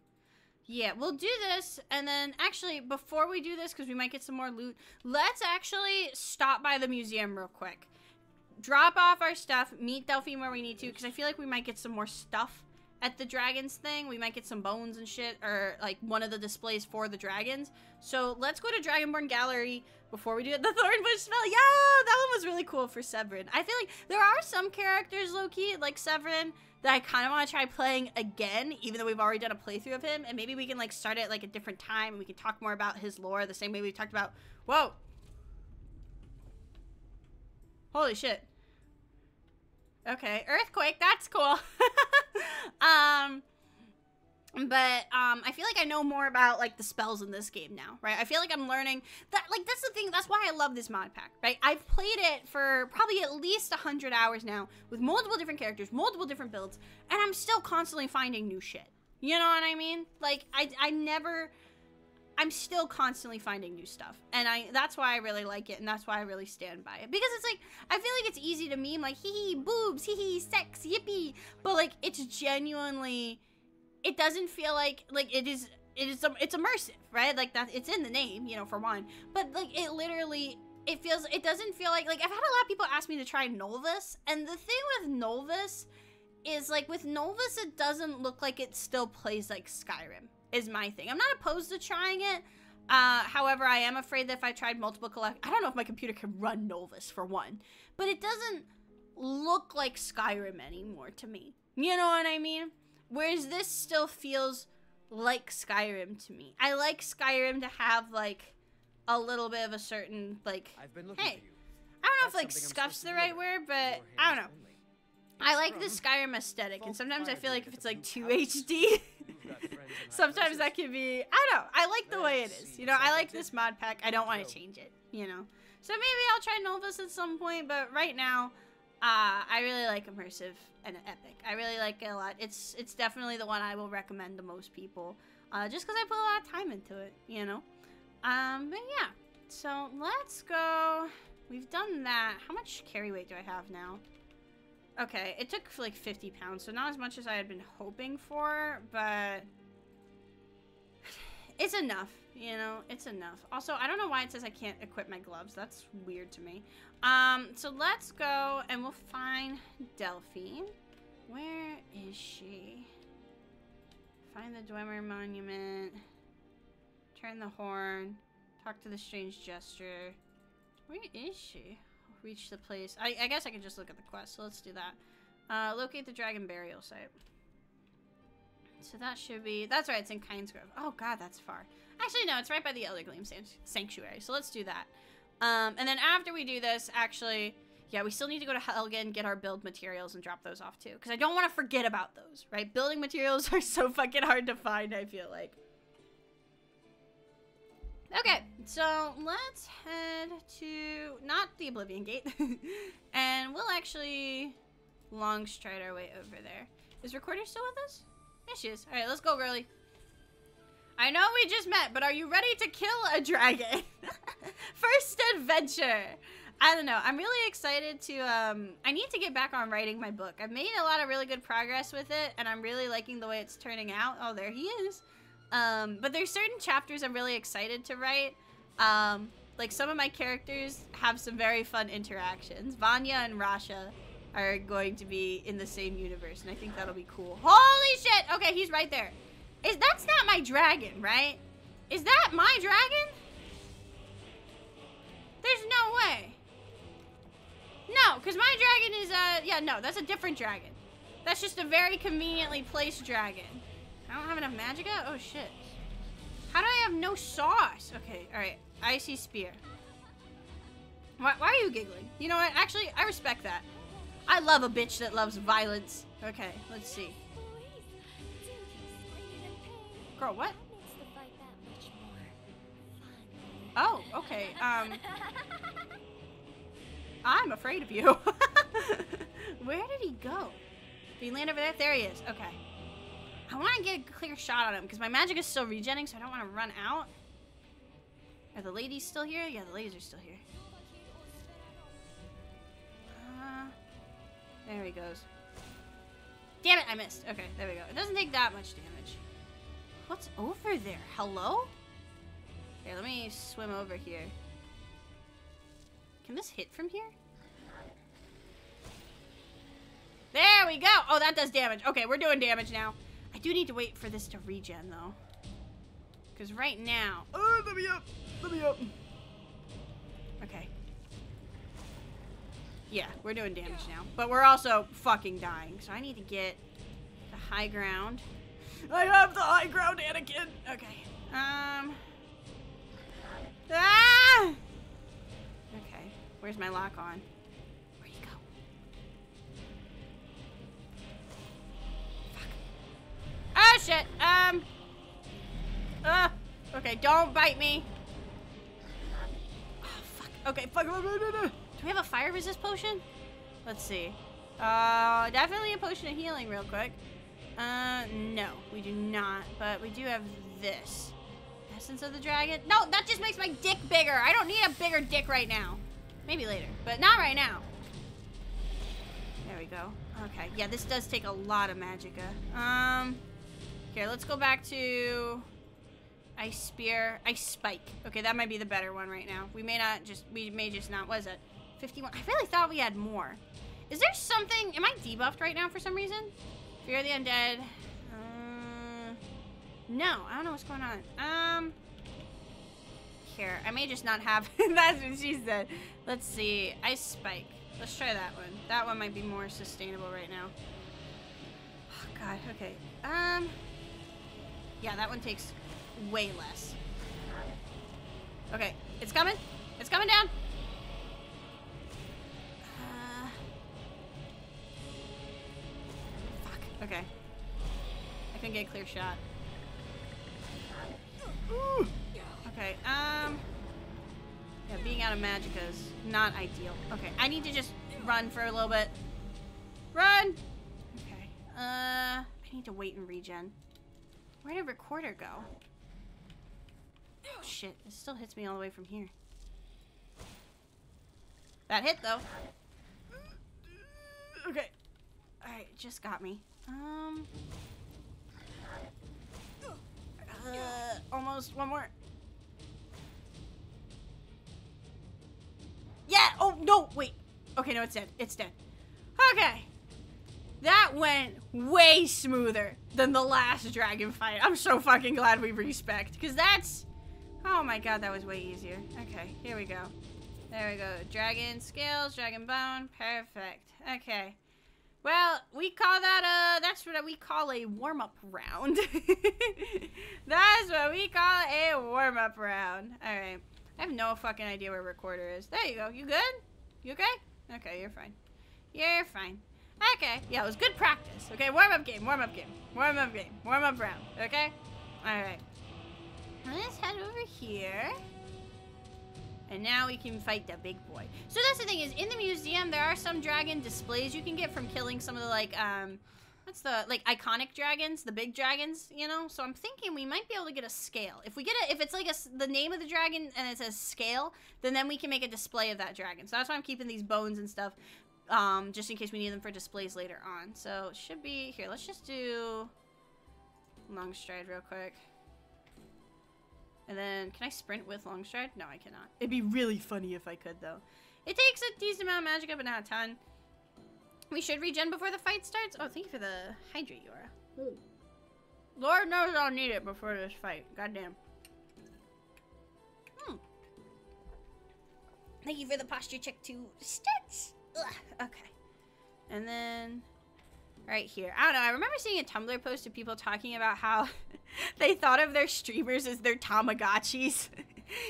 Speaker 1: Yeah, we'll do this, and then actually, before we do this, because we might get some more loot, let's actually stop by the museum real quick. Drop off our stuff, meet Delphine where we need to, because I feel like we might get some more stuff at the dragons thing. We might get some bones and shit, or like one of the displays for the dragons. So let's go to Dragonborn Gallery before we do it. The Thornbush spell, yeah, that one was really cool for Severin. I feel like there are some characters, low-key, like Severin, that I kind of want to try playing again, even though we've already done a playthrough of him, and maybe we can like start at like a different time, and we can talk more about his lore the same way we talked about, whoa. Holy shit. Okay, earthquake, that's cool. But I feel like I know more about like the spells in this game now, right? I feel like I'm learning that, like, that's the thing, that's why I love this mod pack, right? I've played it for probably at least 100 hours now with multiple different characters, multiple different builds, and I'm still constantly finding new shit. You know what I mean? Like, I'm still constantly finding new stuff, and that's why I really like it, and that's why I really stand by it, because it's like, I feel like it's easy to meme, like, hee hee, boobs, hee hee, sex, yippee, but like, it's genuinely, it doesn't feel like it's immersive, right? Like, that, it's in the name, you know, for one, but like, it literally, it doesn't feel like I've had a lot of people ask me to try Novus, and the thing with Novus is, like, with Novus, it doesn't look like it still plays like Skyrim, is my thing. I'm not opposed to trying it. However, I am afraid that if I tried multiple I don't know if my computer can run Novus, for one. But it doesn't look like Skyrim anymore to me. You know what I mean? Whereas this still feels like Skyrim to me. I like Skyrim to have, like, a little bit of a certain, like, hey, I don't know if, like, scuff's the right word, but I don't know. I like the Skyrim aesthetic, and sometimes I feel like if it's, like, too HD... Sometimes that can be, I don't know, I like the way it is, you know, I like this mod pack, I don't want to change it, you know, so maybe I'll try Novus at some point, but right now, I really like Immersive and Epic, I really like it a lot, it's definitely the one I will recommend to most people, just because I put a lot of time into it, you know, but yeah, so let's go, we've done that, how much carry weight do I have now? Okay, it took like 50 pounds, so not as much as I had been hoping for, but it's enough, you know, it's enough. Also, I don't know why it says I can't equip my gloves. That's weird to me. So let's go and we'll find Delphine. Where is she? Find the Dwemer Monument. Turn the horn. Talk to the strange gesture. Where is she? Reach the place. I guess I can just look at the quest, so let's do that. Locate the dragon burial site. So that should be, that's right, it's in Kynesgrove. Oh god, that's far. Actually, no, it's right by the Elder Gleam Sanctuary, so let's do that. And then after we do this, actually, yeah, we still need to go to Helgen, get our build materials, and drop those off too, because I don't want to forget about those, right? Building materials are so fucking hard to find, I feel like. Okay, so let's head to, not the Oblivion Gate, and we'll actually long stride our way over there. Is Recorder still with us? Yes, she is. Alright, let's go, girly. I know we just met, but are you ready to kill a dragon? First adventure. I don't know. I'm really excited to, I need to get back on writing my book. I've made a lot of really good progress with it, and I'm really liking the way it's turning out. Oh, there he is. But there's certain chapters I'm really excited to write. Like some of my characters have some very fun interactions. Vanya and Rasha are going to be in the same universe, and I think that'll be cool. Holy shit! Okay, he's right there. That's not my dragon, right? Is that my dragon? There's no way. No, because my dragon is, yeah, no, that's a different dragon. That's just a very conveniently placed dragon. I don't have enough magicka? Oh, shit. How do I have no sauce? Okay, alright. Icy spear. Why are you giggling? You know what? Actually, I respect that. I love a bitch that loves violence. Okay, let's see. Girl, what? Oh, okay. I'm afraid of you. Where did he go? Did he land over there? There he is. Okay. I want to get a clear shot on him because my magic is still regenning, so I don't want to run out. Are the ladies still here? Yeah, the ladies are still here. There he goes. Damn it, I missed. Okay, there we go. It doesn't take that much damage. What's over there? Hello? Here, let me swim over here. Can this hit from here? There we go! Oh, that does damage. Okay, we're doing damage now. I do need to wait for this to regen, though. Because right now... Oh, let me up! Let me up! Okay. Yeah, we're doing damage now. But we're also fucking dying. So I need to get the high ground. I have the high ground, Anakin! Okay. Ah! Okay. Where's my lock on? Where'd you go? Fuck. Oh, shit! Okay, don't bite me. Oh, fuck. Okay, fuck. Do we have a fire resist potion? Let's see. Definitely a potion of healing real quick. No, we do not. But we do have this. Essence of the dragon. No, that just makes my dick bigger. I don't need a bigger dick right now. Maybe later, but not right now. There we go. Okay, yeah, this does take a lot of magicka. Here, let's go back to Ice Spear, Ice Spike. Okay, that might be the better one right now. We may just not, what is it? 51. I really thought we had more. Is there something, am I debuffed right now for some reason? Fear of the Undead. No, I don't know what's going on. Here, I may just not have, that's what she said. Let's see, Ice Spike. Let's try that one. That one might be more sustainable right now. Oh, God, okay. Yeah, that one takes way less. Okay, it's coming. It's coming down. Fuck, okay. I couldn't get a clear shot. Ooh. Okay, yeah, being out of magicka is not ideal. Okay, I need to just run for a little bit. Run! Okay, I need to wait and regen. Where did recorder go? Oh, shit, it still hits me all the way from here. That hit, though. Okay. Alright, just got me. Almost one more. Yeah! Oh, no! Wait. Okay, no, it's dead. It's dead. Okay. That went way smoother than the last dragon fight. I'm so fucking glad we respect. Because that's... Oh my god, that was way easier. Okay, here we go. There we go. Dragon scales, dragon bone. Perfect. Okay. Well, we call that that's what we call a warm-up round. That's what we call a warm-up round. Alright. I have no fucking idea where recorder is. There you go. You good? You okay? Okay, you're fine. You're fine. Okay. Yeah, it was good practice. Okay, warm-up game, warm-up game. Warm-up game. Warm-up round. Okay? Alright. Let's head over here. And now we can fight the big boy. So that's the thing is, in the museum, there are some dragon displays you can get from killing some of the, like, what's the, like, iconic dragons, the big dragons, you know? So I'm thinking we might be able to get a scale. If we get if it's like the name of the dragon and it says scale, then we can make a display of that dragon. So that's why I'm keeping these bones and stuff, just in case we need them for displays later on. So it should be, here, let's just do long stride real quick. And then, can I sprint with long stride? No, I cannot. It'd be really funny if I could, though. It takes a decent amount of magicka, but not a ton. We should regen before the fight starts. Oh, thank you for the hydrate, Yora. Ooh. Lord knows I'll need it before this fight. Goddamn. Thank you for the posture check to starts. Ugh. Okay. And then right here. I don't know. I remember seeing a Tumblr post of people talking about how they thought of their streamers as their Tamagotchis.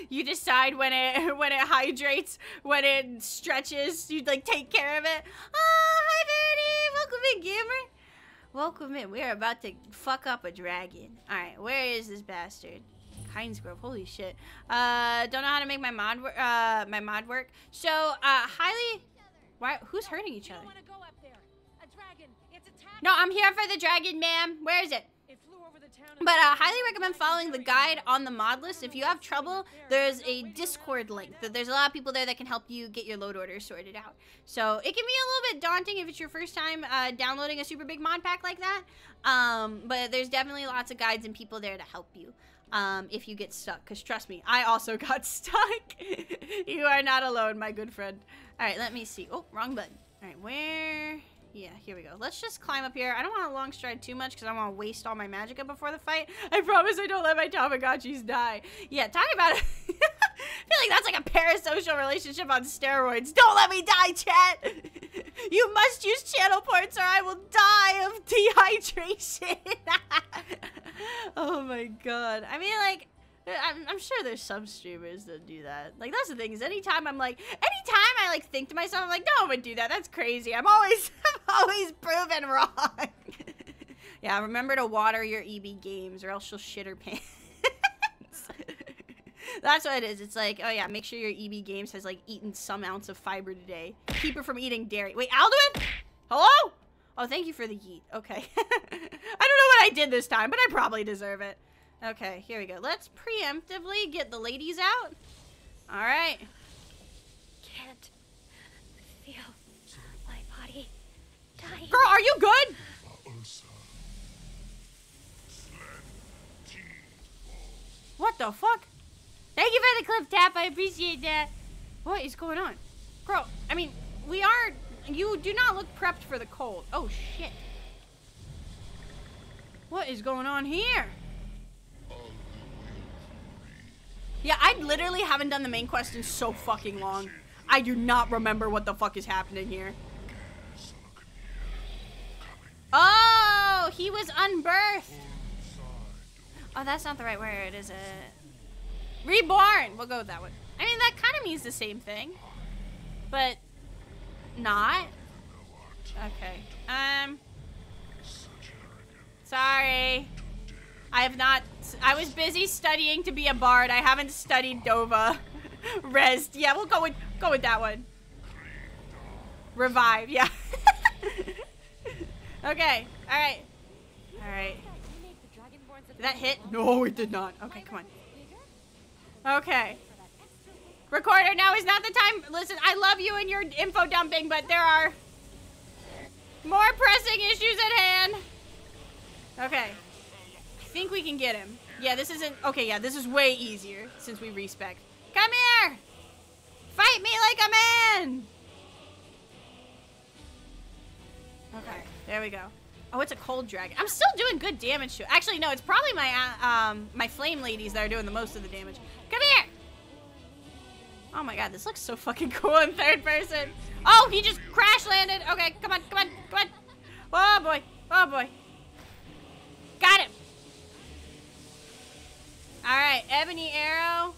Speaker 1: You decide when it hydrates, when it stretches, you like take care of it. Oh, hi Verity! Welcome in, gamer. Welcome in. We are about to fuck up a dragon. All right, where is this bastard? Heinz Grove. Holy shit. Don't know how to make my mod work. So, highly. Why? Who's hurting each other?
Speaker 6: Go up there. A dragon. It's attacking.
Speaker 1: No, I'm here for the dragon, ma'am. Where is it?
Speaker 6: It flew over the town.
Speaker 1: But highly recommend following the guide on the mod list. If you have trouble, there's a Discord link. There's a lot of people there that can help you get your load orders sorted out. So it can be a little bit daunting if it's your first time downloading a super big mod pack like that. But there's definitely lots of guides and people there to help you if you get stuck. Because trust me, I also got stuck. You are not alone, my good friend. All right, let me see. Oh, wrong button. All right, where... Yeah, here we go. Let's just climb up here. I don't want to long stride too much because I want to waste all my magicka before the fight. I promise I don't let my Tamagotchis die. Yeah, talk about it. I feel like that's like a parasocial relationship on steroids. Don't let me die, chat. You must use channel ports or I will die of dehydration. Oh my god. I mean, like, I'm sure there's some streamers that do that. Like, that's the thing is anytime I like think to myself, I'm like, no one would do that. That's crazy. I'm always proven wrong. Yeah, remember to water your EB games or else she'll shit her pants. That's what it is. It's like, oh yeah, make sure your EB games has like eaten some ounce of fiber today. Keep her from eating dairy. Wait, Alduin? Hello? Oh, thank you for the yeet. Okay. I don't know what I did this time, but I probably deserve it. Okay, here we go. Let's preemptively get the ladies out. All right.
Speaker 5: Can't feel my body dying.
Speaker 1: Girl, are you good? What the fuck? Thank you for the clip tap. I appreciate that. What is going on? Girl, I mean, you do not look prepped for the cold. Oh, shit. What is going on here? Yeah, I literally haven't done the main quest in so fucking long. I do not remember what the fuck is happening here. Oh, he was unbirthed. Oh, that's not the right word, is it? Reborn. We'll go with that one. I mean, that kind of means the same thing. But not. Okay. Sorry. I was busy studying to be a bard. I haven't studied Dova. Rest. Yeah, we'll go with that one. Revive, yeah. Okay. Alright. Alright. Did that hit? No, it did not. Okay, come on. Okay. Recorder, now is not the time. Listen, I love you and your info dumping, but there are more pressing issues at hand. Okay. I think we can get him. Yeah, this isn't... Okay, yeah, this is way easier since we respec. Come here! Fight me like a man! Okay, there we go. Oh, it's a cold dragon. I'm still doing good damage to it. Actually, no, it's probably my my flame ladies that are doing the most of the damage. Come here! Oh my god, this looks so fucking cool in third person. Oh, he just crash landed. Okay, come on, come on, come on. Oh boy, oh boy. Got him. Alright, Ebony Arrow.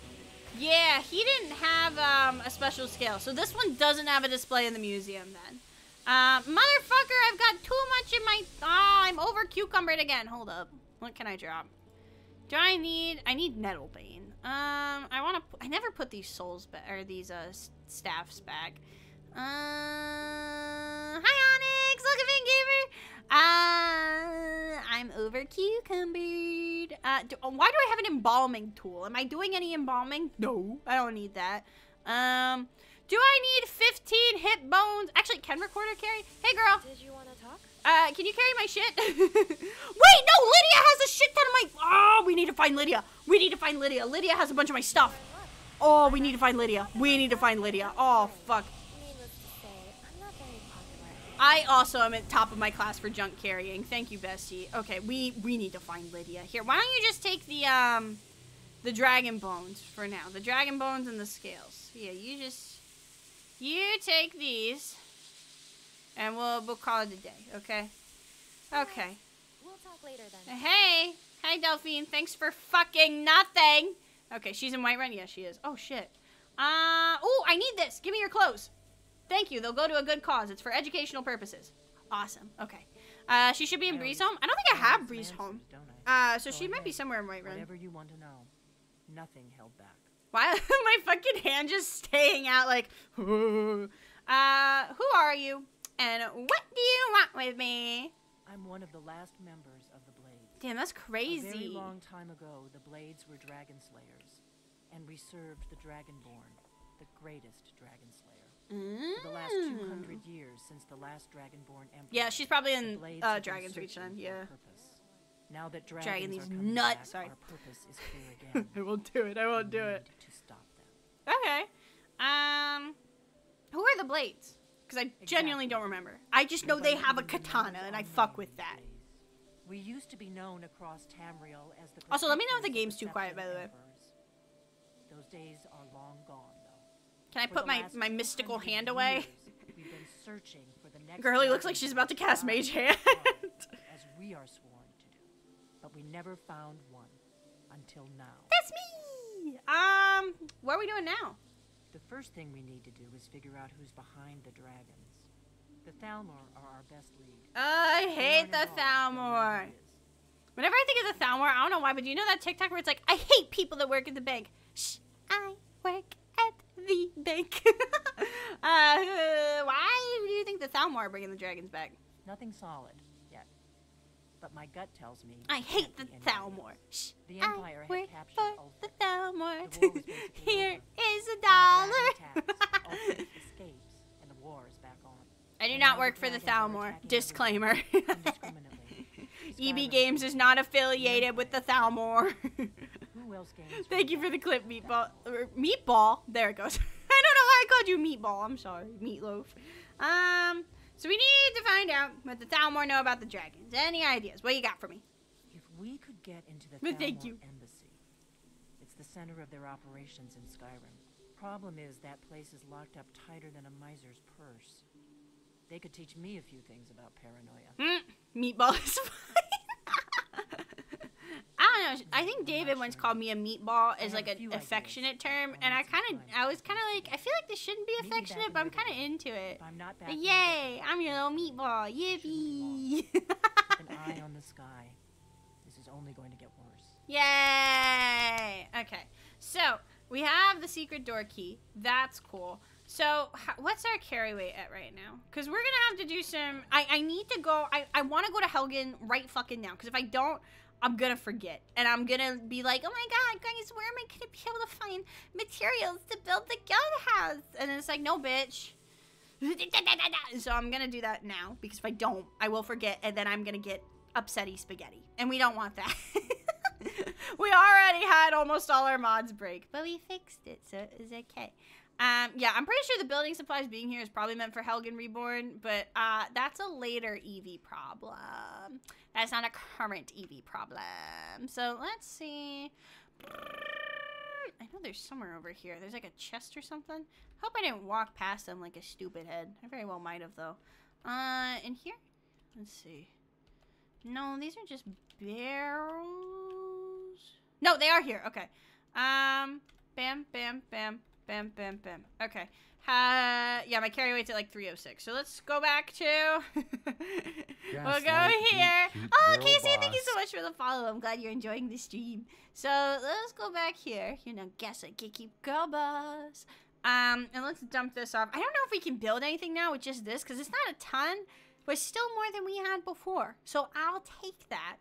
Speaker 1: Yeah, he didn't have a special scale. So this one doesn't have a display in the museum then. Motherfucker, I've got too much in my... I'm over cucumbered again. Hold up. What can I drop? Do I need Nettlebane. I never put these souls back, or these, staffs back. Hi Onyx, welcome in, gamer. I'm over cucumbered. Why do I have an embalming tool? Am I doing any embalming? No, I don't need that. Do I need 15 hip bones? Actually, can Recorder carry? Hey, girl.
Speaker 5: Did you want to talk?
Speaker 1: Can you carry my shit? Wait, no, Lydia has a shit ton of my... Oh, we need to find Lydia. We need to find Lydia. Lydia has a bunch of my stuff. Oh, we need to find Lydia. We need to find Lydia. Oh, fuck. I also am at top of my class for junk carrying. Thank you, bestie. Okay, we need to find Lydia. Here, why don't you just take the dragon bones for now. The dragon bones and the scales. Yeah, you take these. And we'll call it a day, okay? Okay.
Speaker 5: We'll talk later then.
Speaker 1: Hey! Hi, Delphine. Thanks for fucking nothing! Okay, she's in Whiterun? Yes, she is. Oh, shit. Oh, I need this! Give me your clothes! Thank you. They'll go to a good cause. It's for educational purposes. Awesome. Okay. She should be in Breeze Home. I don't think I have Breeze Home. So she might be somewhere in Whiterun.
Speaker 6: Whatever you want to know. Nothing held back.
Speaker 1: Why my fucking hand just staying out like, who are you? And what do you want with me?
Speaker 6: I'm one of the last members of the Blades.
Speaker 1: Damn, that's crazy.
Speaker 6: A very long time ago, the Blades were dragon slayers, and we served the Dragonborn, the greatest dragon slayer. For the last 200 years since the last Dragonborn Emperor.
Speaker 1: Yeah, she's probably in
Speaker 6: Dragon's
Speaker 1: Reach then. Yeah.
Speaker 6: Now that
Speaker 1: Dragon
Speaker 6: dragons
Speaker 1: these
Speaker 6: are coming
Speaker 1: nuts.
Speaker 6: back,
Speaker 1: Sorry.
Speaker 6: our purpose is clear again.
Speaker 1: I won't do it. I won't do it.
Speaker 6: To stop them.
Speaker 1: Okay. Who are the Blades? Because I genuinely don't remember. I just know they have a katana, and I fuck with that.
Speaker 6: We used to be known across Tamriel as the.
Speaker 1: Also, let me know if the game's too quiet, by the way.
Speaker 6: Those days are long gone, though.
Speaker 1: Can I put my mystical hand away?
Speaker 6: We've been searching for the next.
Speaker 1: Girlie looks like she's about to cast Mage Hand.
Speaker 6: As we are sworn to do, but we never found one until now.
Speaker 1: That's me. What are we doing now?
Speaker 6: The first thing we need to do is figure out who's behind the dragons. The Thalmor are our best lead.
Speaker 1: I hate the Thalmor. Whenever I think of the Thalmor, I don't know why, but do you know that TikTok where it's like, I hate people that work at the bank. Shh, I work at the bank. Why do you think the Thalmor are bringing the dragons back?
Speaker 6: Nothing solid yet, but my gut tells me
Speaker 1: I hate the Thalmor. Shh,
Speaker 6: the Empire
Speaker 1: I
Speaker 6: had
Speaker 1: work
Speaker 6: captured
Speaker 1: for
Speaker 6: Ulfric.
Speaker 1: the Thalmor.
Speaker 6: The war was basically
Speaker 1: Here
Speaker 6: over.
Speaker 1: is a dollar.
Speaker 6: Ulfric escapes, and the war is back on.
Speaker 1: I do
Speaker 6: And
Speaker 1: not
Speaker 6: now
Speaker 1: work for the
Speaker 6: dragons are
Speaker 1: Thalmor.
Speaker 6: attacking
Speaker 1: Disclaimer.
Speaker 6: everyone, indiscriminately.
Speaker 1: EB
Speaker 6: Skyrim
Speaker 1: Games is not affiliated with the Thalmor.
Speaker 6: Who else gains
Speaker 1: Thank
Speaker 6: from
Speaker 1: you for the
Speaker 6: that?
Speaker 1: clip, Meatball. Meatball? There it goes. I don't know why I called you Meatball. I'm sorry. Meatloaf. So we need to find out what the Thalmor know about the dragons. Any ideas? What you got for me?
Speaker 6: If we could get into the
Speaker 1: Well, thank
Speaker 6: Thalmor
Speaker 1: you.
Speaker 6: embassy, it's the center of their operations in Skyrim. Problem is that place is locked up tighter than a miser's purse. They could teach me a few things about paranoia.
Speaker 1: Meatball is fine. I don't know. I think David once called me a meatball as like an affectionate term, and I was kind of like, I feel like this shouldn't be affectionate, but I'm kind of into it.
Speaker 6: If I'm not back
Speaker 1: Like,
Speaker 6: in
Speaker 1: yay, I'm your little meatball. Yippee.
Speaker 6: Keep an eye on the sky. This is only going to get worse.
Speaker 1: Yay! Okay, so we have the secret door key. That's cool. So what's our carry weight at right now? Because we're gonna have to do some. I need to go. I want to go to Helgen right fucking now. Because if I don't, I'm gonna forget, and I'm gonna be like, oh my god, guys, where am I gonna be able to find materials to build the guild house? And it's like, no, bitch. So I'm gonna do that now, because if I don't, I will forget, and then I'm gonna get upsetty spaghetti, and we don't want that. We already had almost all our mods break, but we fixed it, so it was okay. Yeah, I'm pretty sure the building supplies being here is probably meant for Helgen Reborn, but that's a later Eevee problem. That's not a current Eevee problem. So let's see. I know there's somewhere over here. There's like a chest or something. Hope I didn't walk past them like a stupid head. I very well might have though. In here? Let's see. No, these are just barrels. No, they are here. Okay. Bam, bam, bam. Bam, bam, bam. Okay. Yeah, my carry weight's at like 306. So let's go back to... we'll go here. Oh, Casey, thank you so much for the follow. I'm glad you're enjoying the stream. So let's go back here. You know, guess I can keep girl boss. And let's dump this off. I don't know if we can build anything now with just this, because it's not a ton, but it's still more than we had before. So I'll take that.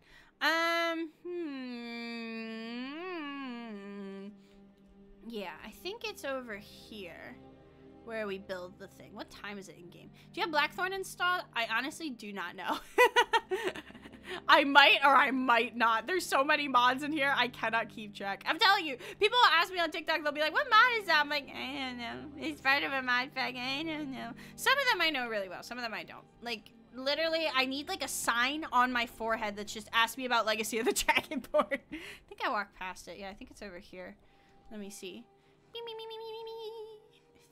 Speaker 1: Yeah, I think it's over here where we build the thing. What time is it in game? Do you have Blackthorn installed? I honestly do not know. I might or I might not. There's so many mods in here, I cannot keep track. I'm telling you, people ask me on TikTok, they'll be like, what mod is that? I'm like, I don't know. It's part of a mod pack. I don't know. Some of them I know really well. Some of them I don't. Like, literally, I need like a sign on my forehead that's just asked me about Legacy of the Dragonborn. I think I walked past it. Yeah, I think it's over here. Let me see. I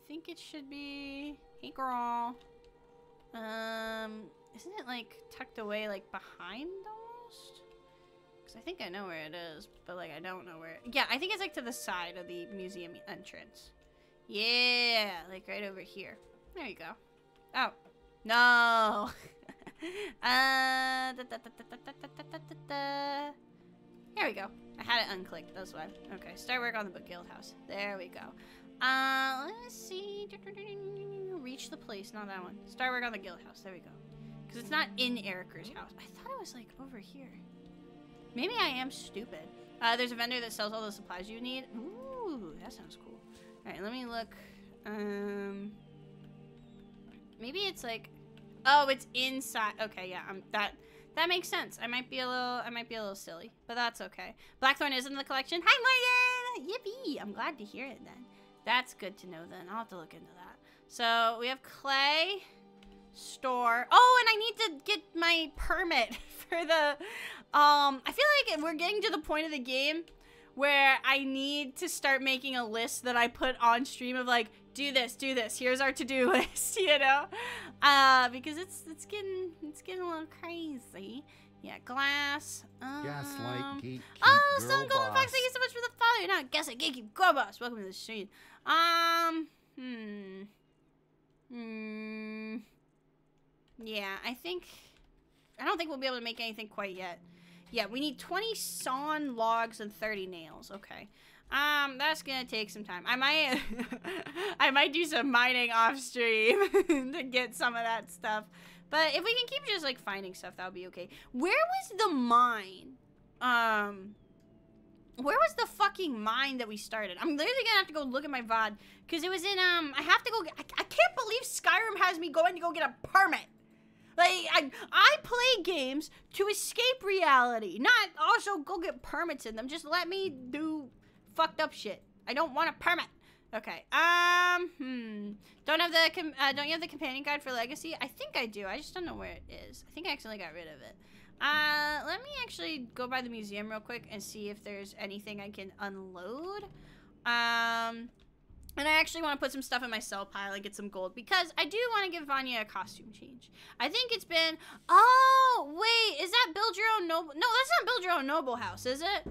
Speaker 1: think it should be... Hey, girl. Isn't it like tucked away like behind almost? Because I think I know where it is, but like I don't know where. Yeah, I think it's like to the side of the museum entrance. Yeah, like right over here. There you go. Oh, no. Here we go. I had it unclicked, that's why. Okay, start work on the book guild house. There we go. Let's see. Reach the place, not that one. Start work on the guild house. There we go. Because it's not in Eriker's house. I thought it was like over here. Maybe I am stupid. There's a vendor that sells all the supplies you need. Ooh, that sounds cool. Alright, let me look. Maybe it's like, oh, it's inside. Okay, yeah, that makes sense. I might be a little silly, but that's okay. Blackthorn is in the collection. Hi, Morgan! Yippee! I'm glad to hear it then. That's good to know then. I'll have to look into that. So we have clay, store. Oh, and I need to get my permit for the, I feel like we're getting to the point of the game where I need to start making a list that I put on stream of like, do this, here's our to-do list, you know? Because it's getting a little crazy. Yeah, glass.
Speaker 12: Gaslight, gatekeep,
Speaker 1: oh,
Speaker 12: girl
Speaker 1: Stone Golden
Speaker 12: boss.
Speaker 1: Fox, thank you so much for the follow. You're not Gaslight, gatekeep, girl boss. Welcome to the stream. Yeah, I don't think we'll be able to make anything quite yet. Yeah, we need 20 sawn logs and 30 nails. Okay. That's gonna take some time. I might do some mining off stream to get some of that stuff. But if we can keep just like finding stuff, that'll be okay. Where was the mine? Where was the fucking mine that we started? I'm literally gonna have to go look at my VOD because it was in I have to go get, I can't believe Skyrim has me going to go get a permit. Like, I play games to escape reality, not also go get permits in them. Just let me do fucked up shit. I don't want a permit. Okay. Don't you have the companion guide for Legacy? I think I do. I just don't know where it is. I think I accidentally got rid of it. Let me actually go by the museum real quick and see if there's anything I can unload. And I actually want to put some stuff in my sell pile and get some gold because I do want to give Vanya a costume change. I think it's been, oh, wait, is that Build Your Own Noble? No, that's not Build Your Own Noble House, is it?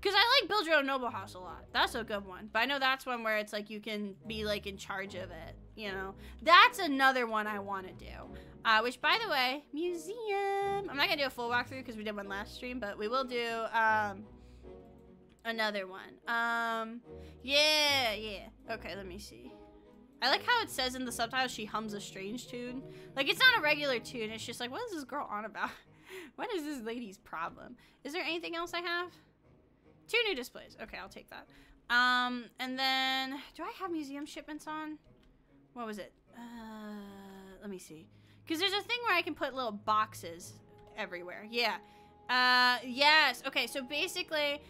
Speaker 1: Because I like Build Your Own Noble House a lot. That's a good one. But I know that's one where it's like you can be like in charge of it, you know? That's another one I want to do. Which, by the way, museum. I'm not going to do a full walkthrough because we did one last stream, but we will do another one. Yeah. Okay, let me see. I like how it says in the subtitles she hums a strange tune. Like, it's not a regular tune. It's just like, what is this girl on about? What is this lady's problem? Is there anything else I have? 2 new displays. Okay, I'll take that. And then, do I have museum shipments on? What was it? Let me see. Because there's a thing where I can put little boxes everywhere. Yeah. Yes. Okay, so basically,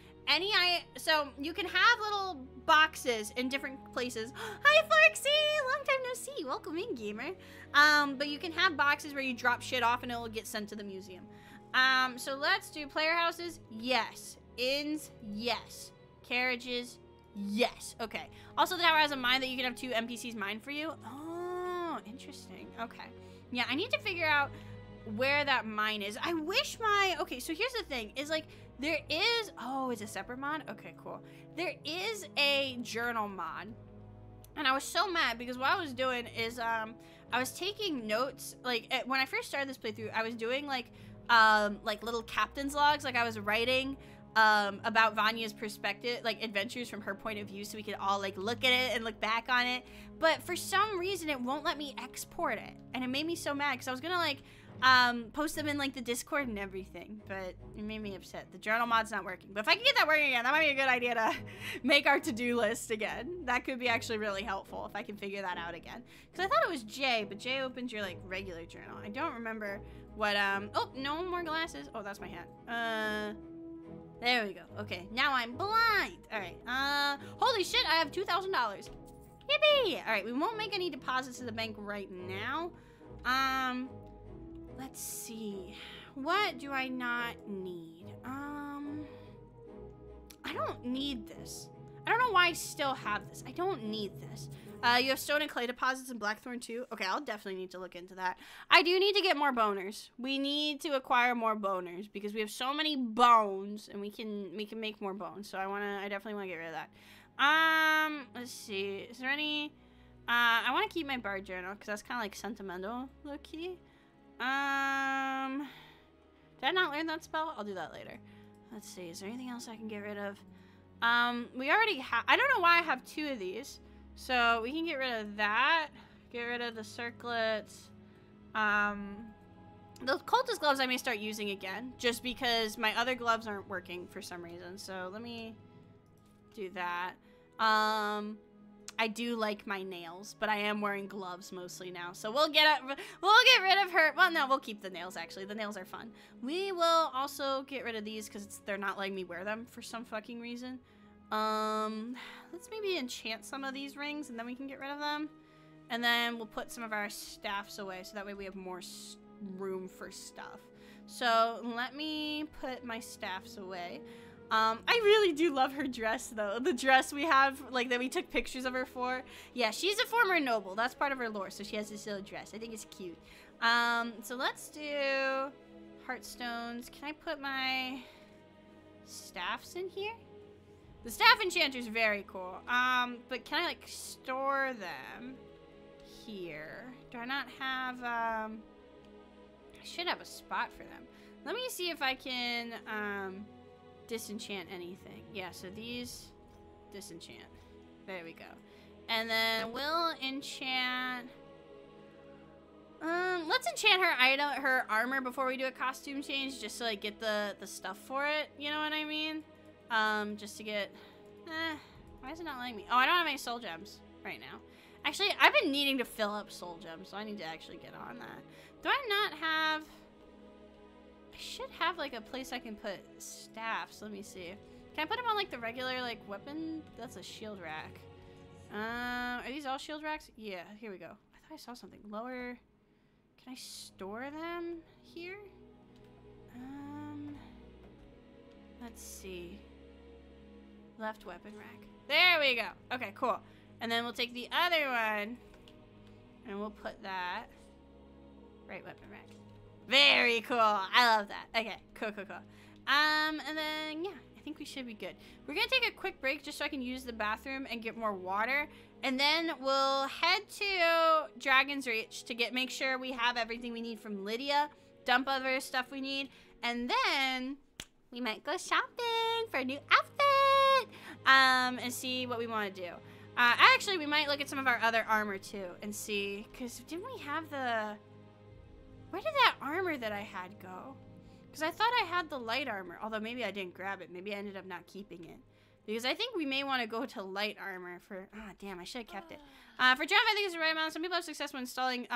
Speaker 1: so you can have little boxes in different places. Hi, Florexy! Long time no see. Welcome in, gamer. But you can have boxes where you drop shit off and it will get sent to the museum. So let's do player houses. Yes. Inns, yes. Carriages, yes. Okay. Also, the tower has a mine that you can have 2 NPCs mine for you. Oh, interesting. Okay. Yeah, I need to figure out where that mine is. I wish okay, so here's the thing, is like, there is, oh, it's a separate mod? Okay, cool. There is a journal mod. And I was so mad because what I was doing is, I was taking notes, like, when I first started this playthrough, I was doing, like little captain's logs, like I was writing, about Vanya's perspective, like adventures from her point of view, so we could all like look at it and look back on it. But for some reason, it won't let me export it, and it made me so mad because I was gonna like post them in like the Discord and everything, but it made me upset. The journal mod's not working. But if I can get that working again, that might be a good idea to make our to-do list again. That could be actually really helpful if I can figure that out again. Because I thought it was J, but J opens your like regular journal. I don't remember what oh, no more glasses. Oh, that's my hat. There we go. Okay, now I'm blind. All right. Holy shit, I have $2,000. Yippee! All right, we won't make any deposits to the bank right now. Let's see. What do I not need? I don't need this. I don't know why I still have this. I don't need this. You have stone and clay deposits in Blackthorn too? Okay, I'll definitely need to look into that. I do need to get more boners. We need to acquire more boners because we have so many bones and we can make more bones. So I definitely want to get rid of that. Let's see. Is there any I want to keep my bard journal because that's kind of like sentimental, low key. Did I not learn that spell? I'll do that later. Let's see. Is there anything else I can get rid of? We already have, I don't know why I have 2 of these. So we can get rid of that. Get rid of the circlets. The cultist gloves I may start using again. Just because my other gloves aren't working for some reason. So let me do that. I do like my nails, but I am wearing gloves mostly now. So we'll get rid of her. Well, no, we'll keep the nails actually. The nails are fun. We will also get rid of these because they're not letting me wear them for some fucking reason. Let's maybe enchant some of these rings and then we can get rid of them. And then we'll put some of our staffs away so that way we have more room for stuff. So let me put my staffs away. I really do love her dress though. The dress we have, like that we took pictures of her for. Yeah, she's a former noble. That's part of her lore. So she has this little dress. I think it's cute. So let's do heartstones. Can I put my staffs in here? The staff enchanter is very cool. But can I like store them here? Do I not have, I should have a spot for them. Let me see if I can, disenchant anything. Yeah, so these disenchant. There we go. And then we'll enchant, let's enchant her armor before we do a costume change, just to like get the stuff for it, you know what I mean? Just to get, why is it not letting me? Oh, I don't have any soul gems right now. Actually, I've been needing to fill up soul gems, so I need to actually get on that. Do I not have, I should have like a place I can put staffs. Let me see. Can I put them on like the regular like weapon? That's a shield rack. Are these all shield racks? Yeah, here we go. I thought I saw something. Lower, can I store them here? Let's see. Left weapon rack. There we go. Okay, cool. And then we'll take the other one and we'll put that right weapon rack. Very cool. I love that. Okay, cool. And then yeah, I think we should be good. We're gonna take a quick break just so I can use the bathroom and get more water. And then we'll head to Dragon's Reach to make sure we have everything we need from Lydia, dump other stuff we need, and then we might go shopping for a new outfit, and see what we want to do. Actually, we might look at some of our other armor too and see, because didn't we have the, where did that armor that I had go? Because I thought I had the light armor, although maybe I didn't grab it. Maybe I ended up not keeping it. Because I think we may want to go to light armor for, damn, I should have kept it. For jump, I think it's the right amount. Some people have success when installing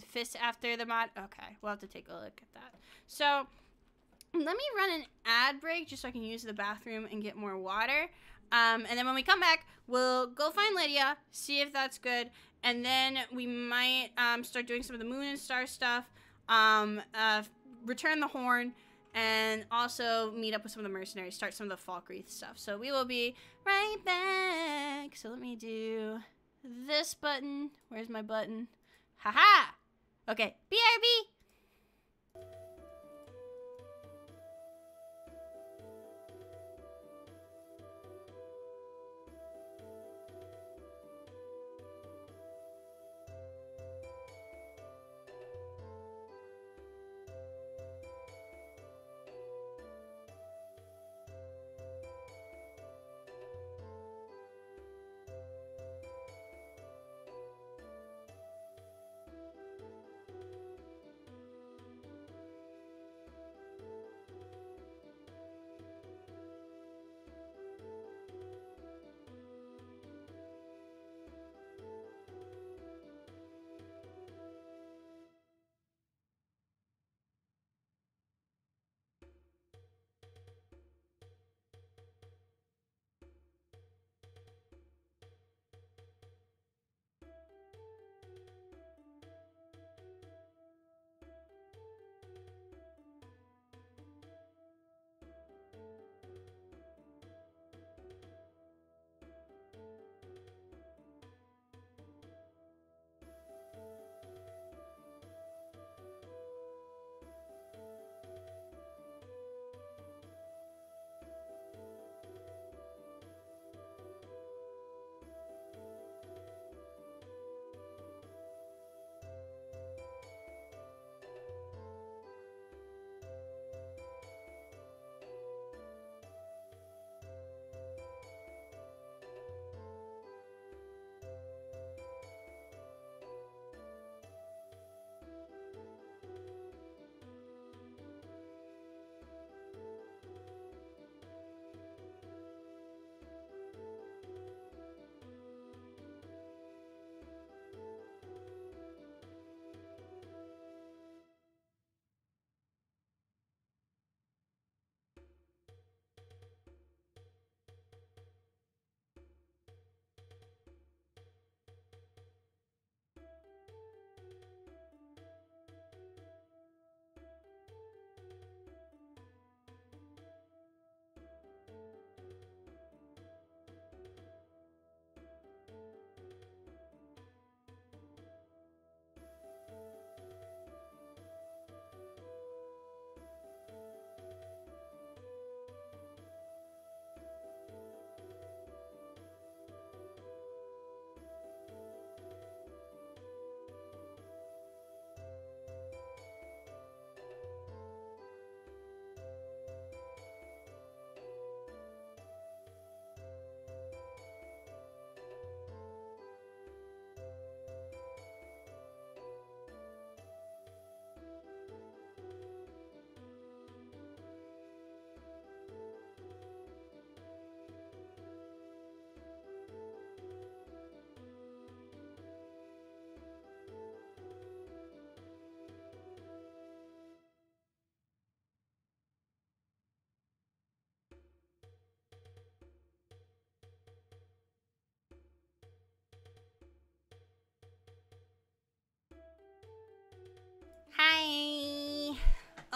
Speaker 1: fists after the mod. Okay, we'll have to take a look at that. So let me run an ad break just so I can use the bathroom and get more water. And then when we come back, we'll go find Lydia, see if that's good, and then we might start doing some of the moon and star stuff, return the horn, and also meet up with some of the mercenaries, start some of the Falkreath stuff. So we will be right back. So let me do this button. Where's my button? Haha! Okay, BRB!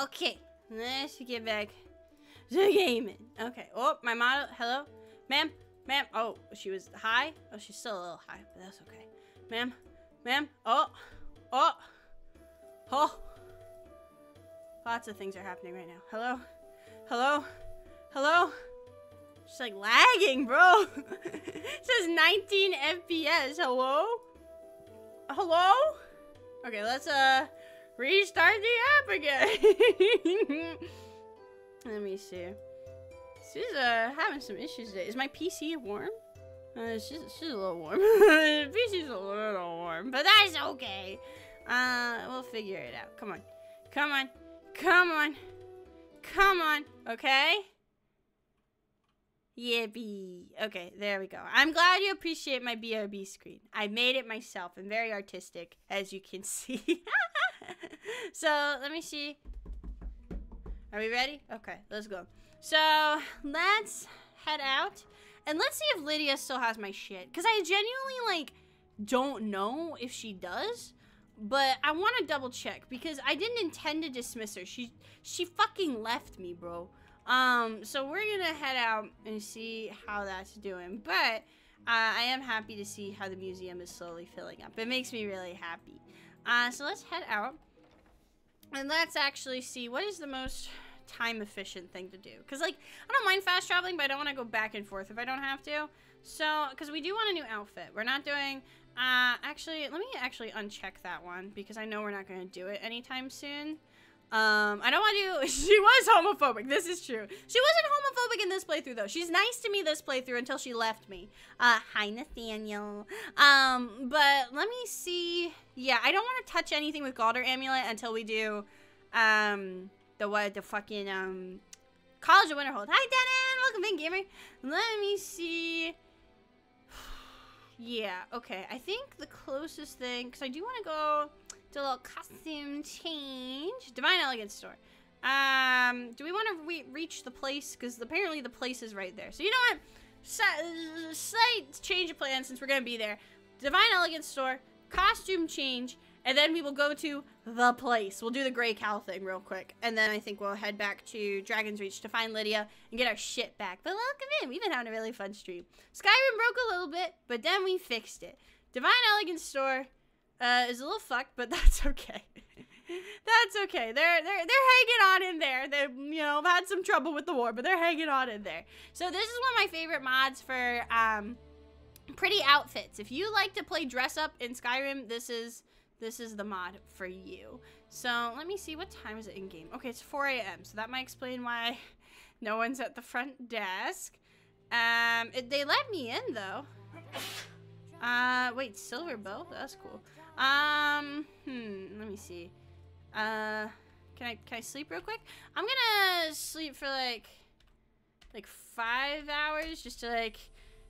Speaker 1: Okay, let's get back to gaming. Okay. Oh, my model. Hello, ma'am. Ma'am. Oh, she was high. Oh, she's still a little high, but that's okay. Ma'am. Ma'am. Oh. Oh. Oh. Lots of things are happening right now. Hello. Hello. Hello. She's like lagging, bro. It says 19 FPS. Hello. Hello. Okay, let's restart the app again. Let me see. She's having some issues today. Is my PC warm? She's a little warm. PC's a little warm, but that's okay. We'll figure it out. Come on. Come on. Come on. Come on. Okay? Yippee. Okay, there we go. I'm glad you appreciate my BRB screen. I made it myself. I'm very artistic, as you can see. So, let me see. Are we ready? Okay, let's go. So, let's head out. And let's see if Lydia still has my shit. Because I genuinely, like, don't know if she does. But I want to double check. Because I didn't intend to dismiss her. She fucking left me, bro. So we're gonna head out and see how that's doing. But I am happy to see how the museum is slowly filling up. It makes me really happy. So let's head out. And let's actually see what is the most time efficient thing to do. Because, like, I don't mind fast traveling, but I don't want to go back and forth if I don't have to. So, because we do want a new outfit. We're not doing, actually, let me actually uncheck that one. Because I know we're not going to do it anytime soon. I don't want to, she was homophobic, this is true. She wasn't homophobic in this playthrough, though. She's nice to me this playthrough until she left me. Hi, Nathaniel. But let me see. Yeah, I don't want to touch anything with Galder Amulet until we do, the fucking, College of Winterhold. Hi, Denon! Welcome in, gamer. Let me see. Yeah, okay. I think the closest thing, because I do want to go to a little costume change. Divine Elegance store. Do we want to reach the place? Because apparently the place is right there. So you know what? Slight change of plans since we're going to be there. Divine Elegance store, costume change, and then we will go to the place. We'll do the Grey Cow thing real quick. And then I think we'll head back to Dragon's Reach to find Lydia and get our shit back. But welcome in. We've been having a really fun stream. Skyrim broke a little bit, but then we fixed it. Divine Elegance store is a little fucked, but that's okay. That's okay. They're hanging on in there. They, you know, had some trouble with the war, but they're hanging on in there. So this is one of my favorite mods for pretty outfits. If you like to play dress up in Skyrim, this is the mod for you. So let me see, what time is it in game? Okay, it's 4 a.m. So that might explain why no one's at the front desk. They let me in though. Wait, silver bow? That's cool. Let me see. Can I sleep real quick? I'm gonna sleep for like 5 hours just to like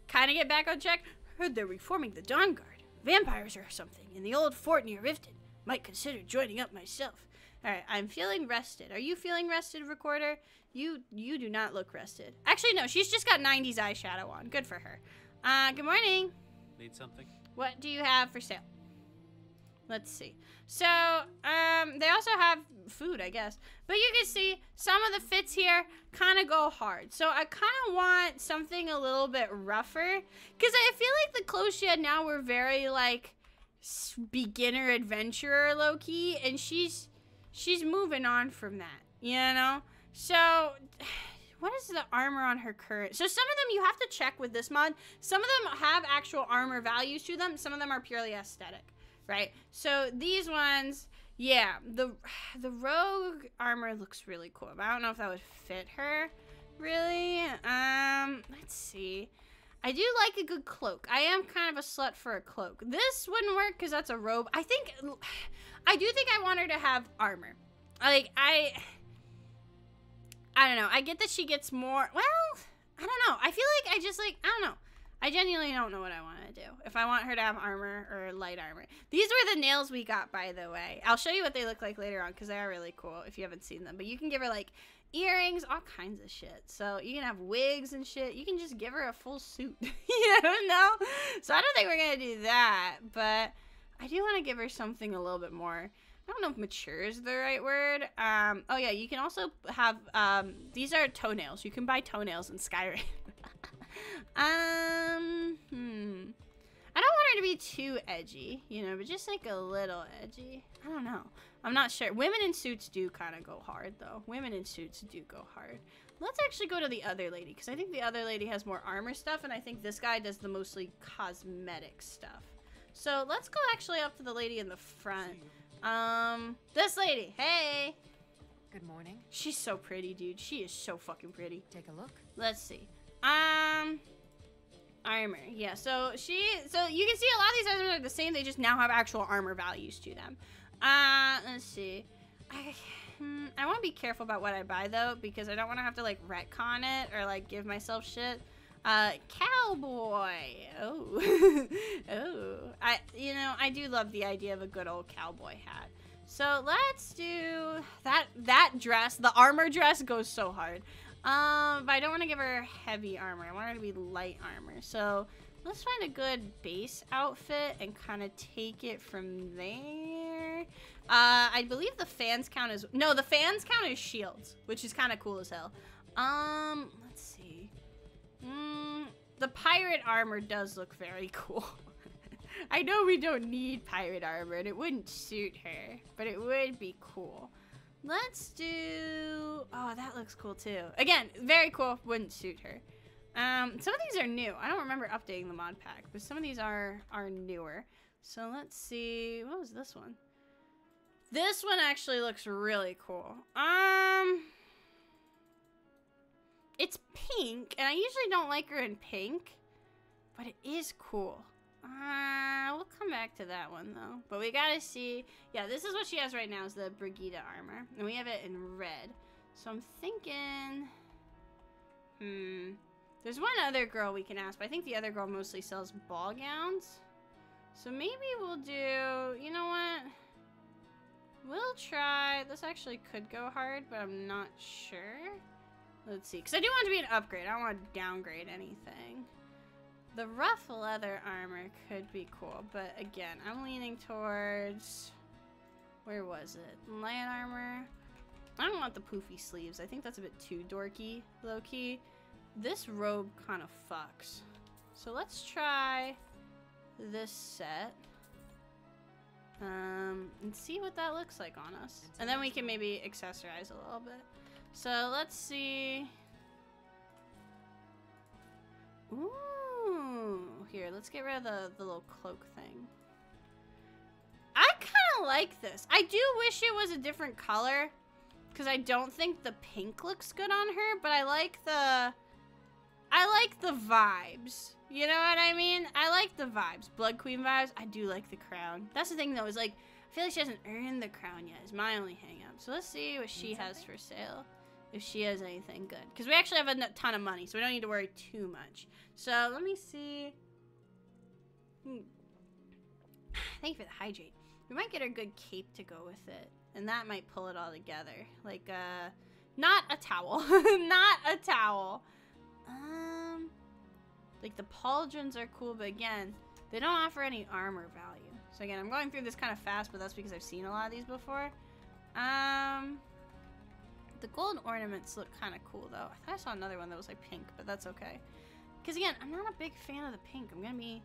Speaker 1: kind of get back on track. Heard they're reforming the Dawn Guard. Vampires or something in the old fort near Riften. Might consider joining up myself. Alright, I'm feeling rested. Are you feeling rested, Recorder? You do not look rested. Actually, no, she's just got 90s eyeshadow on. Good for her. Good morning.
Speaker 12: Need something?
Speaker 1: What do you have for sale? Let's see. So, they also have food, I guess. But you can see some of the fits here kind of go hard. So I kind of want something a little bit rougher. Because I feel like the clothes she had now were very, like, beginner adventurer low-key. And she's moving on from that, you know? So, what is the armor on her current? So some of them you have to check with this mod. Some of them have actual armor values to them. Some of them are purely aesthetic. Right, so these ones, yeah, the rogue armor looks really cool, but I don't know if that would fit her, really. Let's see. I do like a good cloak. I am kind of a slut for a cloak. This wouldn't work because that's a robe. I do think I want her to have armor. Like, I don't know. I get that she gets more, well, I don't know. I feel like I don't know. I genuinely don't know what I want to do. If I want her to have armor or light armor. These were the nails we got, by the way. I'll show you what they look like later on because they are really cool if you haven't seen them. But you can give her, like, earrings, all kinds of shit. So you can have wigs and shit. You can just give her a full suit. You don't know? So I don't think we're going to do that. But I do want to give her something a little bit more I don't know if mature is the right word. Oh yeah, you can also have, these are toenails. You can buy toenails in Skyrim. I don't want her to be too edgy, you know, but just like a little edgy. I don't know. I'm not sure. Women in suits do kind of go hard, though. Women in suits do go hard. Let's actually go to the other lady, because I think the other lady has more armor stuff, and I think this guy does the mostly cosmetic stuff. So let's go actually up to the lady in the front. This lady. Hey.
Speaker 7: Good morning.
Speaker 1: She's so pretty, dude. She is so fucking pretty.
Speaker 7: Take a look.
Speaker 1: Let's see. Armor. Yeah, so you can see a lot of these items are the same. They just now have actual armor values to them. Let's see. I want to be careful about what I buy, though, because I don't want to have to, like, retcon it or, like, give myself shit. Cowboy. Oh. Oh. I do love the idea of a good old cowboy hat. So let's do that dress. The armor dress goes so hard. But I don't want to give her heavy armor. I want her to be light armor. So let's find a good base outfit and kind of take it from there. I believe the fans count as... No, the fans count as shields, which is kind of cool as hell. Let's see. The pirate armor does look very cool. I know we don't need pirate armor, and it wouldn't suit her, but it would be cool. Let's do... Oh, that looks cool, too. Again, very cool. Wouldn't suit her. Some of these are new. I don't remember updating the mod pack, but some of these are newer. So let's see. What was this one? This one actually looks really cool. It's pink, and I usually don't like her in pink, but it is cool. We'll come back to that one, though. But we gotta see. Yeah, this is what she has right now, is the Brigida armor. And we have it in red. So I'm thinking... There's one other girl we can ask, but I think the other girl mostly sells ball gowns. So maybe we'll do... You know what? We'll try... This actually could go hard, but I'm not sure. Let's see. Because I do want it to be an upgrade. I don't want to downgrade anything. The rough leather armor could be cool, but again, I'm leaning towards... Where was it? Light armor. I don't want the poofy sleeves. I think that's a bit too dorky, low-key. This robe kind of fucks. So let's try this set. And see what that looks like on us. And then we can maybe accessorize a little bit. So let's see. Ooh. Here, let's get rid of the little cloak thing. I kind of like this. I do wish it was a different color, because I don't think the pink looks good on her, but I like the vibes. You know what I mean? I like the vibes. Blood Queen vibes. I do like the crown. That's the thing, though, is like, I feel like she hasn't earned the crown yet, is my only hang-up. So let's see what she has for sale, if she has anything good. Because we actually have a ton of money, so we don't need to worry too much. So let me see. Thank you for the hydrate. We might get a good cape to go with it, and that might pull it all together. Like, not a towel. Not a towel. Like, the pauldrons are cool, but again, they don't offer any armor value. So again, I'm going through this kind of fast, but that's because I've seen a lot of these before. The gold ornaments look kind of cool, though. I thought I saw another one that was, like, pink, but that's okay. Because, again, I'm not a big fan of the pink. I'm gonna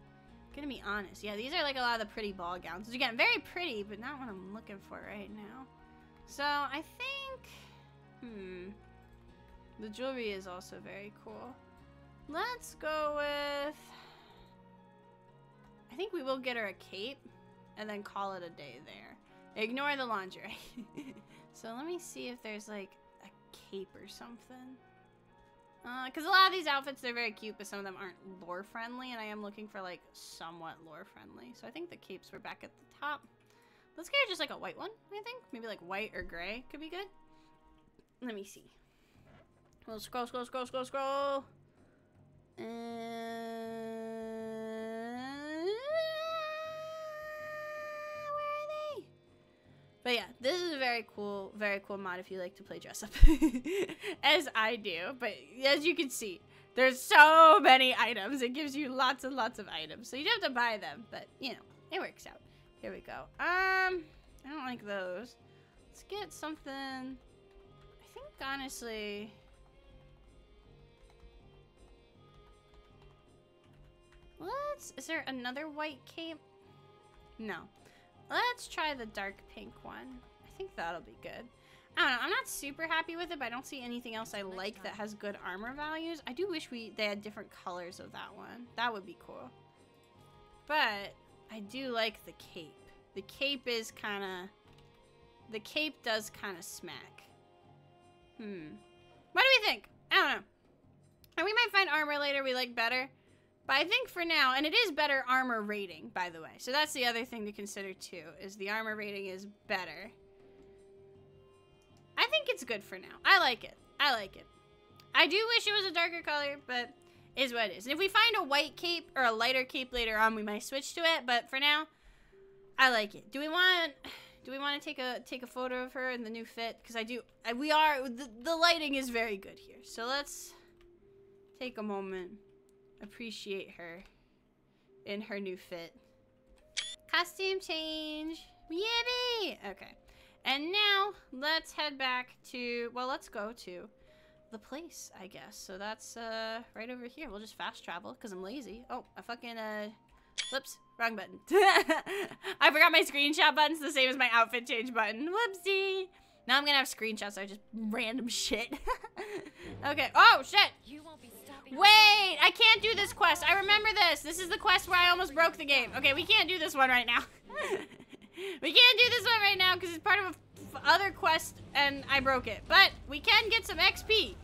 Speaker 1: be honest. Yeah, these are, like, a lot of the pretty ball gowns. Which, again, very pretty, but not what I'm looking for right now. So, I think... The jewelry is also very cool. Let's go with... I think we will get her a cape, and then call it a day there. Ignore the lingerie. So let me see if there's, like, a cape or something. Because a lot of these outfits, they're very cute, but some of them aren't lore-friendly, and I am looking for, like, somewhat lore-friendly. So I think the capes were back at the top. Let's get just, like, a white one, I think. Maybe, like, white or gray could be good. Let me see. We'll scroll. Where are they? But yeah, this is a very cool mod if you like to play dress up. As I do. But as you can see, there's so many items. It gives you lots and lots of items. So you don't have to buy them, but you know, it works out. Here we go. I I don't like those. Let's get something... I think, honestly... Is there another white cape? No. Let's try the dark pink one. I think that'll be good. I don't know. I'm not super happy with it, but I don't see anything else I like that has good armor values. I do wish they had different colors of that one. That would be cool. But I do like the cape. The cape is kind of... The cape does kind of smack. What do we think? I don't know. And we might find armor later we like better. But I think for now, and it is better armor rating, by the way. So that's the other thing to consider too, is the armor rating is better. I think it's good for now. I like it. I like it. I do wish it was a darker color, but it is what it is. And if we find a white cape or a lighter cape later on, we might switch to it. But for now, I like it. Do we want to take a photo of her in the new fit? Because the lighting is very good here. So let's take a moment. Appreciate her in her new fit. Costume change. Yippee! Okay. And now let's head back to, well, let's go to the place, I guess. So that's right over here. We'll just fast travel because I'm lazy. Oh, I fucking whoops, wrong button. I forgot my screenshot button's the same as my outfit change button. Whoopsie. Now I'm gonna have screenshots of just random shit. Okay. Oh shit. You won't be stopping. Wait, I can't do this quest. I remember this. This is the quest where I almost broke the game. Okay, we can't do this one right now. We can't do this one right now because it's part of a other quest and I broke it. But we can get some XP.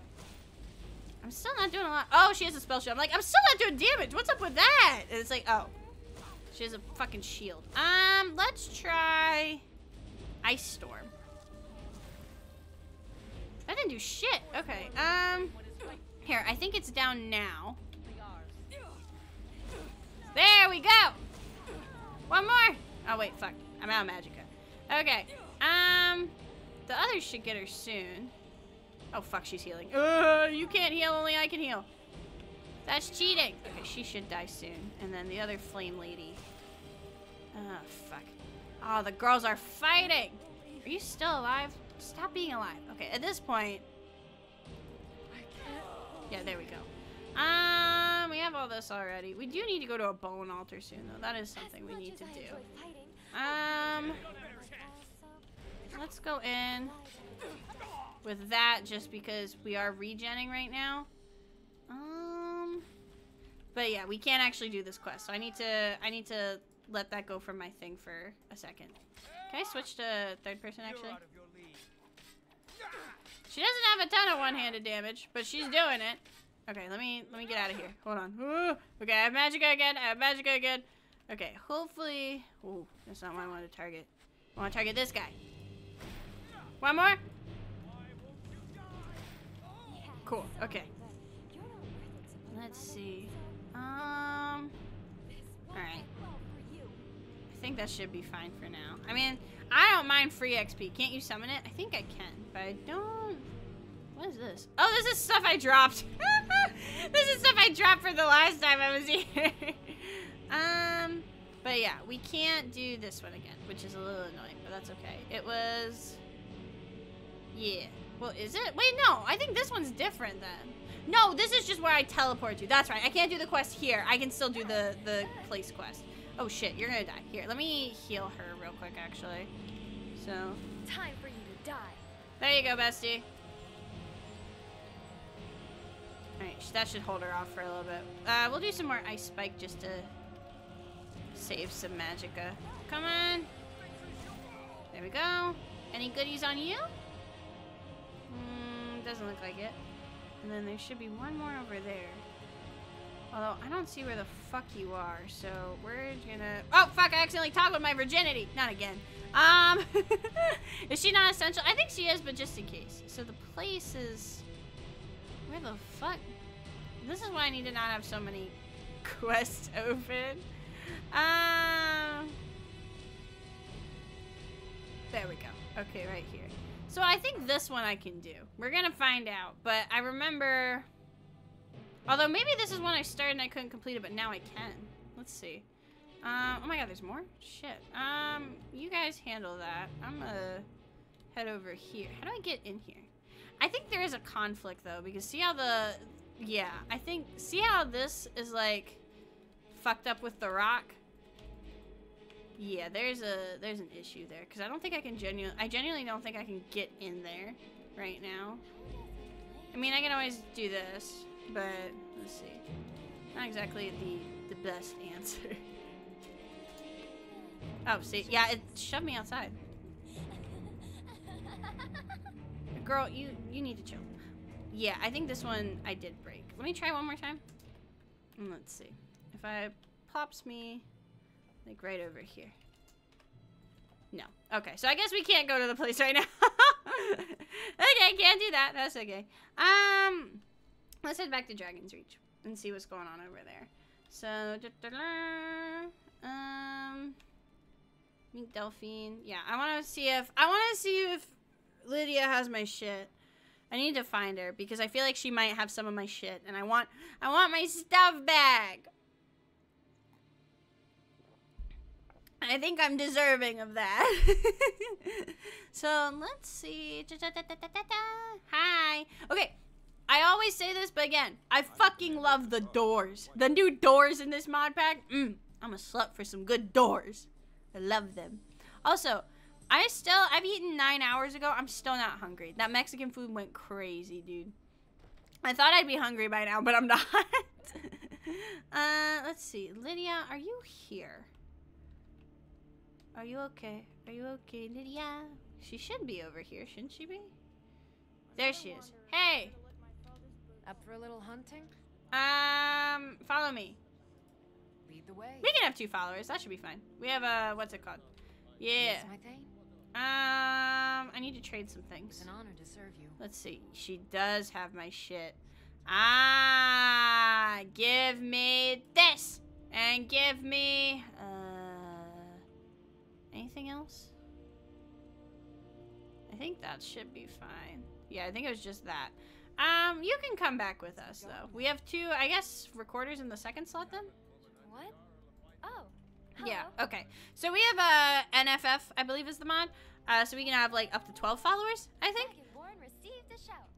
Speaker 1: I'm still not doing a lot. Oh, she has a spell shield. I'm like, I'm still not doing damage. What's up with that? And it's like, oh, she has a fucking shield. Let's try Ice Storm. I didn't do shit. Okay. Here, I think it's down now. There we go. One more. Oh wait, fuck. I'm out of magicka. Okay. The others should get her soon. Oh fuck, she's healing. You can't heal, only I can heal. That's cheating. Okay, she should die soon. And then the other flame lady. Oh fuck. Oh, the girls are fighting. Are you still alive? Stop being alive. Okay, at this point. Yeah, there we go. We have all this already. We do need to go to a bone altar soon, though. That is something we need to do. Let's go in with that just because we are regenning right now. But yeah, we can't actually do this quest, so I need to let that go from my thing for a second. Can I switch to third person actually? She doesn't have a ton of one-handed damage, but she's doing it. Okay, let me get out of here. Hold on. Ooh, okay, I have magicka again. Okay, hopefully. Ooh, that's not what I want to target. I want to target this guy. One more. Cool. Okay. Let's see. All right. I think that should be fine for now. I mean, I don't mind free XP. Can't you summon it? I think I can, but I don't. What is this? Oh, this is stuff I dropped. This is stuff I dropped for the last time I was here. But yeah, we can't do this one again, which is a little annoying, but that's okay. It was, yeah. Well, is it? Wait, no. I think this one's different then. No, this is just where I teleport to. That's right. I can't do the quest here. I can still do the place quest. Oh shit, you're gonna die. Here, let me heal her real quick, actually. So.
Speaker 5: Time for you to die.
Speaker 1: There you go, bestie. Alright, that should hold her off for a little bit. We'll do some more ice spike just to save some magicka. Come on. There we go. Any goodies on you? Doesn't look like it. And then there should be one more over there. Although, I don't see where the fuck you are, so we're gonna... Oh, fuck, I accidentally toggled my virginity! Not again. Is she not essential? I think she is, but just in case. So the place is... Where the fuck? This is why I need to not have so many quests open. There we go. Okay, right here. So I think this one I can do. We're gonna find out, but I remember... Although maybe this is one I started and I couldn't complete it, but now I can. Let's see. Oh my god, there's more? Shit. You guys handle that. I'm gonna head over here. How do I get in here? I think there is a conflict though, because see how the... Yeah, I think... See how this is like fucked up with the rock? Yeah, there's an issue there, because I don't think I can I genuinely don't think I can get in there right now. I mean, I can always do this, but let's see. Not exactly the best answer. Oh, see, yeah, it shoved me outside. Girl, you need to chill. Yeah, I think this one I did break. Let me try one more time. And let's see. If I pops me like right over here. No. Okay, so I guess we can't go to the place right now. Okay, can't do that. That's okay. Let's head back to Dragon's Reach and see what's going on over there. So, meet Delphine. Yeah, I want to see if Lydia has my shit. I need to find her because I feel like she might have some of my shit, and I want my stuff back. I think I'm deserving of that. So let's see. Hi. Okay. I always say this, but again, I fucking love the doors. The new doors in this mod pack. I'm a slut for some good doors. I love them. Also, I've eaten 9 hours ago. I'm still not hungry. That Mexican food went crazy, dude. I thought I'd be hungry by now, but I'm not. Let's see. Lydia, are you here? Are you okay? Are you okay, Lydia? She should be over here, shouldn't she be? There she is. Hey!
Speaker 7: Up for a little hunting?
Speaker 1: Follow me.
Speaker 7: Lead the way.
Speaker 1: We can have 2 followers. That should be fine. We have what's it called? Yeah.
Speaker 7: That's my thing.
Speaker 1: I need to trade some things.
Speaker 7: It's an honor to serve you.
Speaker 1: Let's see. She does have my shit. Give me this! And give me, anything else? I think that should be fine. Yeah, I think it was just that. You can come back with us, though. We have 2, I guess, recorders in the second slot, then?
Speaker 5: What? Oh. Hello.
Speaker 1: Yeah, okay. So we have, NFF, I believe is the mod. So we can have, like, up to 12 followers, I think.
Speaker 5: Dragonborn received a shout.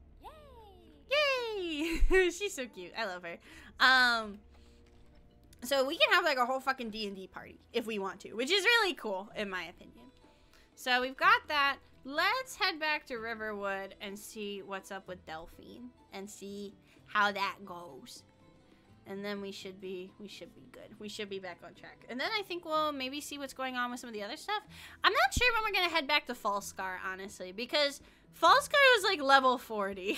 Speaker 5: Yay!
Speaker 1: Yay! She's so cute. I love her. So we can have, like, a whole fucking D&D party if we want to, which is really cool, in my opinion. So we've got that. Let's head back to Riverwood and see what's up with Delphine and see how that goes. And then we should be good. We should be back on track. And then I think we'll maybe see what's going on with some of the other stuff. I'm not sure when we're going to head back to Falskar, honestly, because Falskar was like level 40.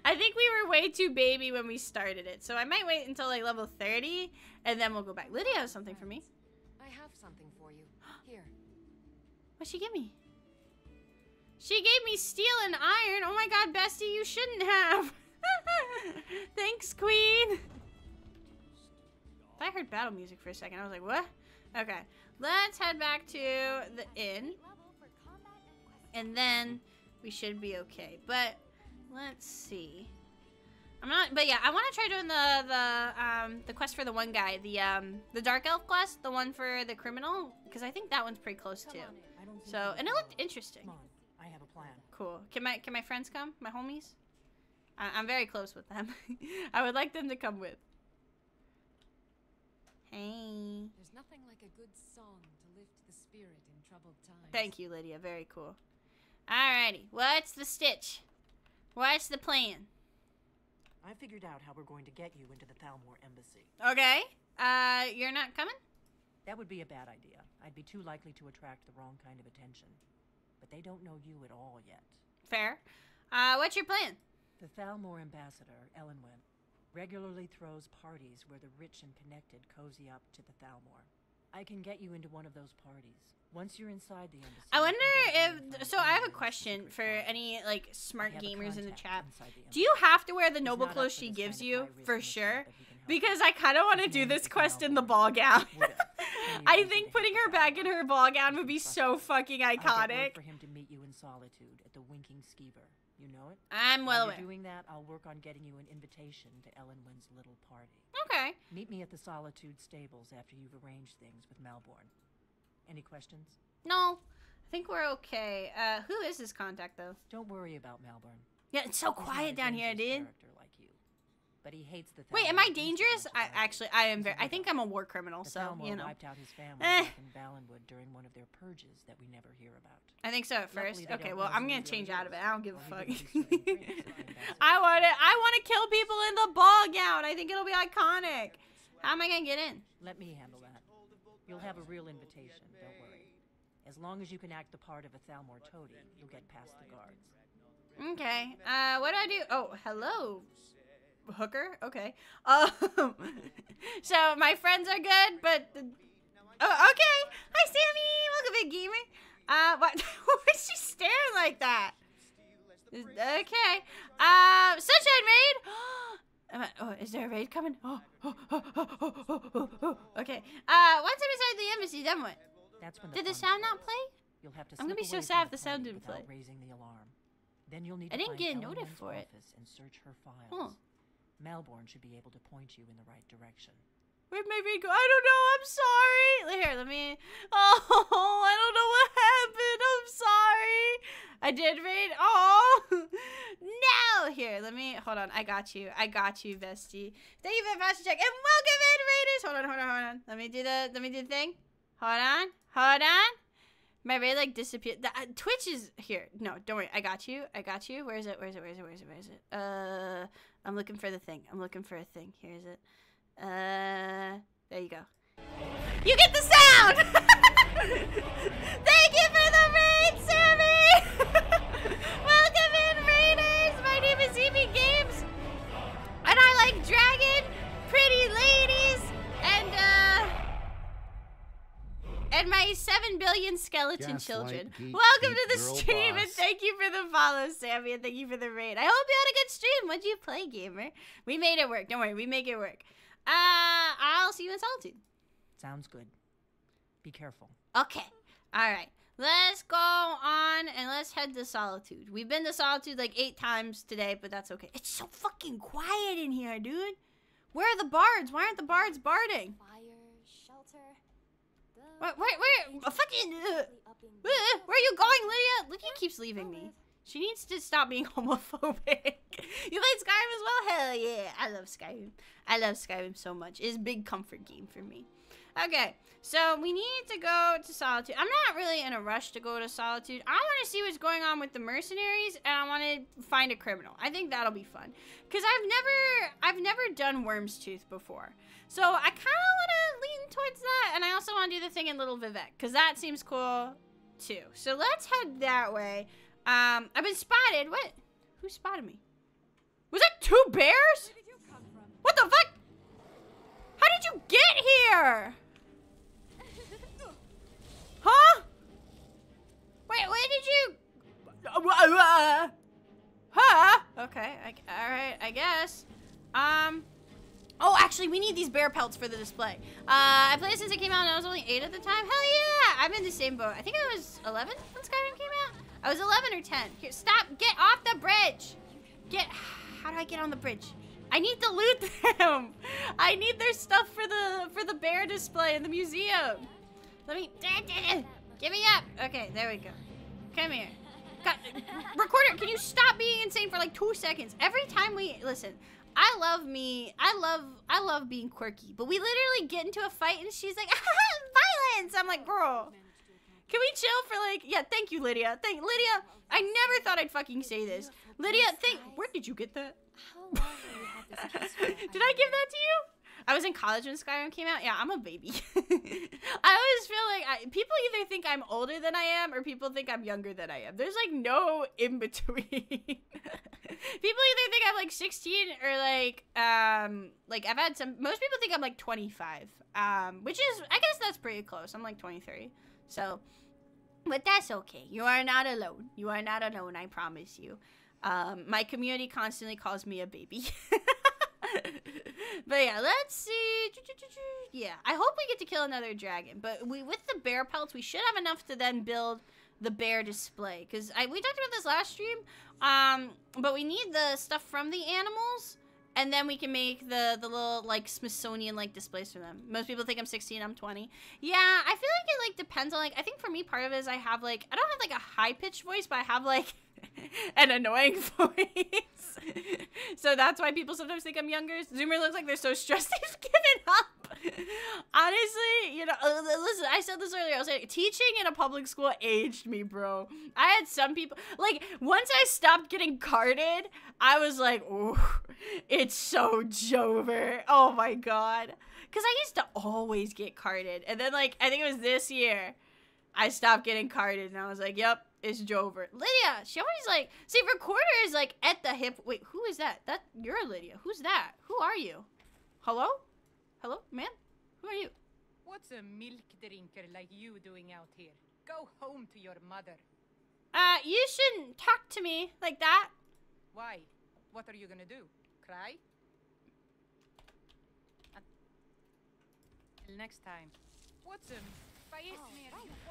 Speaker 1: I think we were way too baby when we started it. So I might wait until like level 30 and then we'll go back. Lydia has something for me.
Speaker 7: I have something for you. Here.
Speaker 1: What'd she give me? She gave me steel and iron. Oh my god, bestie, you shouldn't have. Thanks, queen. I heard battle music for a second. I was like, what? Okay, let's head back to the inn. And then we should be okay. But let's see. But yeah, I want to try doing the quest for the one guy, the Dark Elf quest, the one for the criminal, because I think that one's pretty close too. So, and it looked interesting.
Speaker 6: Come on, I have a plan.
Speaker 1: Cool. Can my friends come? My homies? I'm very close with them. I would like them to come with. Hey.
Speaker 7: There's nothing like a good song to lift the spirit in troubled times.
Speaker 1: Thank you, Lydia. Very cool. Alrighty. What's the stitch? What's the plan?
Speaker 6: I figured out how we're going to get you into the Thalmor embassy.
Speaker 1: Okay. You're not coming?
Speaker 6: That would be a bad idea. I'd be too likely to attract the wrong kind of attention. But they don't know you at all yet.
Speaker 1: Fair. What's your plan?
Speaker 6: The Thalmor ambassador, Elenwen, regularly throws parties where the rich and connected cozy up to the Thalmor. I can get you into one of those parties. Once you're inside the embassy...
Speaker 1: I wonder if... So I have a question for any, like, smart gamers in the chat. Do you have to wear the noble clothes she gives you? For sure. Because I kind of want to do this quest in the ball gown. I think putting her back in her ball gown would be so fucking iconic.
Speaker 6: For him to meet you in solitude at the Winking Skeever. You know it?
Speaker 1: I'm well
Speaker 6: While
Speaker 1: aware.
Speaker 6: you're doing that, I'll work on getting you an invitation to Ellenwyn's little party.
Speaker 1: Okay.
Speaker 6: Meet me at the Solitude Stables after you've arranged things with Melbourne. Any questions?
Speaker 1: No, I think we're okay. Who is this contact, though?
Speaker 6: Don't worry about Melbourne.
Speaker 1: Yeah, it's so
Speaker 6: He's
Speaker 1: quiet
Speaker 6: not a
Speaker 1: down here,
Speaker 6: dangerous
Speaker 1: dude.
Speaker 6: character like you. But he hates the
Speaker 1: Wait, am
Speaker 6: Thalmor
Speaker 1: I
Speaker 6: East
Speaker 1: dangerous?
Speaker 6: as much as
Speaker 1: I am very. I think I'm a war criminal,
Speaker 6: The
Speaker 1: so,
Speaker 6: Thalmor
Speaker 1: you know.
Speaker 6: wiped out his family
Speaker 1: Eh.
Speaker 6: back in Valenwood during one of their purges that we never hear about.
Speaker 1: I think so at first.
Speaker 6: Luckily, they
Speaker 1: Okay,
Speaker 6: don't
Speaker 1: well,
Speaker 6: know
Speaker 1: I'm
Speaker 6: who
Speaker 1: gonna
Speaker 6: he
Speaker 1: change
Speaker 6: really
Speaker 1: out of
Speaker 6: is,
Speaker 1: it. I don't give a
Speaker 6: or he
Speaker 1: fuck.
Speaker 6: wouldn't be serving drinks at the ambassador.
Speaker 1: I want to kill people in the ball gown. I think it'll be iconic. How am I gonna get in?
Speaker 6: Let me handle that. You'll have a real invitation, don't worry. As long as you can act the part of a Thalmor toady, you'll get past the guards.
Speaker 1: Okay. What do I do? Oh, hello, hooker. Okay. So my friends are good, but oh, okay. Hi, Sammy. Welcome, big gamer. What? Why is she staring like that? Okay. Sunshine raid. Oh, is there a raid coming? Oh. Okay. Once I'm inside the embassy, then what?
Speaker 6: That's when
Speaker 1: Did the
Speaker 6: fun
Speaker 1: sound not
Speaker 6: starts.
Speaker 1: play?
Speaker 6: You'll have to
Speaker 1: I'm gonna
Speaker 6: slip
Speaker 1: be so
Speaker 6: away
Speaker 1: sad
Speaker 6: from
Speaker 1: if the
Speaker 6: the
Speaker 1: sound
Speaker 6: party
Speaker 1: didn't play.
Speaker 6: without raising the alarm. Then you'll need
Speaker 1: I
Speaker 6: to
Speaker 1: didn't
Speaker 6: find
Speaker 1: get a notice
Speaker 6: Ellenwyn's
Speaker 1: for it.
Speaker 6: office and search her files.
Speaker 1: Huh.
Speaker 6: Melbourne should be able to point you in the right direction.
Speaker 1: Where'd my raid go? I don't know. I'm sorry. Here, let me. Oh, I don't know what happened. I'm sorry. I did raid. Oh, no. Here, let me. Hold on. I got you. I got you, bestie. Thank you for the faster check. And welcome in, raiders. Hold on. Let me do the thing. Hold on. My raid like disappeared. Twitch is here. No, don't worry. I got you. Where is it? I'm looking for the thing. Here is it. There you go. You get the sound! Thank you for the raid, Sammy! Welcome in, raiders! My name is Evie Games, and I like dragon, pretty ladies, and my 7 billion skeleton children. Welcome to the stream, and thank you for the follow, Sammy, and thank you for the raid. I hope you had a good stream. What'd you play, gamer? We made it work. Don't worry, we make it work. I'll see you in Solitude.
Speaker 6: Sounds good. Be careful.
Speaker 1: Okay. Alright. Let's go on and let's head to Solitude. We've been to Solitude like 8 times today, but that's okay. It's so fucking quiet in here, dude. Where are the bards? Why aren't the bards barding?
Speaker 5: Fire, shelter.
Speaker 1: Where are you going, Lydia? Lydia keeps leaving me. She needs to stop being homophobic. You played Skyrim as well? Hell yeah. I love Skyrim. I love Skyrim so much. It's a big comfort game for me. Okay, so we need to go to Solitude. I'm not really in a rush to go to Solitude. I want to see what's going on with the mercenaries, and I want to find a criminal. I think that'll be fun. Because I've never done Worm's Tooth before. So I kind of want to lean towards that, and I also want to do the thing in Little Vivek, because that seems cool, too. So let's head that way. I've been spotted. What? Who spotted me? Was that 2 bears?
Speaker 5: Where did you come from?
Speaker 1: What the fuck? How did you get here? Huh? Wait, where did you? Huh? Okay. Alright, I guess. Oh, actually, we need these bear pelts for the display. I played since it came out and I was only 8 at the time. Hell yeah! I'm in the same boat. I think I was 11 when Skyrim came out. I was 11 or 10. Here, stop. Get off the bridge. How do I get on the bridge? I need to loot them. I need their stuff for the bear display in the museum. Let me. Get me up. Okay, there we go. Come here. God, recorder, can you stop being insane for like 2 seconds? Every time we listen, I love being quirky, but we literally get into a fight and she's like, violence. I'm like, girl, can we chill for like, yeah, thank you, Lydia. Lydia, I never thought I'd fucking say this. Lydia, where did you get that?
Speaker 5: How long have you had this kiss for?
Speaker 1: Did I give that to you? I was in college when Skyrim came out. Yeah, I'm a baby. I always feel like people either think I'm older than I am or people think I'm younger than I am. There's like no in between. People either think I'm like 16 or like I've had most people think I'm like 25. Which is, I guess that's pretty close. I'm like 23. So, but that's okay. You are not alone. You are not alone, I promise you. My community constantly calls me a baby. But yeah, let's see. Yeah, I hope we get to kill another dragon. But with the bear pelts, we should have enough to then build the bear display. Because we talked about this last stream, but we need the stuff from the animals, and then we can make the little, like, Smithsonian-like displays for them. Most people think I'm 16, I'm 20. Yeah, I feel like it, like, depends on, like, I think for me, part of it is I have, like, I don't have, like, a high-pitched voice, but I have, like, an annoying voice. So that's why people sometimes think I'm younger. Zoomer looks like they're so stressed they've given up. Honestly, you know, listen, I said this earlier. I was like, teaching in a public school aged me, bro. I had some people, like, once I stopped getting carded, I was like, ooh, it's so Jover. Oh my god. Because I used to always get carded. And then, like, I think it was this year, I stopped getting carded. And I was like, yep, it's Jover. Lydia, she always, like, see, recorder is, like, at the hip. Wait, who is that? You're Lydia. Who's that? Who are you? Hello? Hello, man? Who are you?
Speaker 12: What's a milk drinker like you doing out here? Go home to your mother.
Speaker 1: You shouldn't talk to me like that.
Speaker 12: Why? What are you gonna do? Cry? Till next time. What's a...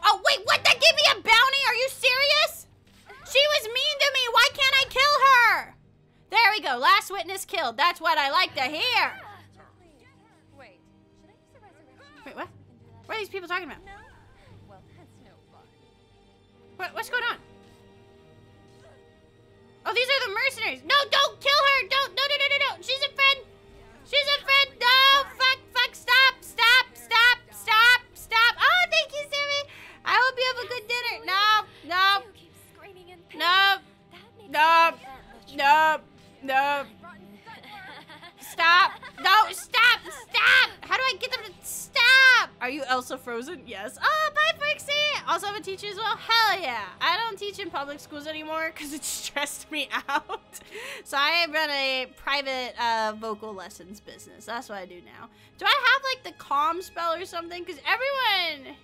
Speaker 1: Oh, wait, what? That gave me a bounty? Are you serious? She was mean to me. Why can't I kill her? There we go. Last witness killed. That's what I like to hear. Wait, what? What are these people talking about?
Speaker 5: Well, that's no fun.
Speaker 1: What's going on? Oh, these are the mercenaries. No, don't kill her. Don't. No. She's a friend. She's a friend. No, fuck, stop. Oh, thank you, Sammy. I hope you have a good dinner. No. Stop. No, stop. How do I get them to stop? Are you Elsa Frozen? Yes. Oh, bye, Frixie. Also, I'm a teacher as well. Hell yeah. I don't teach in public schools anymore because it stressed me out. So I run a private vocal lessons business. That's what I do now. Do I have, like, the calm spell or something? Because everyone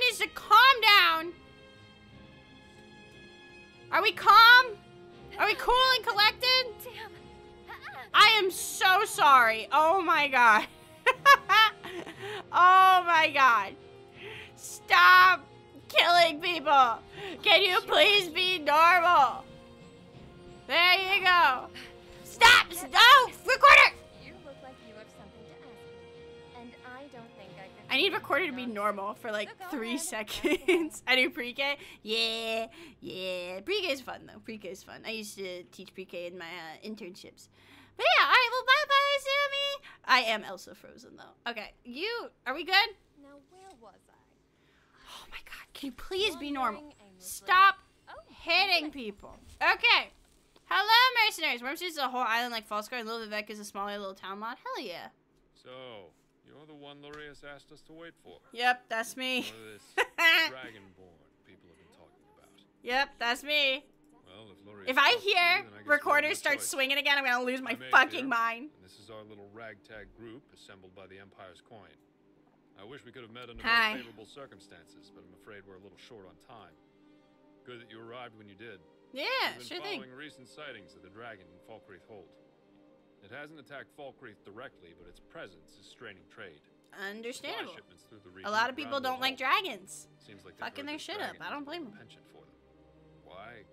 Speaker 1: needs to calm down. Are we calm? Are we cool and collected?
Speaker 5: Damn.
Speaker 1: I am so sorry. Oh my god. Oh my god. Stop killing people. Can you please be normal? There you go. Stop! No! Recorder!
Speaker 8: You look like you have something to ask. And I don't think I could...
Speaker 1: I need recorder to be normal for like 3 seconds. I do pre-K. Yeah. Pre-K is fun though. Pre-K is fun. I used to teach pre-K in my internships. But yeah, alright, well, bye-bye, Sammy. I am Elsa Frozen, though. Okay, are we good?
Speaker 8: Now, where was I?
Speaker 1: Oh my god, can you please be normal? Stop hitting people. Okay. Hello, mercenaries. Worm's is a whole island like Falskar, and Little Vivek is a smaller little town mod. Hell yeah.
Speaker 13: So, you're the one Lurius asked us to wait for.
Speaker 1: Yep, that's me.
Speaker 13: One of this Dragonborn people have been talking about.
Speaker 1: Yep, that's me.
Speaker 13: Well,
Speaker 1: if I hear recorders start swinging again, I'm gonna lose my fucking mind.
Speaker 13: This is our little ragtag group assembled by the Empire's coin. I wish we could have met under
Speaker 1: Hi.
Speaker 13: more favorable circumstances, but I'm afraid we're a little short on time. Good that you arrived when you did.
Speaker 1: Yeah,
Speaker 13: We've
Speaker 1: sure
Speaker 13: been
Speaker 1: thing.
Speaker 13: following recent sightings of the dragon in Falkreath Hold. It hasn't attacked Falkreath directly, but its presence is straining trade.
Speaker 1: Understandable.
Speaker 13: Supply shipments through the
Speaker 1: A
Speaker 13: region
Speaker 1: lot of
Speaker 13: have
Speaker 1: people
Speaker 13: grounded
Speaker 1: don't like
Speaker 13: halt.
Speaker 1: dragons.
Speaker 13: Seems like
Speaker 1: Fucking their shit up. I don't blame them.
Speaker 13: Penchant for them. Why?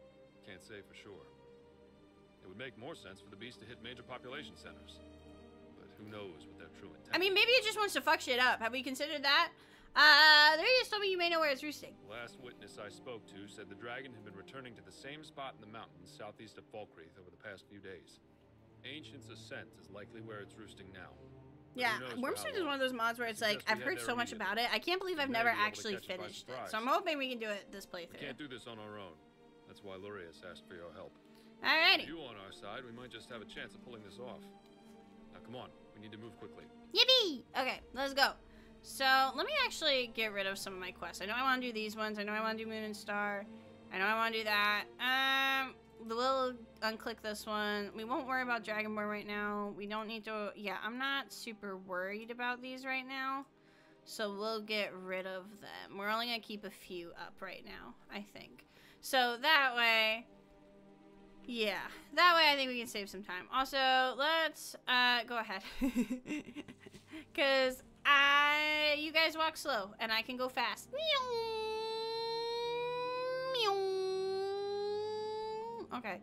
Speaker 13: Can't say for sure. It would make more sense for the beast to hit major population centers. But who knows what their true intent
Speaker 1: I mean, maybe it just wants to fuck shit up. Have we considered that? There just told me you may know where it's roosting.
Speaker 13: The last witness I spoke to said the dragon had been returning to the same spot in the mountains southeast of Falkreath over the past few days. Ancient's Ascent is likely where it's roosting now. But
Speaker 1: Yeah,
Speaker 13: who knows for
Speaker 1: Wormsmith
Speaker 13: how
Speaker 1: is one of those mods where it's like,
Speaker 13: Suggest we
Speaker 1: I've
Speaker 13: head
Speaker 1: heard
Speaker 13: there
Speaker 1: so much about it. I can't believe I've
Speaker 13: We may
Speaker 1: never
Speaker 13: be able to
Speaker 1: actually
Speaker 13: catch it by
Speaker 1: finished it.
Speaker 13: surprise.
Speaker 1: So I'm hoping we can do it this
Speaker 13: We
Speaker 1: playthrough.
Speaker 13: can't do this on our own. That's why Lurius asked for your help.
Speaker 1: Alrighty.
Speaker 13: With you on our side, we might just have a chance of pulling this off. Now come on, we need to move quickly.
Speaker 1: Yippee! Okay, let's go. So, let me actually get rid of some of my quests. I know I want to do these ones. I know I want to do Moon and Star. I know I want to do that. We'll unclick this one. We won't worry about Dragonborn right now. We don't need to... Yeah, I'm not super worried about these right now. So, we'll get rid of them. We're only going to keep a few up right now, I think. So, that way... Yeah, that way I think we can save some time. Also, let's go ahead. Because... you guys walk slow, and I can go fast. Okay.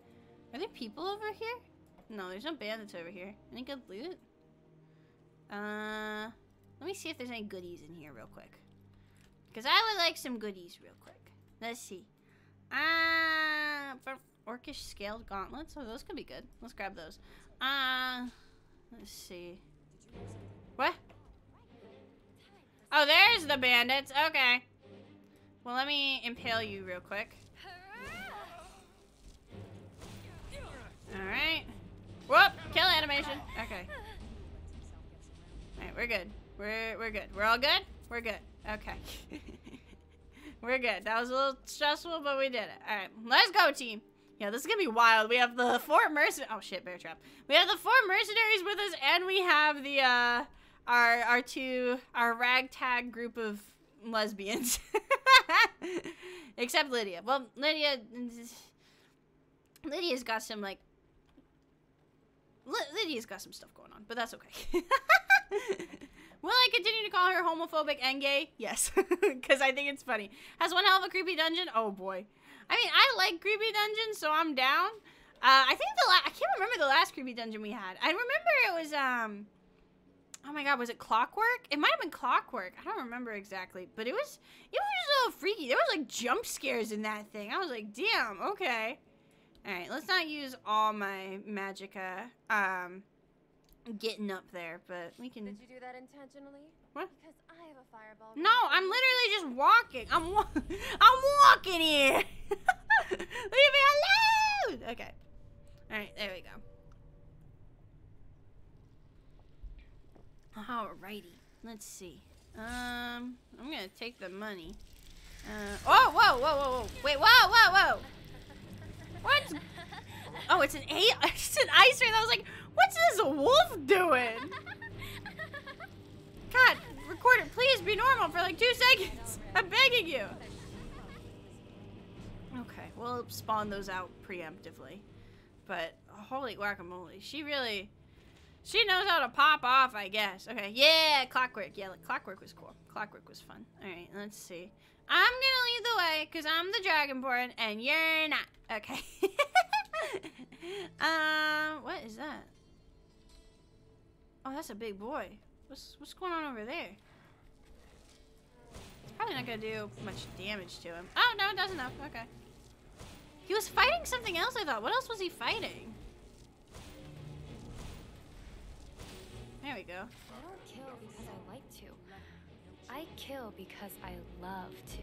Speaker 1: Are there people over here? No, there's no bandits over here. Any good loot? Let me see if there's any goodies in here real quick. Because I would like some goodies real quick. Let's see. Orcish scaled gauntlets. Oh, those could be good. Let's grab those. Let's see. What? Oh, there's the bandits. Okay. Well, let me impale you real quick. Alright. Whoop! Kill animation. Okay. Alright, we're good. We're good. We're all good? We're good. Okay. We're good. That was a little stressful, but we did it. Alright, let's go, team. Yeah, this is gonna be wild. We have the 4 mercenaries. Oh shit, bear trap. We have the 4 mercenaries with us, and we have the our ragtag group of lesbians. Except Lydia. Well, Lydia's got some like Lydia's got some stuff going on, but that's okay. Will I continue to call her homophobic and gay? Yes, because I think it's funny. Has one hell of a creepy dungeon? Oh boy. I mean, I like creepy dungeons, so I'm down. I think I can't remember the last creepy dungeon we had. I remember it was oh my god, was it Clockwork? It might have been Clockwork. I don't remember exactly, but it was just a little freaky. There was like jump scares in that thing. I was like, damn, okay. All right, let's not use all my magicka getting up there, but we can.
Speaker 14: Did you do that intentionally?
Speaker 1: What?
Speaker 14: Because I have a fireball.
Speaker 1: No, I'm literally just walking. I'm walking here. Leave me alone. Okay. All right, there we go. Alrighty, let's see. I'm gonna take the money. Oh, whoa, whoa, whoa, whoa! Wait, whoa, whoa, whoa! What? Oh, it's an it's an ice ray. I was like, what's this wolf doing? God, recorder, please be normal for like 2 seconds. I'm begging you. Okay, we'll spawn those out preemptively. But holy guacamole, she knows how to pop off, I guess. Okay, yeah, Clockwork. Yeah, like, Clockwork was cool. Clockwork was fun. All right, let's see. I'm gonna lead the way because I'm the Dragonborn and you're not. Okay. What is that? Oh, that's a big boy. What's going on over there? It's probably not gonna do much damage to him. Oh no, it doesn't know. Okay. He was fighting something else, I thought. What else was he fighting? There we go.
Speaker 5: I don't kill because I like to. I kill because I love to.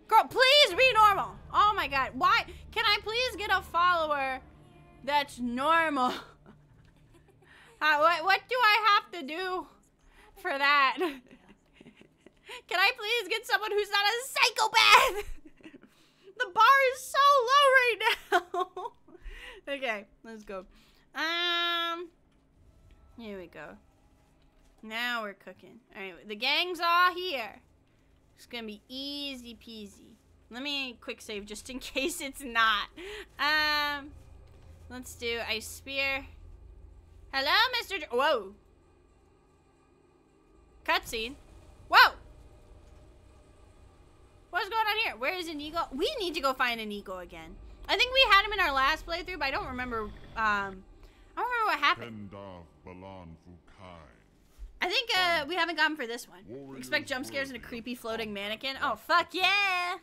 Speaker 1: Girl, please be normal. Oh my god. Why? Can I please get a follower that's normal? What do I have to do for that? Can I please get someone who's not a psychopath? The bar is so low right now. Okay, let's go. Here we go. Now we're cooking. Alright, the gang's all here. It's gonna be easy peasy. Let me quick save just in case it's not. Let's do ice spear. Hello, Mr. Whoa. Cutscene. Whoa. What's going on here? Where is Inigo? We need to go find Inigo again. I think we had him in our last playthrough, but I don't remember. I don't remember what happened. I think we haven't gone for this one. Expect jump scares and a creepy floating mannequin. Oh fuck yeah!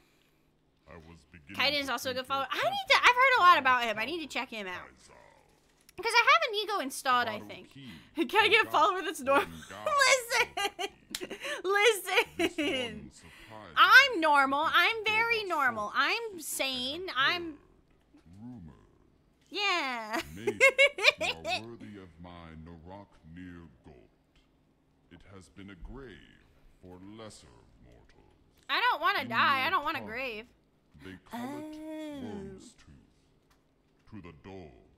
Speaker 1: Kaiden is also a good follower. I've heard a lot about him. I need to check him out. Because I have Inigo installed, I think. Can I get a follower that's normal? Listen! I'm normal. I'm very normal. I'm sane. I'm... Yeah.
Speaker 15: worthy of my Narok near gold. It has been a grave for lesser mortals.
Speaker 1: I don't want to die. I don't want a grave.
Speaker 15: They call it Worm's Tooth. To the dove,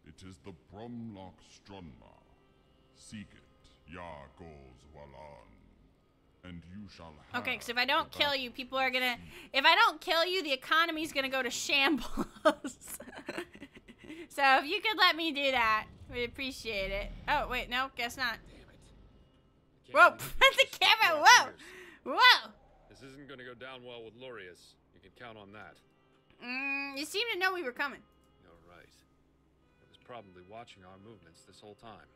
Speaker 15: it is the Brumlock Strunma. Seek it, Ya goes Walan, and you shall have.
Speaker 1: Okay, because if I don't kill you, people are gonna. If I don't kill you, the economy's gonna go to shambles. So if you could let me do that, we'd appreciate it. Oh wait, no, guess not. Whoa, the camera. Whoa, whoa.
Speaker 13: This isn't gonna go down well with Lorius. You can count on that.
Speaker 1: You seem to know we were coming.
Speaker 13: You're right. It was probably watching our movements this whole time.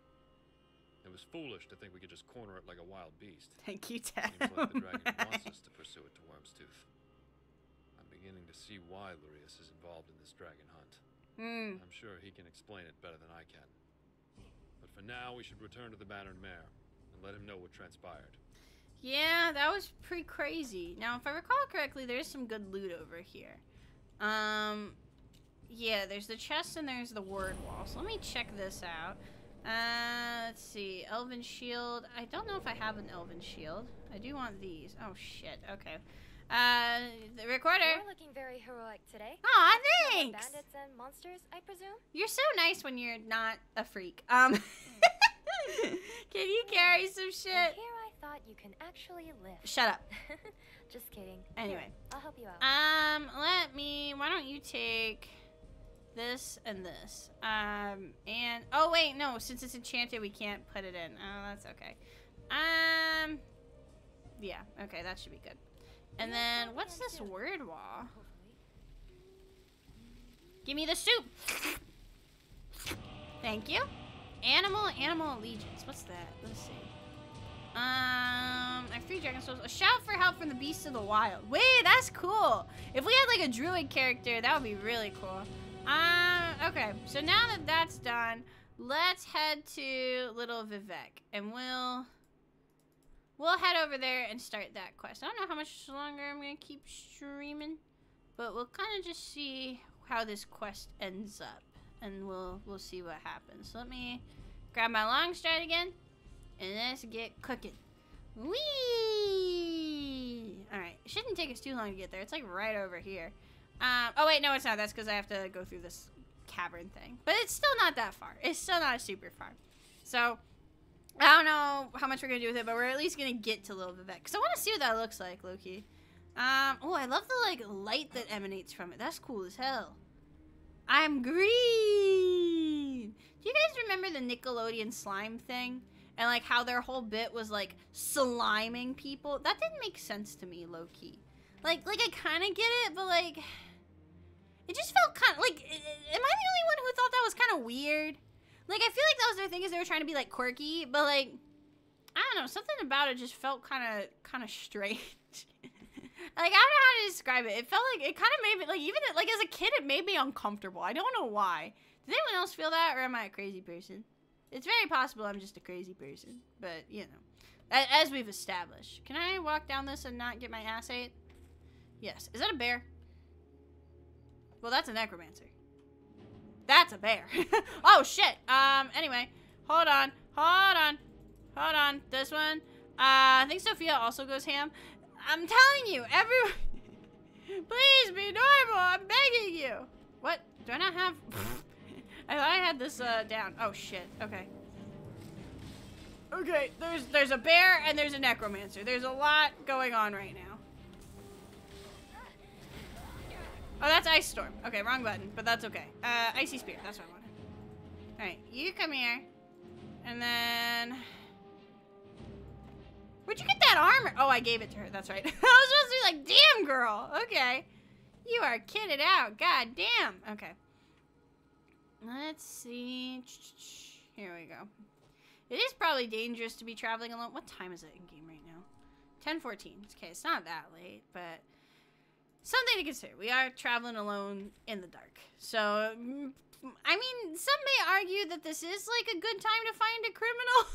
Speaker 13: It was foolish to think we could just corner it like a wild beast.
Speaker 1: Thank you, Ted.
Speaker 13: Seems like the dragon wants us to pursue it to Worm's Tooth. I'm beginning to see why Lurius is involved in this dragon hunt. I'm sure he can explain it better than I can. But for now, we should return to the Bannered Mare and let him know what transpired.
Speaker 1: Yeah, that was pretty crazy. Now, if I recall correctly, there's some good loot over here. Yeah, there's the chest and there's the word wall. So let me check this out. Let's see. Elven shield. I don't know if I have an elven shield. I do want these. Oh, shit. Okay. The recorder.
Speaker 5: You're looking very heroic today.
Speaker 1: Aw, thanks!
Speaker 5: Bandits and monsters, I presume?
Speaker 1: You're so nice when you're not a freak. Can you carry some shit?
Speaker 5: And here I thought you can actually lift.
Speaker 1: Shut up.
Speaker 5: Just kidding.
Speaker 1: Anyway.
Speaker 5: Here, I'll help you out.
Speaker 1: Why don't you take this and this? And, oh wait, no, since it's enchanted, we can't put it in. Oh, that's okay. Yeah, okay, that should be good. And then, what's this word wall? Give me the soup! Thank you. Animal allegiance. What's that? Let's see. I have 3 dragon souls. A shout for help from the beasts of the wild. Wait, that's cool. If we had like a druid character, that would be really cool. Okay. So now that that's done, let's head to Little Vivek, and we'll head over there and start that quest. I don't know how much longer I'm gonna keep streaming, but we'll kind of just see how this quest ends up, and we'll see what happens. So let me grab my long stride again, and let's get cooking. Whee! All right, it shouldn't take us too long to get there. It's like right over here. Oh wait, no, it's not. That's because I have to go through this cavern thing, but it's still not that far. It's still not super far. So I don't know how much we're gonna do with it, but we're at least gonna get to Little Vivek, because I want to see what that looks like, Loki. Oh, I love the like light that emanates from it. That's cool as hell. I'm green. Do you guys remember the Nickelodeon slime thing? And like how their whole bit was like sliming people? That didn't make sense to me, low-key. Like I kind of get it, but like it just felt kind of like, am I the only one who thought that was kind of weird? Like, I feel like that was their thing, is they were trying to be like quirky, but like, I don't know, something about it just felt kind of strange. Like, I don't know how to describe it. It felt like, it kind of made me, like, even, like, as a kid, it made me uncomfortable. I don't know why. Did anyone else feel that, or am I a crazy person? It's very possible I'm just a crazy person, but, you know, as we've established. Can I walk down this and not get my ass ate? Yes. Is that a bear? Well, that's a necromancer. That's a bear. Oh, shit. Anyway, hold on. This one. I think Sophia also goes ham. I'm telling you, everyone, please be normal. I'm begging you. What? Do I not have? I thought I had this down. Oh shit. Okay. Okay. There's a bear and there's a necromancer. There's a lot going on right now. Oh, that's Ice Storm. Okay, wrong button, but that's okay. Icy Spear. That's what I wanted. All right, you come here, and then. Where'd you get that armor? Oh, I gave it to her. That's right. I was supposed to be like, damn, girl. Okay. You are kitted out. God damn. Okay. Let's see. Here we go. It is probably dangerous to be traveling alone. What time is it in game right now? 10:14. Okay, it's not that late, but something to consider. We are traveling alone in the dark. So, I mean, some may argue that this is like a good time to find a criminal.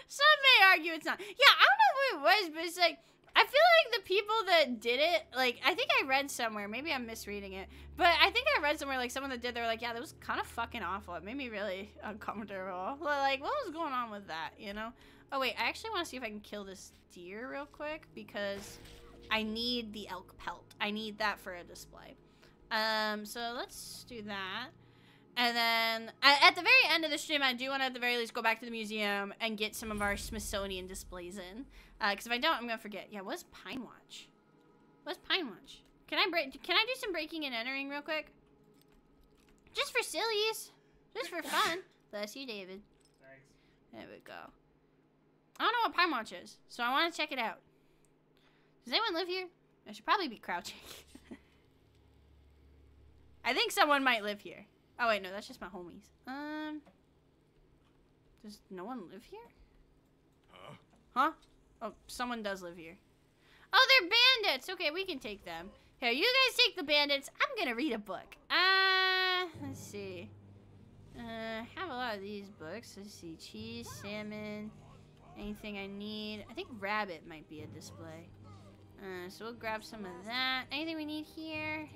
Speaker 1: Some may argue it's not. Yeah, I don't know who it was, but it's like, I feel like the people that did it, like, I think I read somewhere, maybe I'm misreading it, but I think I read somewhere, like, someone that did, they were like, yeah, that was kind of fucking awful. It made me really uncomfortable. Like, what was going on with that, you know? Oh, wait, I actually want to see if I can kill this deer real quick, because I need the elk pelt. I need that for a display. So let's do that. And then, at the very end of the stream, I do want to, at the very least, go back to the museum and get some of our Smithsonian displays in. Because if I don't, I'm going to forget. Yeah, what's Pine Watch? What's Pine Watch? Can I do some breaking and entering real quick? Just for sillies. Just for fun. Bless you, David.
Speaker 3: Thanks.
Speaker 1: There we go. I don't know what Pine Watch is, so I want to check it out. Does anyone live here? I should probably be crouching. I think someone might live here. Oh wait, no, that's just my homies. Does no one live here? Huh? Oh, someone does live here. Oh, they're bandits. Okay, we can take them. Here, you guys take the bandits. I'm gonna read a book. Let's see. Have a lot of these books. Let's see. Cheese, salmon, anything I need. I think rabbit might be a display. So we'll grab some of that. Anything we need here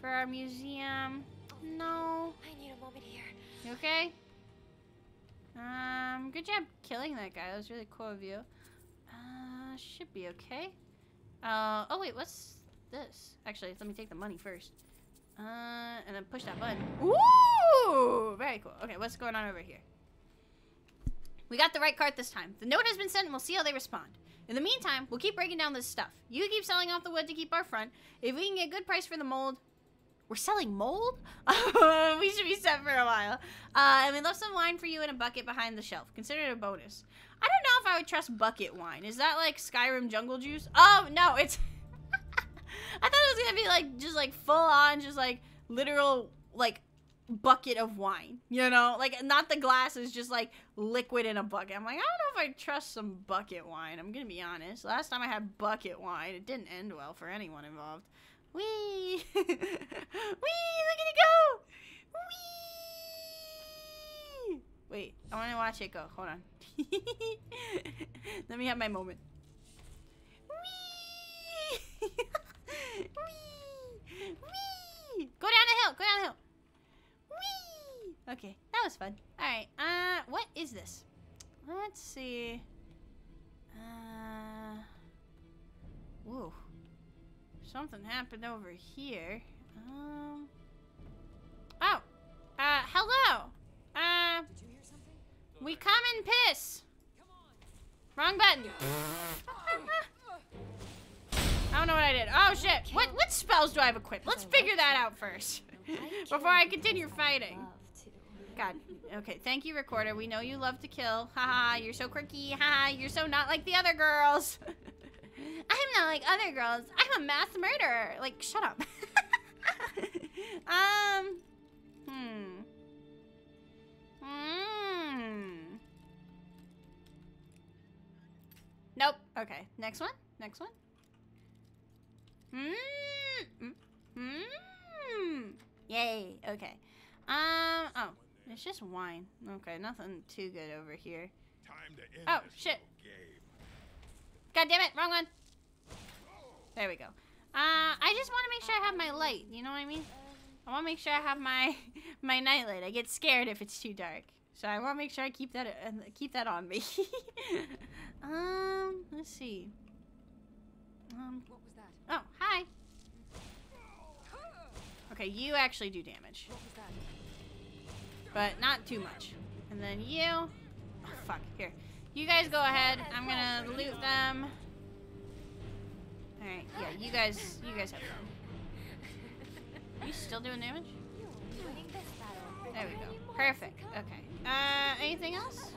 Speaker 1: for our museum? No.
Speaker 5: I need a moment here.
Speaker 1: You okay? Good job killing that guy. That was really cool of you. Should be okay. Oh wait, what's this? Actually, let me take the money first. And then push that button. Ooh! Very cool. Okay, what's going on over here? We got the right cart this time. The note has been sent and we'll see how they respond. In the meantime, we'll keep breaking down this stuff. You keep selling off the wood to keep our front. If we can get a good price for the mold... We're selling mold? We should be set for a while. And we left some wine for you in a bucket behind the shelf. Consider it a bonus. I don't know if I would trust bucket wine. Is that like SKYRIM jungle juice? Oh, no, it's... I thought it was gonna be like, just like full on, just like literal, like bucket of wine, you know? Like, not the glasses, just like liquid in a bucket. I'm like, I don't know if I trust some bucket wine. I'm gonna be honest. Last time I had bucket wine, it didn't end well for anyone involved. Whee! Whee! Look at it go! Whee! Wait, I want to watch it go. Hold on. Let me have my moment. Whee! Whee! Whee! Go down the hill! Go down the hill! Whee! Okay, that was fun. Alright, what is this? Let's see. Whoa. Something happened over here. Oh! Hello!
Speaker 5: Did you hear something?
Speaker 1: We come and piss! Wrong button! I don't know what I did. Oh shit! What spells do I have equipped? Let's figure that out first. Before I continue fighting. God. Okay, thank you, recorder. We know you love to kill. Haha, you're so quirky. Haha, you're so not like the other girls. I'm not like other girls. I'm a mass murderer. Like, shut up. Nope. Okay, next one. Next one. Yay. Okay. Oh, it's just wine. Okay, nothing too good over here.
Speaker 9: Time to end
Speaker 1: Oh,
Speaker 9: this
Speaker 1: shit.
Speaker 9: game.
Speaker 1: God damn it, wrong one. There we go. I just want to make sure I have my light. You know what I mean? I want to make sure I have my night light. I get scared if it's too dark, so I want to make sure I keep that on me. Let's see.
Speaker 5: What was that?
Speaker 1: Oh, hi. Okay, you actually do damage,
Speaker 5: What was that?
Speaker 1: but not too much. And then you. Oh, fuck. Here. You guys go ahead. I'm gonna loot them. Alright, yeah, you guys have fun. You still doing damage?
Speaker 5: Winning this battle.
Speaker 1: There we go. Perfect. Okay. Anything else?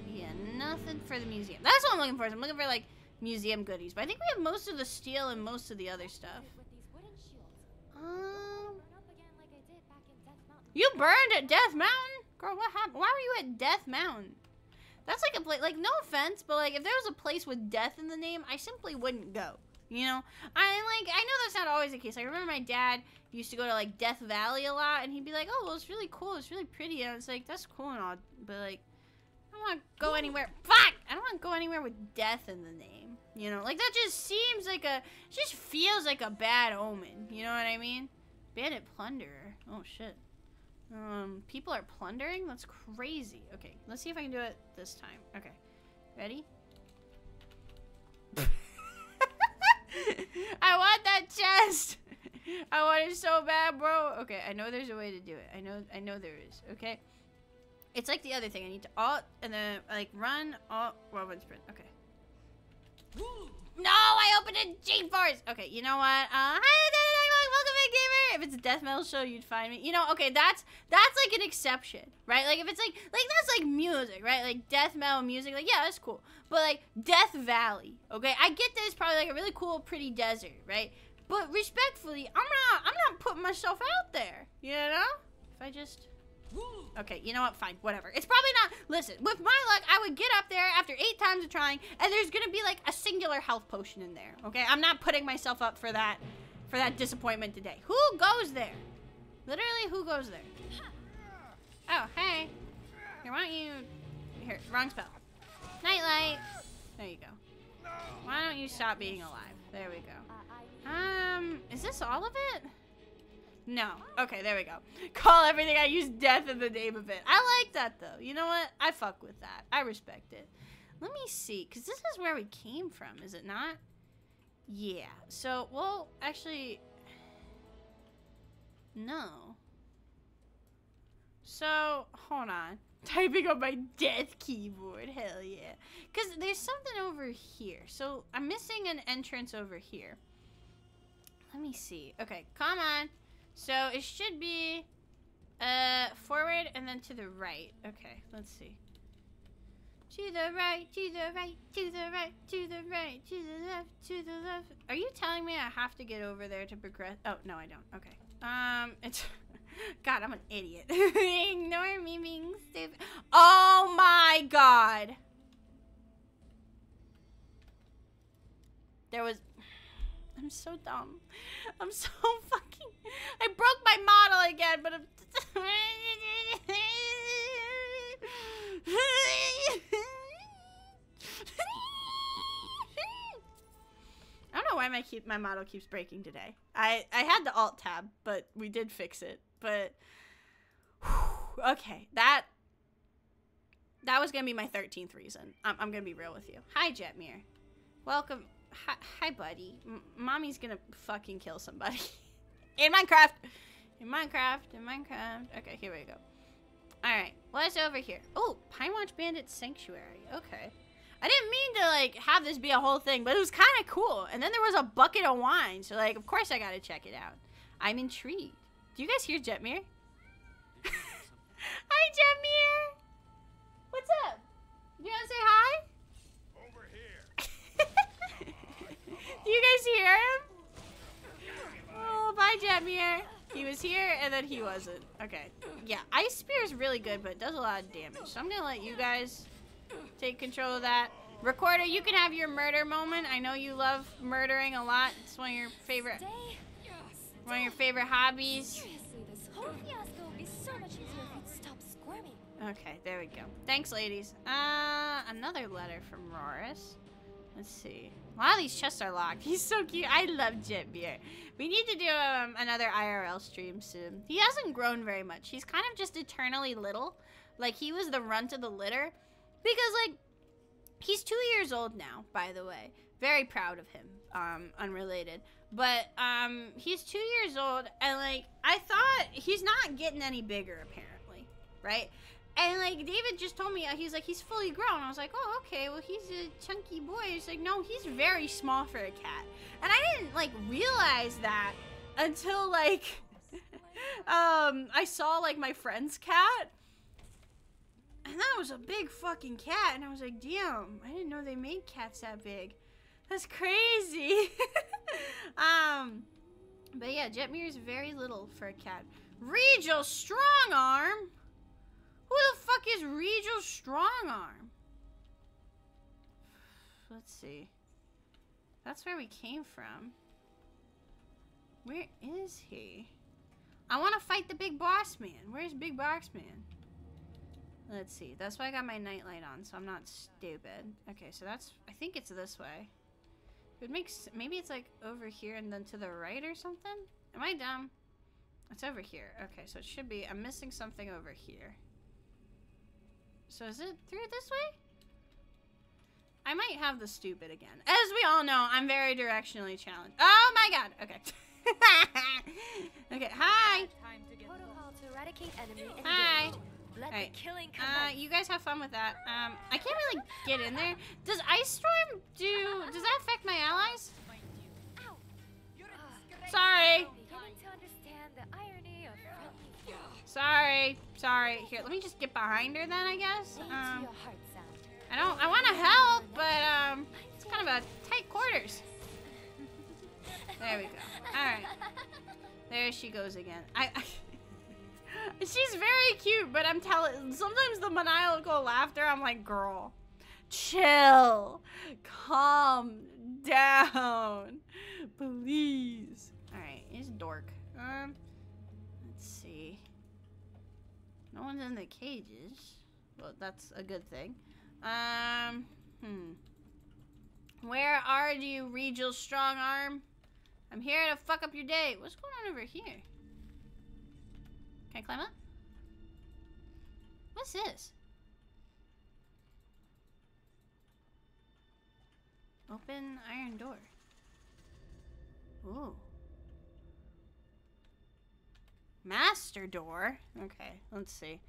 Speaker 1: Yeah, nothing for the museum. That's what I'm looking for. I'm looking for like museum goodies. But I think we have most of the steel and most of the other stuff. You burned at Death Mountain? Girl, what happened? Why were you at Death Mountain? That's like a place, like, no offense, but like if there was a place with death in the name, I simply wouldn't go. You know? I know that's not always the case. I remember my dad used to go to like Death Valley a lot, and he'd be like, oh, well, it's really cool, it's really pretty. And I was like, that's cool and all, but like, I don't want to go anywhere. Fuck! I don't want to go anywhere with death in the name. You know? Like, that just seems like just feels like a bad omen. You know what I mean? Bandit plunderer. Oh, shit. People are plundering? That's crazy. Okay, let's see if I can do it this time. Okay. Ready? I want that chest! I want it so bad, bro. Okay, I know there's a way to do it. I know there is, okay? It's like the other thing. I need to alt and then like run, alt, well, one sprint. Okay. No, I opened a G-Force! Okay, you know what? Hi, welcome in, gamer! If it's a death metal show, you'd find me. You know, okay, that's like an exception, right? Like, if it's like that's like music, right? Like, death metal music, like, yeah, that's cool. But, like, Death Valley, okay? I get this, probably, like, a really cool, pretty desert, right? But respectfully, I'm not putting myself out there, you know? If I just... Okay, you know what? Fine, whatever. It's probably not... Listen, with my luck, I would get up there after 8 times of trying, and there's gonna be like a singular health potion in there, okay? I'm not putting myself up for that disappointment today. Who goes there? Literally, who goes there? Oh, hey. Here, why don't you... Here, wrong spell. Nightlight. There you go. Why don't you stop being alive? There we go. Is this all of it? No. Okay, there we go. Call everything I use death in the name of it. I like that, though. You know what? I fuck with that. I respect it. Let me see, because this is where we came from, is it not? Yeah. So, well, actually... No. So, hold on. Typing on my death keyboard. Hell yeah. Because there's something over here. So, I'm missing an entrance over here. Let me see. Okay, come on. So, it should be forward and then to the right. Okay, let's see. To the right, to the right, to the right, to the right, to the left, to the left. Are you telling me I have to get over there to progress? Oh, no, I don't. Okay. It's... God, I'm an idiot. Ignore me being stupid. Oh my God. There was... I'm so dumb. I'm so fucking... I broke my model again, but I'm... I don't know why my model keeps breaking today. I had the alt tab, but we did fix it. But whew, okay, that was gonna be my 13th reason. I'm gonna be real with you. Hi, Jetmir. Welcome. Hi, buddy. Mommy's gonna fucking kill somebody in Minecraft. In Minecraft. Okay, here we go. All right, what's over here? Oh, Pine Watch Bandit Sanctuary. Okay. I didn't mean to, like, have this be a whole thing, but it was kind of cool. And then there was a bucket of wine, so, like, of course I gotta check it out. I'm intrigued. Do you guys hear Jetmir? Hi, Jetmir! What's up? You wanna say hi?
Speaker 9: Over here.
Speaker 1: Do you guys hear him? Oh, bye, Jetmir. He was here, and then he wasn't. Okay. Yeah, Ice Spear is really good, but it does a lot of damage. So I'm gonna let you guys... take control of that. Recorder, you can have your murder moment. I know you love murdering a lot. It's one of your favorite hobbies.
Speaker 5: Seriously, this whole fiasco would be so much easier if you'd stop squirming.
Speaker 1: Okay, there we go. Thanks, ladies. Another letter from Roris. Let's see. A lot of these chests are locked. He's so cute. I love Jetbeer. We need to do another IRL stream soon. He hasn't grown very much. He's kind of just eternally little. Like, he was the runt of the litter. Because, like, he's 2 years old now, by the way. Very proud of him. Unrelated. But, he's 2 years old, and, like, I thought he's not getting any bigger, apparently. Right? And, like, David just told me, he's like, he's fully grown. I was like, oh, okay, well, he's a chunky boy. He's like, no, he's very small for a cat. And I didn't, like, realize that until, like, I saw, like, my friend's cat. And that was a big fucking cat. And I was like, damn, I didn't know they made cats that big. That's crazy. But yeah, Jetmir is very little for a cat. Regal Strong Arm? Who the fuck is Regal Strong Arm? Let's see. That's where we came from. Where is he? I want to fight the big boss man. Where's big boss man? Let's see. That's why I got my nightlight on, so I'm not stupid. Okay, so that's... I think it's this way. It would make... Maybe it's, like, over here and then to the right or something? Am I dumb? It's over here. Okay, so it should be... I'm missing something over here. So is it through this way? I might have the stupid again. As we all know, I'm very directionally challenged. Oh my god! Okay. Okay, hi!
Speaker 5: Protocol to eradicate enemy engaged.
Speaker 1: Hi!
Speaker 5: Let
Speaker 1: Alright,
Speaker 5: the killing commence.
Speaker 1: you guys have fun with that. I can't really get in there. Does Ice Storm does that affect my allies? Sorry.
Speaker 5: Beginning to understand the irony of friendly
Speaker 1: Sorry. Here, let me just get behind her then, I guess.
Speaker 5: Into your heart sound.
Speaker 1: I want to help, but, it's kind of a tight quarters. There There we go. Alright. There she goes again. She's very cute, but I'm telling, sometimes the maniacal laughter, I'm like, girl, chill, calm down, please. Alright, here's Dork. Let's see. No one's in the cages. Well, that's a good thing. Where are you, Regal Strong Arm? I'm here to fuck up your day. What's going on over here? Can I climb up? What's this? Open iron door. Ooh. Master door? Okay, let's see.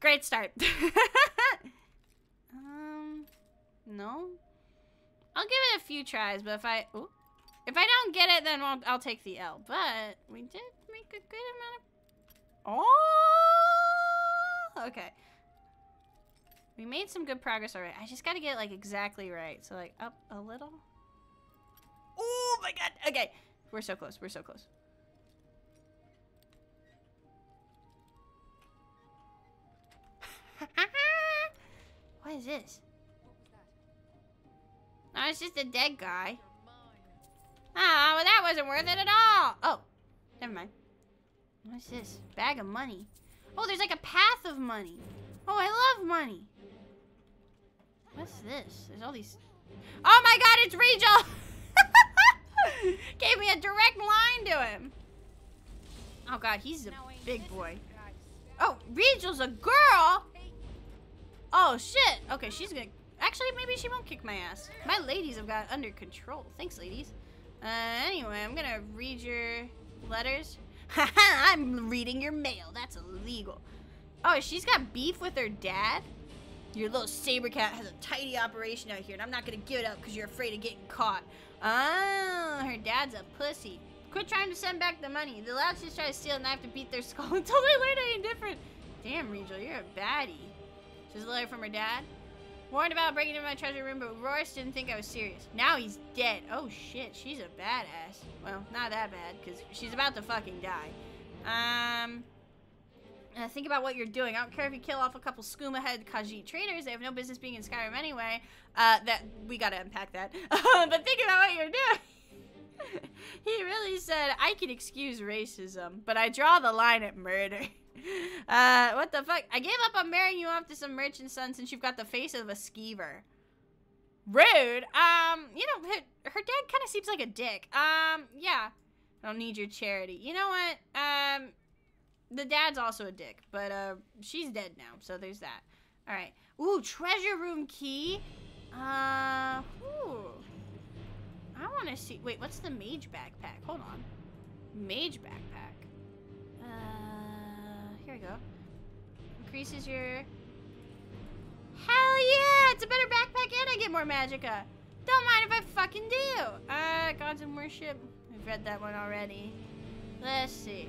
Speaker 1: Great start. No? I'll give it a few tries, but if I don't get it, then I'll take the L. But we did make a good amount of... Oh! Okay. We made some good progress already. I just gotta get it, like, exactly right. So, like, up a little. Oh my god! Okay. We're so close. We're so close. What is this? Oh, it's just a dead guy. Oh, well, that wasn't worth it at all. Oh, never mind. What's this? Bag of money. Oh, there's like a path of money. Oh, I love money. What's this? There's all these... Oh my god, it's Regal! Gave me a direct line to him. Oh god, he's a big boy. Oh, Regal's a girl? Oh shit. Okay, she's gonna... Actually, maybe she won't kick my ass. My ladies have got it under control. Thanks, ladies. Anyway, I'm gonna read your letters. Haha, I'm reading your mail. That's illegal. Oh, she's got beef with her dad? Your little saber cat has a tidy operation out here, and I'm not gonna give it up because you're afraid of getting caught. Oh, her dad's a pussy. Quit trying to send back the money. The lads just try to steal a knife to beat their skull until they learn any different. Damn, Regal, you're a baddie. She's a letter from her dad. Warned about breaking into my treasure room, but Royce didn't think I was serious. Now he's dead. Oh shit, she's a badass. Well, not that bad, because she's about to fucking die. Think about what you're doing. I don't care if you kill off a couple skooma-head Khajiit traders. They have no business being in Skyrim anyway. We gotta unpack that. But think about what you're doing. He really said, I can excuse racism, but I draw the line at murder. What the fuck? I gave up on marrying you off to some merchant son since you've got the face of a skeever. Rude. You know, her dad kind of seems like a dick. Yeah. I don't need your charity. You know what? The dad's also a dick, but, she's dead now, so there's that. Alright. Ooh, treasure room key. Ooh. I want to see. Wait, what's the mage backpack? Hold on. Mage backpack. Here we go. Increases your... Hell yeah! It's a better backpack and I get more magicka. Don't mind if I fucking do. Gods and Worship. We've read that one already. Let's see.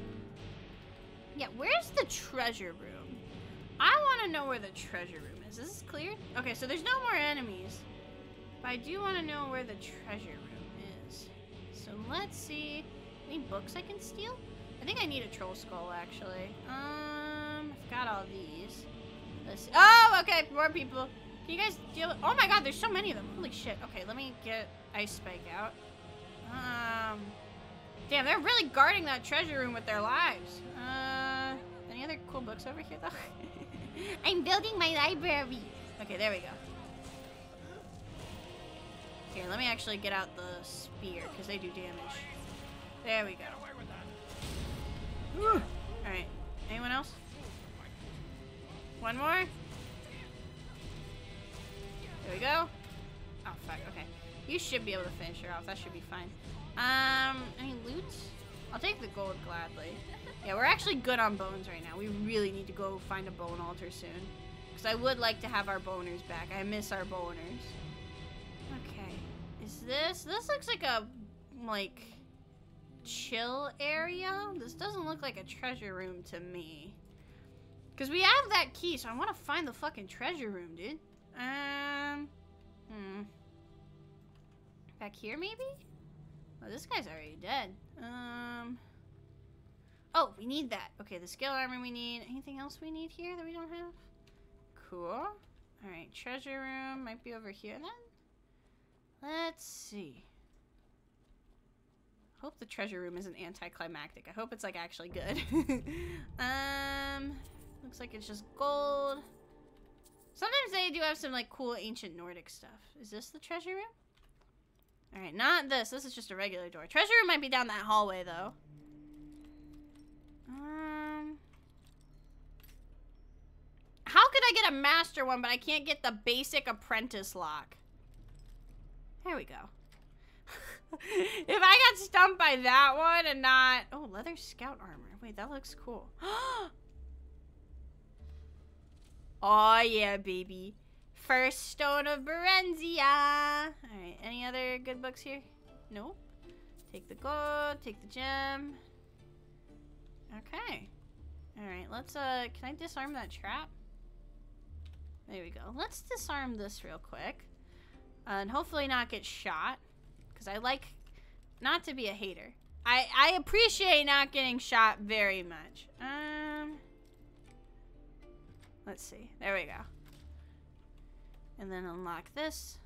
Speaker 1: Yeah, where's the treasure room? I want to know where the treasure room is. Is this clear? Okay, so there's no more enemies. But I do want to know where the treasure room is. So let's see. Any books I can steal? I think I need a troll skull, actually. I've got all these. Let's see. Oh, okay, more people. Can you guys deal with... Oh my god, there's so many of them. Holy shit. Okay, let me get Ice Spike out. Damn, they're really guarding that treasure room with their lives. Any other cool books over here, though? I'm building my library. Okay, there we go. Here, let me actually get out the spear, because they do damage. There we go. Alright, anyone else? One more? There we go. Oh, fuck, okay. You should be able to finish her off. That should be fine. Any loot? I'll take the gold gladly. Yeah, we're actually good on bones right now. We really need to go find a bone altar soon. Because I would like to have our boners back. I miss our boners. Okay. Is this... This looks like a, like, chill area. This doesn't look like a treasure room to me. Because we have that key, so I want to find the fucking treasure room, dude. Back here, maybe? Oh, this guy's already dead. Oh, we need that. Okay, the scale armor we need. Anything else we need here that we don't have? Cool. Alright, treasure room might be over here then. Let's see. Hope the treasure room isn't anticlimactic. I hope it's like actually good. Looks like it's just gold. Sometimes they do have some like cool ancient Nordic stuff. Is this the treasure room? Alright, not this. This is just a regular door. Treasure room might be down that hallway though. How could I get a master one, but I can't get the basic apprentice lock? There we go. If I got stumped by that one and not... Oh, leather scout armor. Wait, that looks cool. Oh, yeah, baby. First stone of Berenzia. Alright, any other good books here? Nope. Take the gold, take the gem. Okay. Alright, let's, can I disarm that trap? There we go. Let's disarm this real quick. And hopefully not get shot. Because I like not to be a hater. I appreciate not getting shot very much. Let's see. There we go. And then unlock this.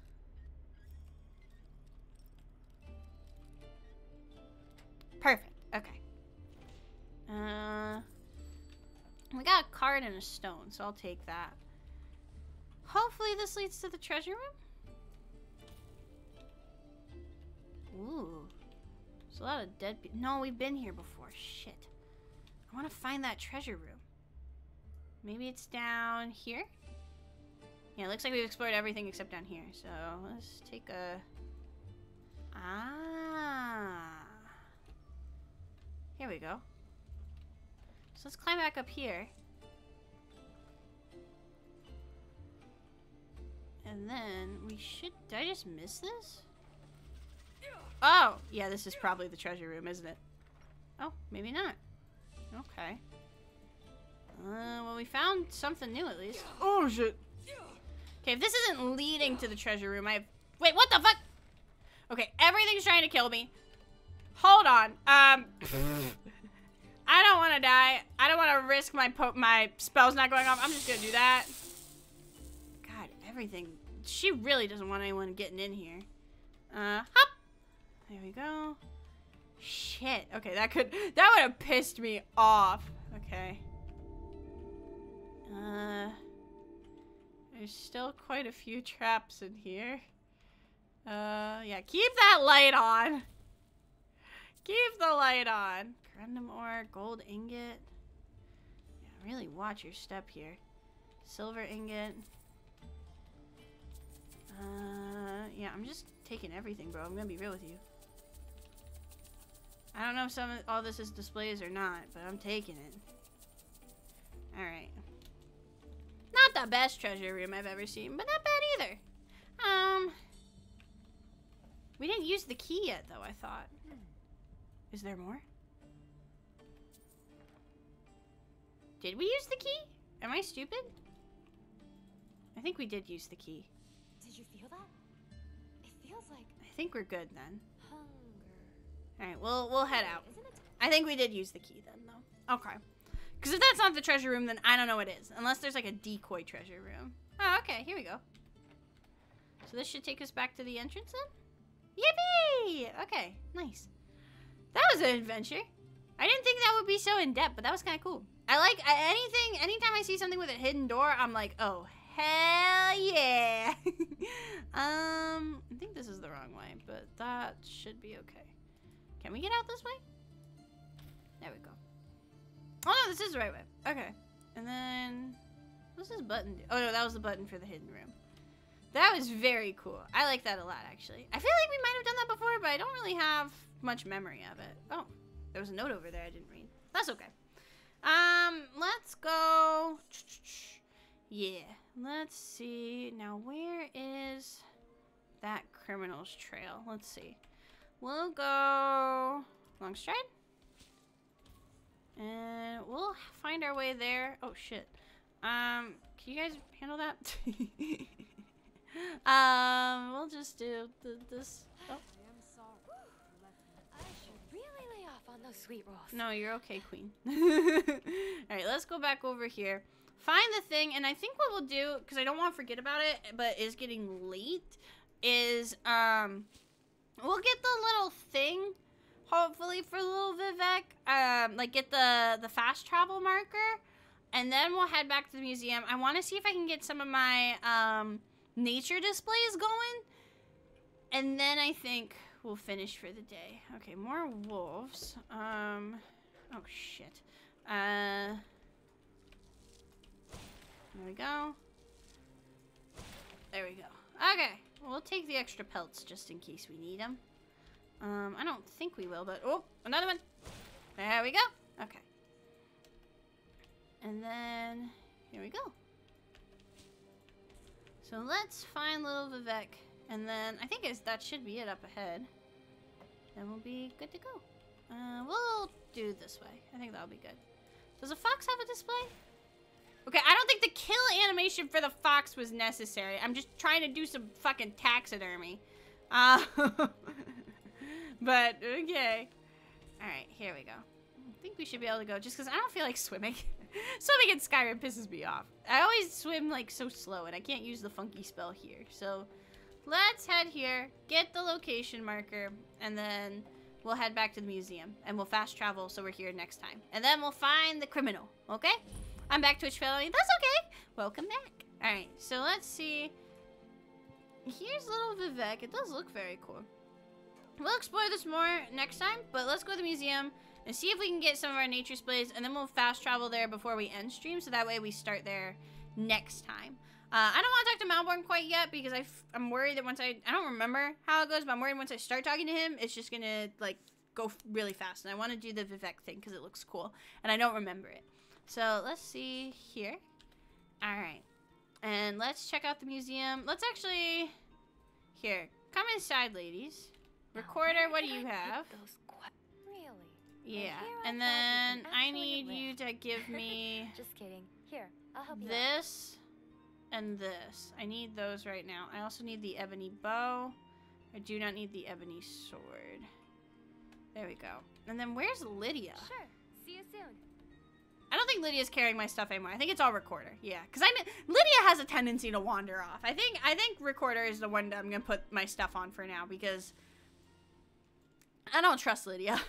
Speaker 1: Perfect. Okay. We got a card and a stone, so I'll take that. Hopefully this leads to the treasure room. Ooh. There's a lot of dead people. No, we've been here before. Shit. I want to find that treasure room. Maybe it's down here? Yeah, it looks like we've explored everything except down here. So, let's take a... Ah. Here we go. So let's climb back up here. And then we should... Did I just miss this? Oh! Yeah, this is probably the treasure room, isn't it? Oh, maybe not. Okay. Well, we found something new at least. Oh, shit. Okay, if this isn't leading to the treasure room, I have... Wait, what the fuck? Okay, everything's trying to kill me. Hold on. I don't want to die. I don't want to risk my spells not going off. I'm just going to do that. God, everything. She really doesn't want anyone getting in here. Hop. There we go. Shit. Okay, that would have pissed me off. Okay. There's still quite a few traps in here. Yeah, keep that light on. Keep the light on. Corundum ore, gold ingot. Yeah, really watch your step here. Silver ingot. Yeah, I'm just taking everything, bro. I'm gonna be real with you. I don't know if all this is displays or not, but I'm taking it. Alright. Not the best treasure room I've ever seen, but not bad either. We didn't use the key yet, though, I thought. Is there more? Did we use the key? Am I stupid? I think we did use the key.
Speaker 5: Did you feel that? It feels like...
Speaker 1: I think we're good then.
Speaker 5: Hunger.
Speaker 1: Alright, we'll head out.
Speaker 5: Isn't it?
Speaker 1: I think we did use the key then, though. Okay. Because if that's not the treasure room, then I don't know what is. Unless there's like a decoy treasure room. Oh, okay. Here we go. So this should take us back to the entrance then? Yippee! Okay, nice. That was an adventure. I didn't think that would be so in-depth, but that was kind of cool. I like anytime I see something with a hidden door, I'm like, oh, hell yeah. I think this is the wrong way, but that should be okay. Can we get out this way? There we go. Oh no, this is the right way. Okay. And then, what's this button do? Oh no, that was the button for the hidden room. That was very cool. I like that a lot, actually. I feel like we might have done that before, but I don't really have much memory of it. Oh, there was a note over there I didn't read. That's okay. Let's go. Yeah, let's see. Now, where is that criminal's trail? Let's see. We'll go long stride. And we'll find our way there. Oh, shit. Can you guys handle that? We'll just do this. Oh.
Speaker 5: sweet rolls.
Speaker 1: No, you're okay, queen. Alright, let's go back over here. Find the thing, and I think what we'll do, because I don't want to forget about it, but it's getting late, is, we'll get the little thing, hopefully, for little Vivek. Like, get the fast travel marker, and then we'll head back to the museum. I want to see if I can get some of my, nature displays going, and then I think we'll finish for the day. Okay, more wolves. Oh, shit. There we go. There we go. Okay, we'll take the extra pelts just in case we need them. I don't think we will, but... Oh, another one. There we go. Okay. And then... Here we go. So let's find little Vivek. And then I think that should be it up ahead. And we'll be good to go. We'll do this way. I think that'll be good. Does a fox have a display? Okay, I don't think the kill animation for the fox was necessary. I'm just trying to do some fucking taxidermy. But, okay. Alright, here we go. I think we should be able to go, just because I don't feel like swimming. Swimming in Skyrim pisses me off. I always swim, like, so slow, and I can't use the funky spell here. So, let's head here, get the location marker, and then we'll head back to the museum. And we'll fast travel so we're here next time. And then we'll find the criminal, okay? I'm back, Twitch family. That's okay. Welcome back. Alright, so let's see. Here's little Vivek. It does look very cool. We'll explore this more next time, but let's go to the museum and see if we can get some of our nature displays, and then we'll fast travel there before we end stream, so that way we start there next time. I don't want to talk to Malborn quite yet, because I'm worried that once I don't remember how it goes, but I'm worried once I start talking to him, it's just gonna, like, go really fast, and I want to do the Vivek thing, because it looks cool, and I don't remember it. So, let's see here. Alright. And let's check out the museum. Let's actually... Here. Come inside, ladies. Recorder, what do you have?
Speaker 5: Really?
Speaker 1: Yeah. And then I need you to give me...
Speaker 5: Just kidding. Here, I'll help you
Speaker 1: this and this. I need those right now. I also need the ebony bow. I do not need the ebony sword. There we go. And then where's Lydia?
Speaker 5: Sure. See you soon.
Speaker 1: I don't think Lydia's carrying my stuff anymore. I think it's all Recorder. Yeah, because Lydia has a tendency to wander off. I think Recorder is the one that I'm gonna put my stuff on for now, because I don't trust Lydia.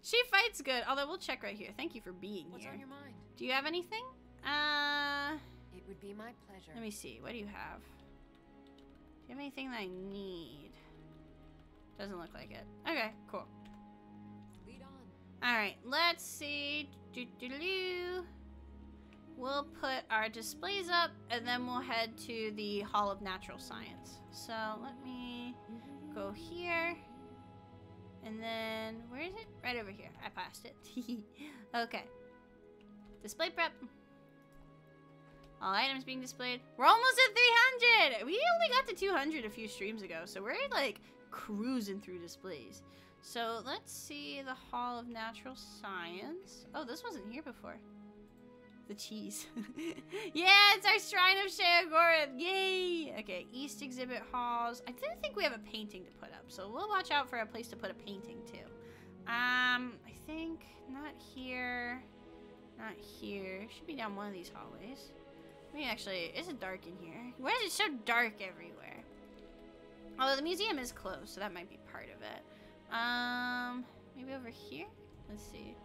Speaker 1: She fights good. Although we'll check right here. Thank you for being
Speaker 7: What's
Speaker 1: here.
Speaker 7: on your mind?
Speaker 1: Do you have anything?
Speaker 7: It would be my pleasure.
Speaker 1: Let me see. What do you have? Do you have anything that I need? Doesn't look like it. Okay, cool.
Speaker 7: Lead on.
Speaker 1: Alright, let's see. We'll put our displays up, and then we'll head to the Hall of Natural Science. So, let me go here. And then, where is it? Right over here. I passed it. Okay. Display prep. All items being displayed. We're almost at 300! We only got to 200 a few streams ago, so we're, like, cruising through displays. So, let's see the Hall of Natural Science. Oh, this wasn't here before. The cheese. Yeah, it's our Shrine of Sheogorath. Yay! Okay, East Exhibit Halls. I didn't think we have a painting to put up, so we'll watch out for a place to put a painting, too. I think not here. Not here. Should be down one of these hallways. I mean, actually, is it dark in here? Why is it so dark everywhere? Although the museum is closed, so that might be part of it. Maybe over here? Let's see.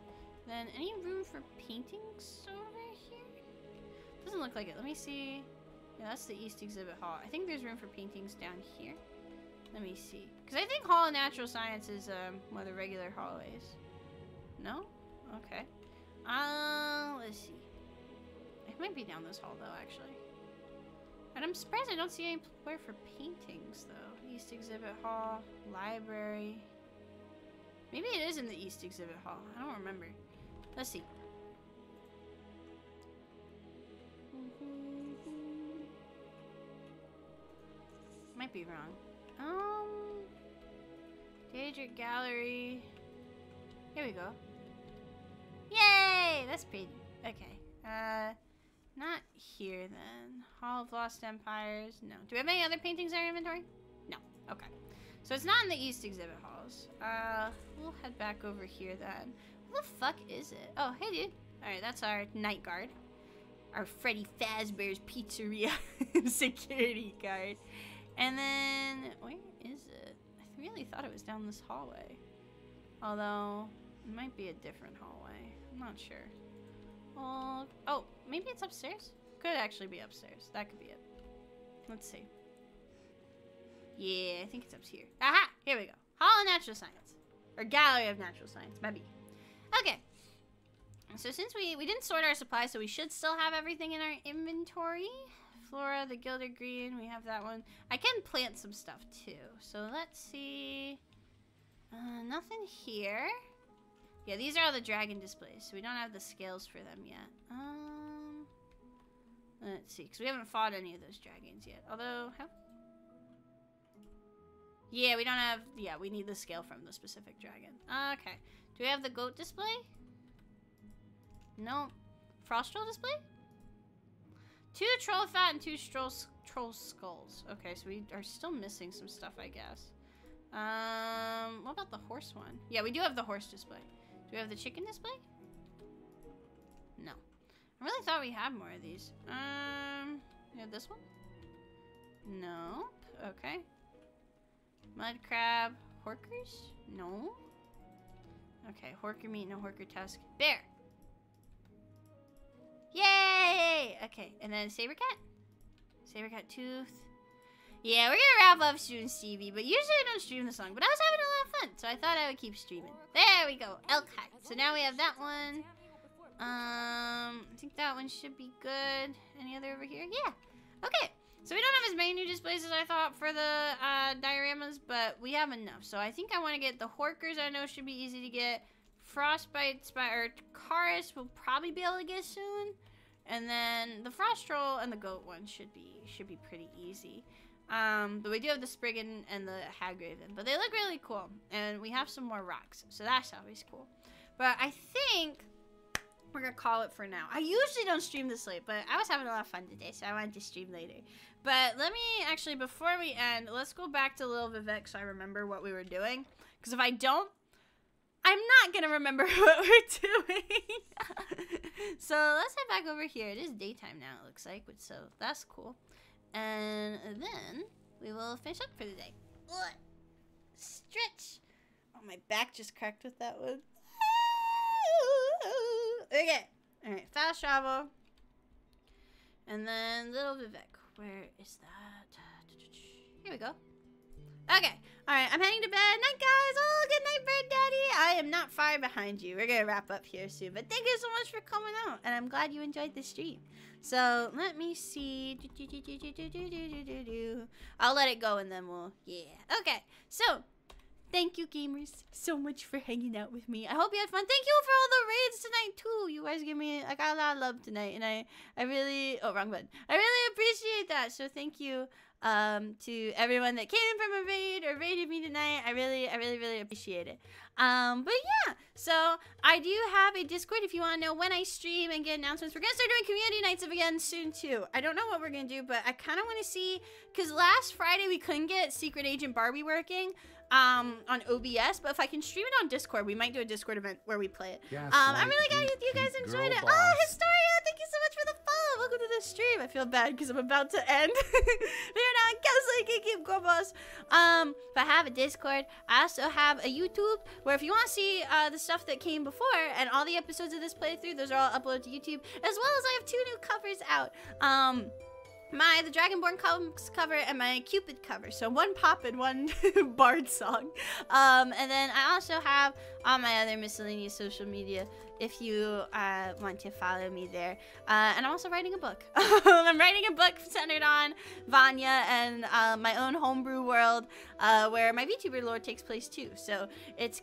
Speaker 1: Then, any room for paintings over here? Doesn't look like it. Let me see. Yeah, that's the East Exhibit Hall. I think there's room for paintings down here. Let me see. Because I think Hall of Natural Science is one of the regular hallways. No? Okay. Let's see. It might be down this hall, though, actually. And I'm surprised I don't see anywhere for paintings, though. East Exhibit Hall, library. Maybe it is in the East Exhibit Hall. I don't remember. Let's see. Might be wrong. Daedric Gallery. Here we go. Yay! That's pretty. Okay. Not here then. Hall of Lost Empires. No. Do we have any other paintings in our inventory? No. Okay. So it's not in the East Exhibit Hall. else. We'll head back over here then. What the fuck is it? Oh, hey, dude. Alright, that's our night guard. Our Freddy Fazbear's Pizzeria security guard. And then, where is it? I really thought it was down this hallway. Although, it might be a different hallway. I'm not sure. Oh, maybe it's upstairs? Could actually be upstairs. That could be it. Let's see. Yeah, I think it's up here. Aha! Here we go. Hall of Natural Science. Or Gallery of Natural Science, maybe. Okay. So since we didn't sort our supplies, so we should still have everything in our inventory. Flora, the Gilded Green, we have that one. I can plant some stuff too. So let's see. Nothing here. Yeah, these are all the dragon displays, so we don't have the scales for them yet. Let's see, because we haven't fought any of those dragons yet. Although, yeah, we don't have, yeah, we need the scale from the specific dragon. Okay. Do we have the goat display? No. Frost troll display? 2 troll fat and 2 troll skulls. Okay, so we are still missing some stuff, I guess. What about the horse one? Yeah, we do have the horse display. Do we have the chicken display? No. I really thought we had more of these. We have this one? Nope. Okay. Mud crab. Horkers? No. Okay, horker meat, no horker tusk. Bear! Yay! Okay, and then saber cat? Saber cat tooth. Yeah, we're gonna wrap up soon, Stevie, but usually I don't stream this long, but I was having a lot of fun, so I thought I would keep streaming. There we go, elk hide. So now we have that one. I think that one should be good. Any other over here? Yeah. Okay, so we don't have as many new displays as I thought for the dioramas, but we have enough. So I think I want to get the Horkers. I know should be easy to get. Frostbite or Karis will probably be able to get soon, and then the Frost Troll and the Goat one should be pretty easy. But we do have the Spriggan and the Hagraven, but they look really cool, and we have some more rocks, so that's always cool. But I think we're gonna call it for now. I usually don't stream this late, but I was having a lot of fun today, so I wanted to stream later. But let me actually, before we end, let's go back to Lil Vivek so I remember what we were doing, because if I don't, I'm not gonna remember what we're doing. So let's head back over here. It is daytime now, it looks like, so that's cool. And then we will finish up for the day. Ugh. Stretch. Oh, my back just cracked with that one. Okay. Alright, fast travel. And then Little Vivek. Where is that? Here we go. Okay. Alright, I'm heading to bed. Night, guys. Oh, good night, Bird Daddy. I am not far behind you. We're going to wrap up here soon. But thank you so much for coming out. And I'm glad you enjoyed the stream. So, let me see. I'll let it go and then we'll... Yeah. Okay. So, thank you, gamers, so much for hanging out with me. I hope you had fun. Thank you for all the raids tonight, too. You guys give me... I got a lot of love tonight. And I really... Oh, wrong button. I really appreciate that. So, thank you. To everyone that came in from a raid or raided me tonight. I really appreciate it. But yeah, so I do have a Discord if you want to know when I stream and get announcements. We're gonna start doing community nights again soon too. I don't know what we're gonna do, but I kind of want to see, because last Friday we couldn't get Secret Agent Barbie working on OBS, but if I can stream it on Discord, we might do a Discord event where we play it. I'm really glad you guys enjoyed it. Oh, Historia, thank you so much for the follow. Welcome to the stream. I feel bad because I'm about to end. We're not Kelsey, keep girl boss. But I have a Discord. I also have a YouTube where if you want to see the stuff that came before and all the episodes of this playthrough, those are all uploaded to YouTube, as well as I have 2 new covers out. The Dragonborn cover and my Cupid cover. So one pop and one bard song. And then I also have all my other miscellaneous social media if you want to follow me there. And I'm also writing a book. I'm writing a book centered on Vanya and my own homebrew world where my VTuber lore takes place too. So it's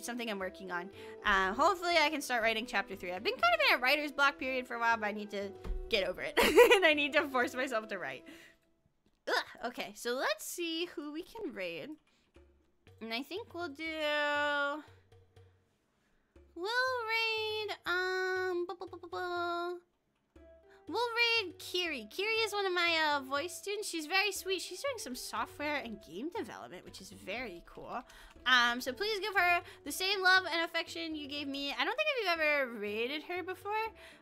Speaker 1: something I'm working on. Hopefully I can start writing chapter 3. I've been kind of in a writer's block period for a while, but I need to get over it. And I need to force myself to write. Ugh, okay, so let's see who we can raid. And I think we'll raid, we'll raid Kiri. Kiri is one of my voice students. She's very sweet. She's doing some software and game development, which is very cool. So please give her the same love and affection you gave me. I don't think I've ever raided her before.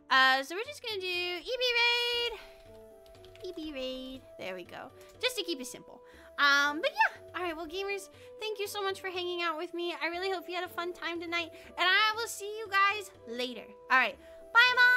Speaker 1: So we're just gonna do EB raid. EB raid. There we go. Just to keep it simple. But yeah. Alright, well gamers, thank you so much for hanging out with me. I really hope you had a fun time tonight. And I will see you guys later. Alright. Bye, Mom.